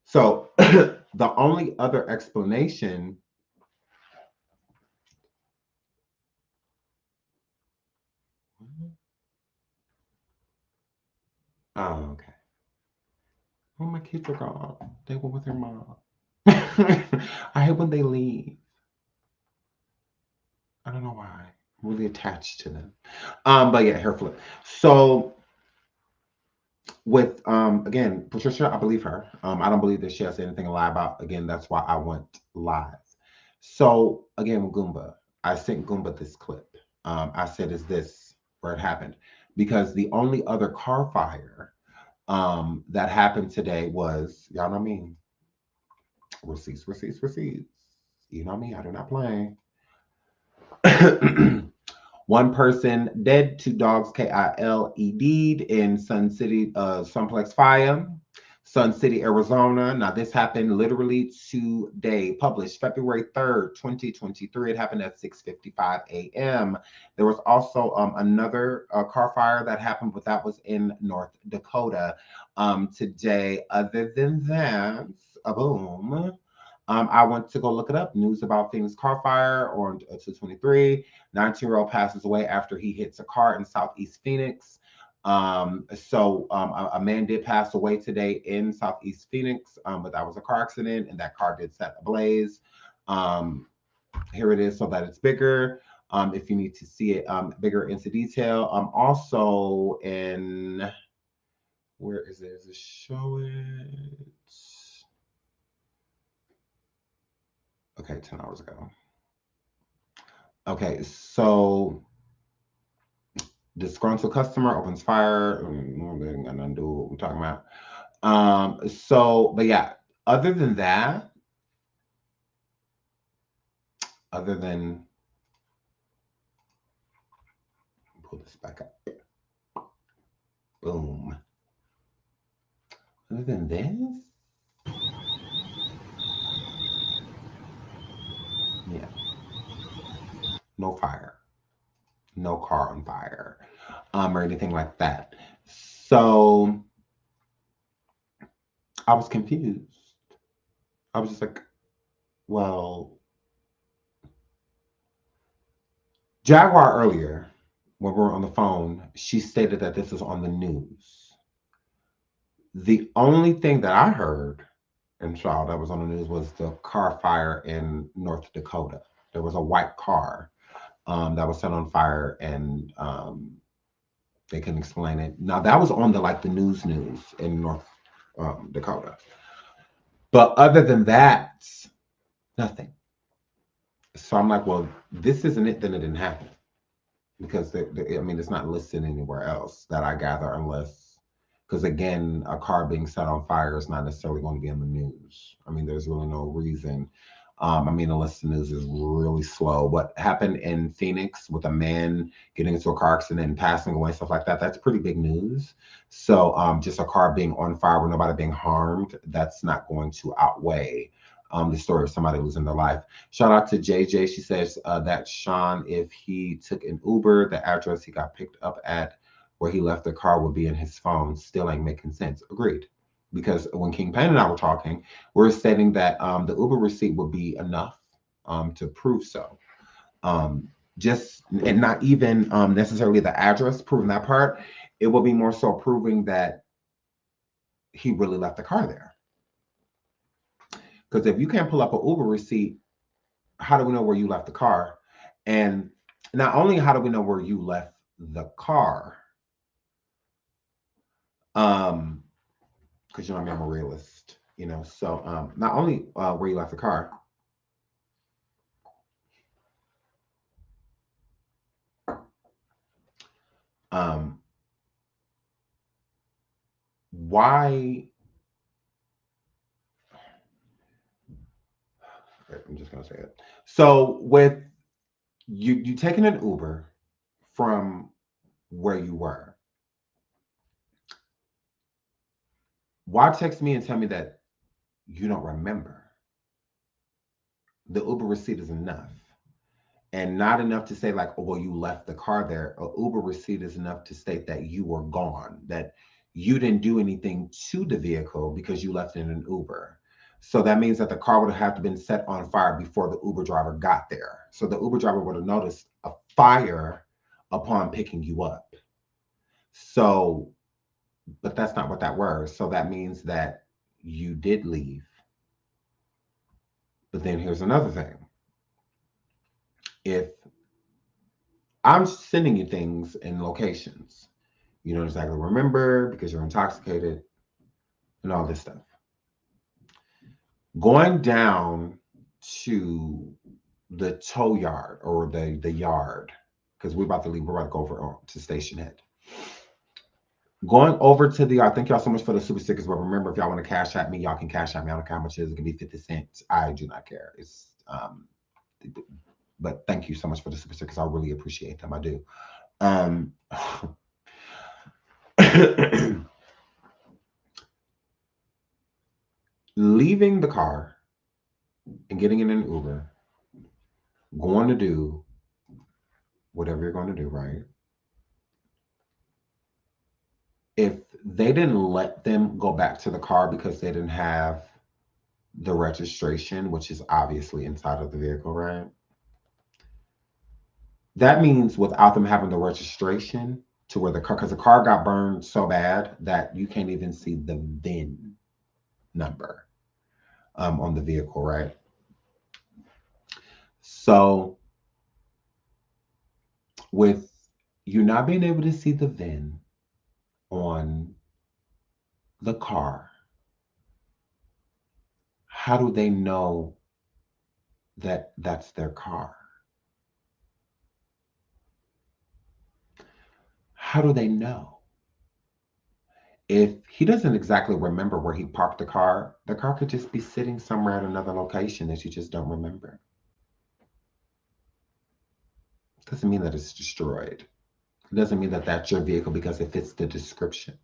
So the only other explanation oh, okay. Oh, my kids are gone. They were with their mom. I hate when they leave. I don't know why. I'm really attached to them. But yeah, hair flip. So with again, Patricia, I believe her. I don't believe that she has anything to lie about. Again, that's why I went live. So again, with Goomba, I sent Goomba this clip. I said, "Is this where it happened?" Because the only other car fire that happened today was, y'all know me, receipts. You know me, I do not play. One person dead, 2 dogs KILE'd in Sun City, Sunplex Fire, Sun City, Arizona. Now, this happened literally today, published February 3rd, 2023. It happened at 6:55 a.m. There was also another car fire that happened, but that was in North Dakota today. Other than that, boom. I went to go look it up. News about Phoenix car fire on 223. 19-year-old passes away after he hits a car in Southeast Phoenix. So a man did pass away today in Southeast Phoenix, but that was a car accident, and that car did set ablaze. Here it is so that it's bigger. If you need to see it bigger into detail. Also in, where is it? Does it show it? Okay, 10 hours ago. Okay, so disgruntled customer opens fire. They ain't got nothing to do with what we're talking about. So, but yeah, other than that, other than, pull this back up. Boom. Other than this, yeah, no fire, no car on fire, or anything like that. So I was confused. I was just like, well, Jaguar earlier, when we were on the phone, she stated that this was on the news. The only thing that I heard and saw that was on the news was the car fire in North Dakota. There was a white car that was set on fire, and they couldn't explain it. Now that was on the the news in North Dakota, but other than that, nothing. So I'm like, well, this isn't it. Then it didn't happen because I mean, it's not listed anywhere else that I gather, unless because again, a car being set on fire is not necessarily going to be in the news. I mean, there's really no reason. I mean, unless the news is really slow. What happened in Phoenix with a man getting into a car accident and passing away, stuff like that, that's pretty big news. So just a car being on fire with nobody being harmed, that's not going to outweigh the story of somebody losing their life. Shout out to JJ. She says that Sean, if he took an Uber, the address he got picked up at where he left the car would be in his phone. Still ain't making sense. Agreed. Because when King Payne and I were talking, we're stating that the Uber receipt would be enough to prove so. Just and not even necessarily the address proving that part. It will be more so proving that he really left the car there. Because if you can't pull up an Uber receipt, how do we know where you left the car? And not only how do we know where you left the car, because you know I'm a realist, so not only where you left the car, why I'm just gonna say it. So with you taking an Uber from where you were, why text me and tell me that you don't remember? The Uber receipt is enough. And not enough to say like, oh, well, you left the car there. A Uber receipt is enough to state that you were gone, that you didn't do anything to the vehicle because you left in an Uber. So that means that the car would have to been set on fire before the Uber driver got there. So the Uber driver would have noticed a fire upon picking you up. So, but that's not what that was. So that means that you did leave. But then here's another thing. If I'm sending you things and locations, you don't exactly remember because you're intoxicated and all this stuff. Going down to the tow yard or the yard, because we're about to leave, we're about to go over to Station Head. Going over to the yard, thank y'all so much for the super stickers. But remember, if y'all want to cash at me, y'all can cash at me. I don't care how much it is. It can be 50 cents. I do not care. It's but thank you so much for the super stickers. I really appreciate them. I do. Leaving the car and getting in an Uber, going to do whatever you're going to do, right? If they didn't let them go back to the car because they didn't have the registration, which is obviously inside of the vehicle, right? That means without them having the registration to where the car, because the car got burned so bad that you can't even see the VIN number on the vehicle, right? So with you not being able to see the VIN on the car, how do they know that that's their car? How do they know? If he doesn't exactly remember where he parked the car could just be sitting somewhere at another location that you just don't remember. Doesn't mean that it's destroyed. It doesn't mean that that's your vehicle because it fits the description.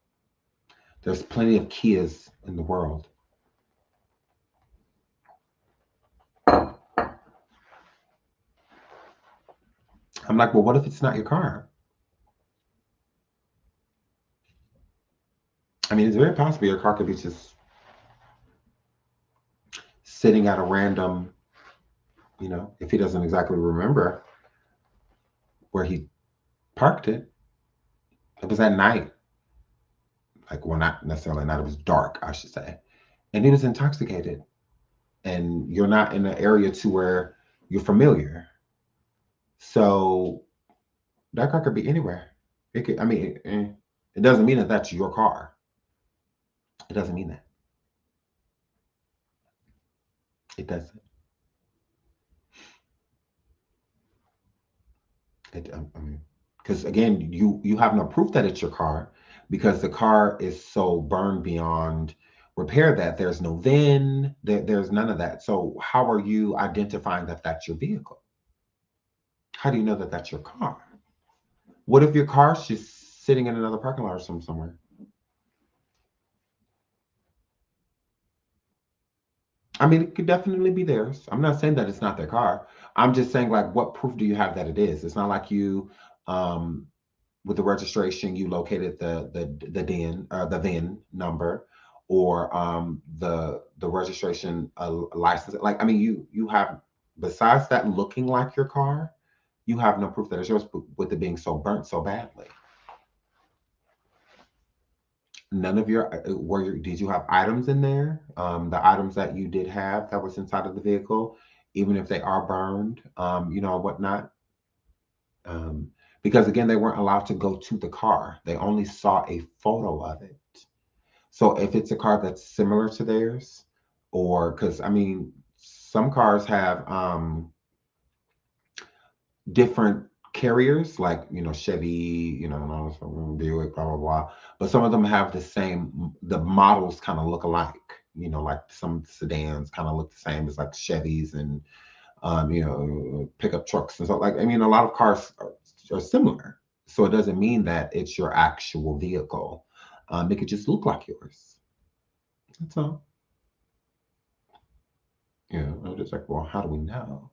There's plenty of Kias in the world. I'm like, well, what if it's not your car? I mean, it's very possible your car could be just sitting at a random, you know, if he doesn't exactly remember where he parked it, it was at night. Like, well, not necessarily night, it was dark, I should say. And he was intoxicated. And you're not in an area to where you're familiar. So that car could be anywhere. It could, I mean, it doesn't mean that that's your car. It doesn't mean that. It doesn't. I mean, because again, you have no proof that it's your car because the car is so burned beyond repair that there's no VIN, there's none of that. So how are you identifying that that's your vehicle? How do you know that that's your car? What if your car's just sitting in another parking lot or somewhere? I mean, it could definitely be theirs. I'm not saying that it's not their car. I'm just saying, like, what proof do you have that it is? It's not like you, with the registration, you located the VIN number, or the registration license. Like, I mean, you have, besides that looking like your car, you have no proof that it's yours with it being so burnt so badly. None of your, did you have items in there? The items that you did have that was inside of the vehicle, even if they are burned, you know, whatnot. Because again, they weren't allowed to go to the car. They only saw a photo of it. So if it's a car that's similar to theirs, or because I mean, some cars have different carriers, like, you know, Chevy, you know, Buick, blah blah blah. But some of them have the same. The models kind of look alike. You know, like some sedans kind of look the same as like Chevys and you know, pickup trucks and stuff. Like, I mean, a lot of cars are similar. So it doesn't mean that it's your actual vehicle. It could just look like yours. That's all. You know, I'm just like, well, how do we know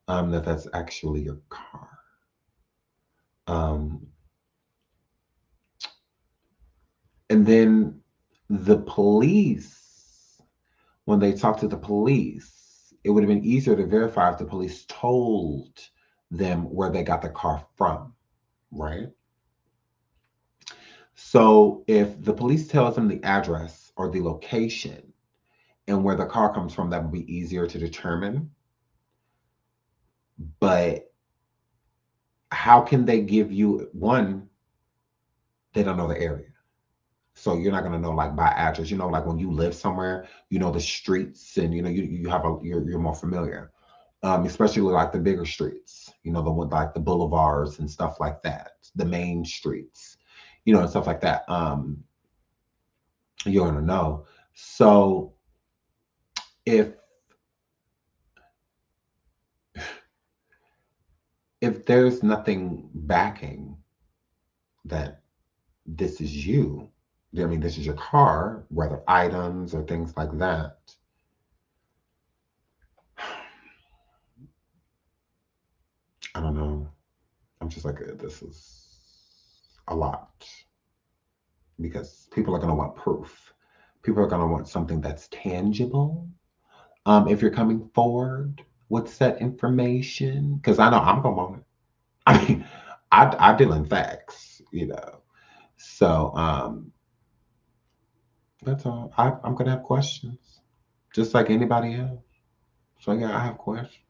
that that's actually your car? And then the police, when they talked to the police, it would have been easier to verify if the police told them where they got the car from, right? So if the police tells them the address or the location and where the car comes from, that would be easier to determine. But how can they give you, one, they don't know the area. So you're not going to know, like, by address. You know, like when you live somewhere, you know the streets, and you know you're more familiar, especially with like the bigger streets. You know, the one like the boulevards and stuff like that, the main streets, you know, and stuff like that. You're going to know. So if there's nothing backing that this is you, I mean, this is your car, whether items or things like that. I don't know. I'm just like, this is a lot. Because people are going to want proof. People are going to want something that's tangible. If you're coming forward with said information, because I know I'm going to want it. I mean, I deal in facts, you know. So, that's all. I'm going to have questions, just like anybody else. So, yeah, I have questions.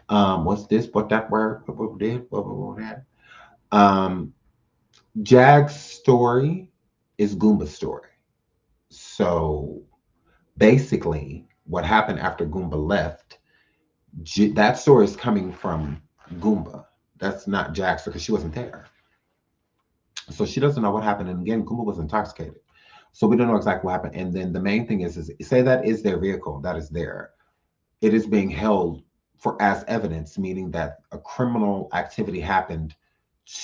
What's this? What that word? What did? What that? Jag's story is Goomba's story. So, basically, what happened after Goomba left, that story is coming from Goomba. That's not Jag's, because she wasn't there. So she doesn't know what happened. And again, Goomba was intoxicated. So we don't know exactly what happened. And then the main thing is say that is their vehicle, that is there. It is being held for as evidence, meaning that a criminal activity happened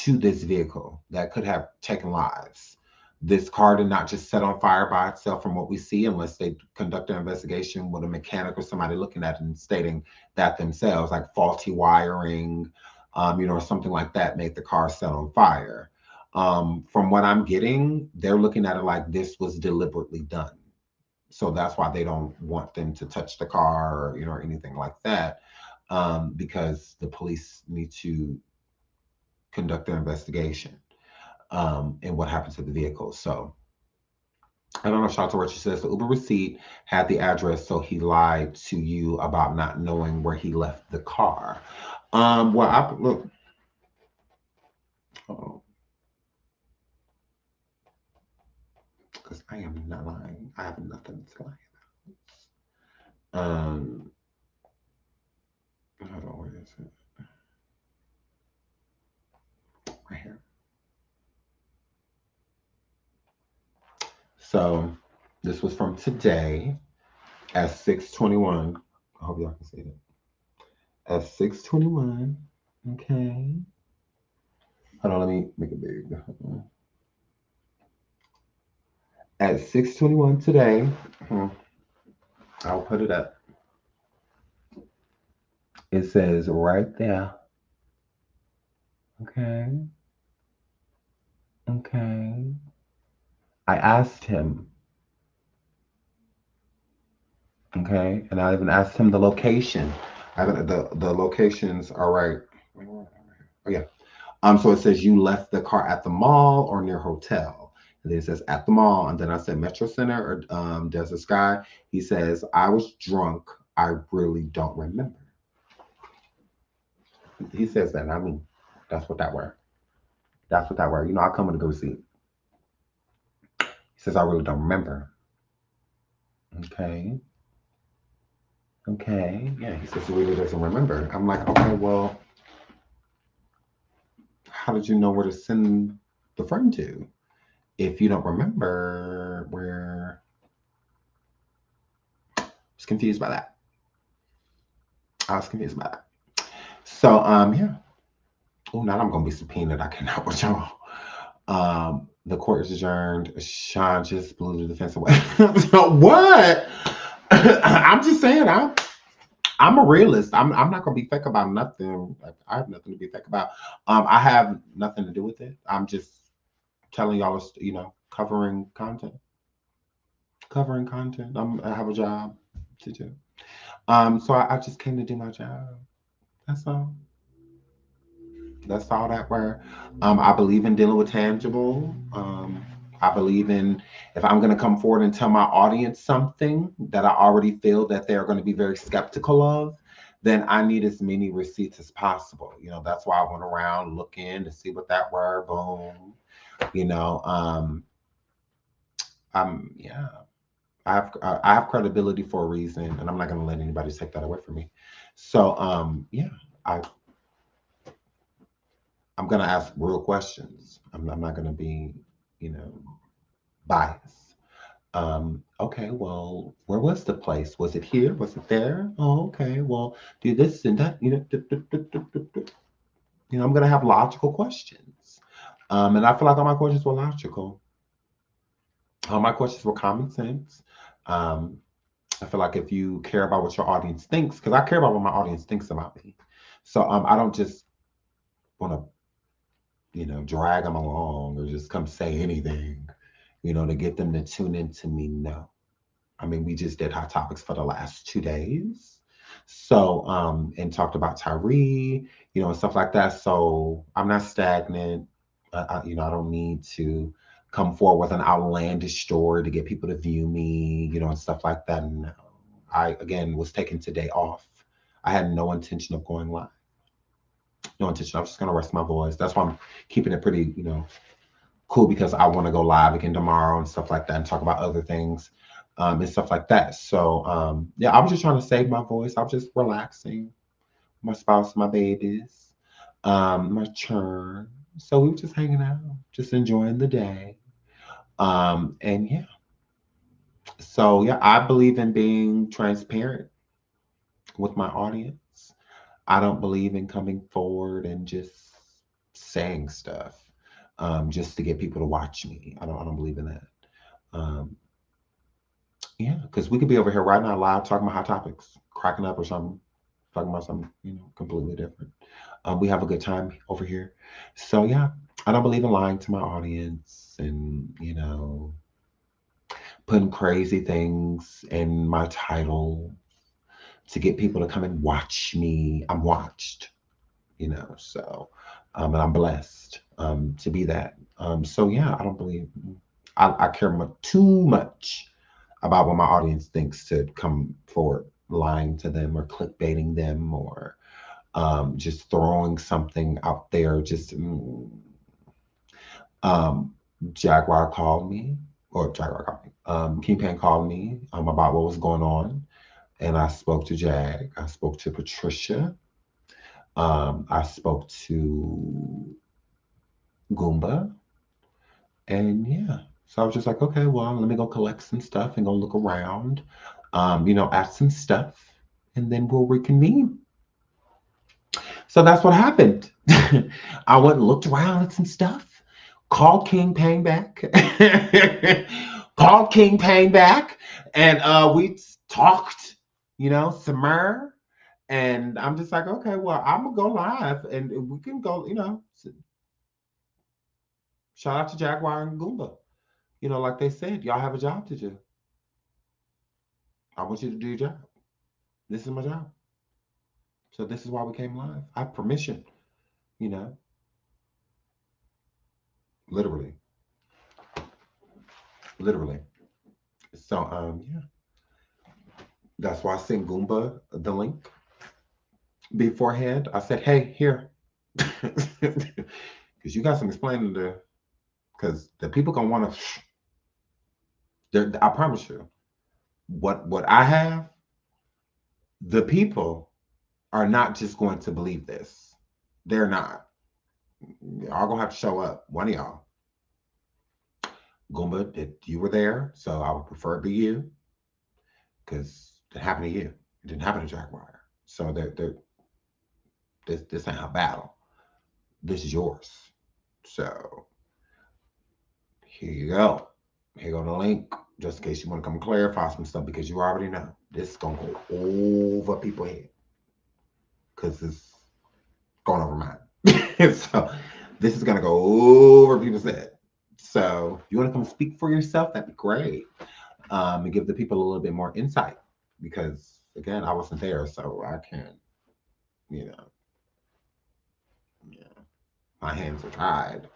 to this vehicle that could have taken lives. This car did not just set on fire by itself from what we see, unless they conduct an investigation with a mechanic or somebody looking at it and stating that themselves, like faulty wiring, you know, or something like that made the car set on fire. From what I'm getting, they're looking at it like this was deliberately done. So that's why they don't want them to touch the car or, or anything like that, because the police need to conduct their investigation and what happened to the vehicle. So I don't know. Shout out to Richard says the Uber receipt had the address, so he lied to you about not knowing where he left the car. Well, I look. Because I am not lying. I have nothing to lie about. Hold on, where is it? Right here. So this was from today at 6:21. I hope y'all can see it. At 6:21. Okay. Hold on, let me make it big. At 6:21 today, I'll put it up. It says right there. Okay. Okay. I asked him. Okay, and I even asked him the location. The locations are right. Oh yeah. So it says you left the car at the mall or near hotel. And then it says at the mall. And then I said Metro Center or Desert Sky. He says, I was drunk. I really don't remember. He says that. I mean, that's what that were. That's what that were. I come with a good receipt. He says, I really don't remember. Okay. Okay. Yeah, he says he really doesn't remember. I'm like, okay, well, how did you know where to send the friend to if you don't remember where? I was confused by that. So yeah. Oh, now I'm gonna be subpoenaed. I cannot with y'all. The court is adjourned. Sean just blew the defense away. What? I'm just saying. I'm a realist. I'm not gonna be fake about nothing. I have nothing to be fake about. I have nothing to do with it. I'm just telling y'all, covering content. I have a job to do. So I just came to do my job. That's all. That's all that were. I believe in dealing with tangible. I believe in if I'm going to come forward and tell my audience something that I already feel that they're going to be very skeptical of, then I need as many receipts as possible. That's why I went around looking to see what that were. Boom. Yeah. I have credibility for a reason, and I'm not going to let anybody take that away from me. So, yeah, I'm going to ask real questions. I'm not going to be, biased. Okay, well, where was the place? Was it here? Was it there? Oh, okay. Well, do this and that. I'm going to have logical questions. And I feel like all my questions were logical. All my questions were common sense. I feel like if you care about what your audience thinks, because I care about what my audience thinks about me. So I don't just want to, drag them along or just come say anything, to get them to tune into me. No. I mean, we just did hot topics for the last 2 days. So, and talked about Tyree, and stuff like that. So I'm not stagnant. I don't need to come forward with an outlandish story to get people to view me, and stuff like that. No. I, again, was taking today off. I had no intention of going live. No intention. I was just going to rest my voice. That's why I'm keeping it pretty, cool, because I want to go live again tomorrow and stuff like that and talk about other things and stuff like that. So, yeah, I was just trying to save my voice. I was just relaxing. My spouse, my babies, my churn. So we were just hanging out, just enjoying the day. And yeah. So yeah, I believe in being transparent with my audience. I don't believe in coming forward and just saying stuff just to get people to watch me. I don't believe in that. Yeah, because we could be over here right now live talking about hot topics, cracking up or something, talking about something, completely different. We have a good time over here. So yeah, I don't believe in lying to my audience and, putting crazy things in my title to get people to come and watch me. I'm watched, you know, so, and I'm blessed to be that. So yeah, I don't believe, I care too much about what my audience thinks to come forward lying to them or clickbaiting them or just throwing something out there. Just Jaguar called me, or Jaguar called me. Kingpin called me about what was going on, and I spoke to Jag. I spoke to Patricia. I spoke to Goomba, and yeah. So I was just like, okay, well, let me go collect some stuff and go look around, you know, at some stuff, and then we'll reconvene. So that's what happened. I went and looked around at some stuff, called King Pang back, called King Pang back, and we talked, you know, some more. And I'm just like, okay, well, I'm gonna go live and we can go, you know. Shout out to Jaguar and Goomba. You know, like they said, y'all have a job to do. I want you to do your job. This is my job. So this is why we came live. I have permission, you know. Literally. Literally. So yeah. That's why I sent Goomba the link beforehand. I said, hey, here. Because you got some explaining to, because the people gonna want to, I promise you, what I have, the people are not just going to believe this. They're not. Y'all gonna have to show up. One of y'all. Goomba, you were there, so I would prefer it be you, because it happened to you. It didn't happen to Jaguar. So this ain't a battle. This is yours. So here you go. Here go the link, just in case you want to come clarify some stuff, because you already know this is gonna go over people's head, because it's going over mine. So this is gonna go over people's head. So if you want to come speak for yourself, that'd be great. And give the people a little bit more insight, because again, I wasn't there, so I can't, you know. Yeah, my hands are tied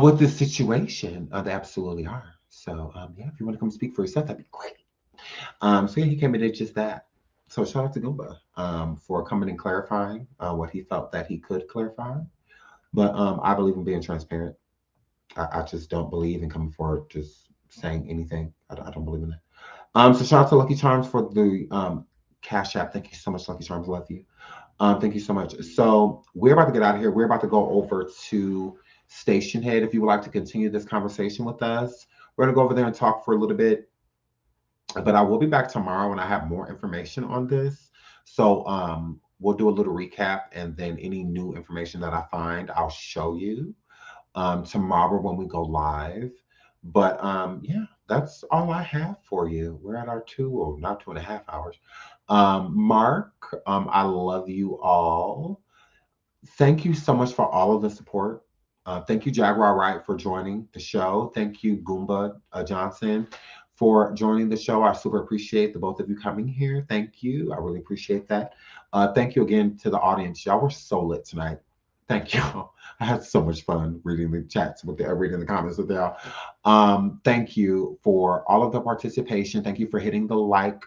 with this situation. They absolutely are. So yeah, if you want to come speak for yourself, that'd be great. So yeah, he came and did just that. So shout out to Goomba for coming and clarifying what he felt that he could clarify. But I believe in being transparent. I just don't believe in coming forward just saying anything. I don't believe in that. So shout out to Lucky Charms for the Cash App. Thank you so much, Lucky Charms. Love you. Thank you so much. So we're about to get out of here. We're about to go over to Station Head. If you would like to continue this conversation with us, we're going to go over there and talk for a little bit. But I will be back tomorrow when I have more information on this. So we'll do a little recap, and then any new information that I find, I'll show you tomorrow when we go live. But yeah, that's all I have for you. We're at our not 2.5 hours. Mark, I love you all. Thank you so much for all of the support. Thank you, Jaguar Wright, for joining the show. Thank you, Goomba Johnson, for joining the show. I super appreciate the both of you coming here. Thank you. I really appreciate that. Thank you again to the audience. Y'all were so lit tonight. Thank y'all. I had so much fun reading the chats with reading the comments with y'all. Thank you for all of the participation. Thank you for hitting the like.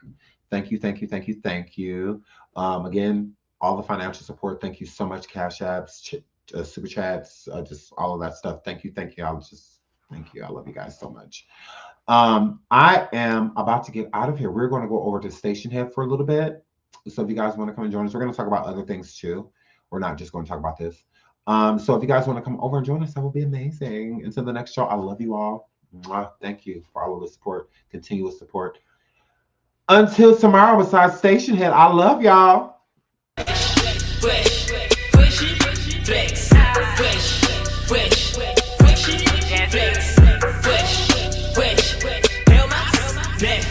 Thank you, thank you, thank you, thank you. Again, all the financial support. Thank you so much. Cash apps, super chats, just all of that stuff. Thank you, thank you. Thank you. I love you guys so much. I am about to get out of here. We're going to go over to Station Head for a little bit. So if you guys want to come and join us, we're going to talk about other things too. We're not just going to talk about this. So if you guys want to come over and join us, that would be amazing. Until the next show, I love you all. Thank you for all of the support, continuous support. Until tomorrow, besides Station Head, I love y'all. Fresh, flex, fresh, flex, fresh, hell my neck,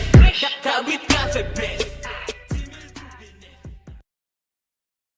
got with confidence.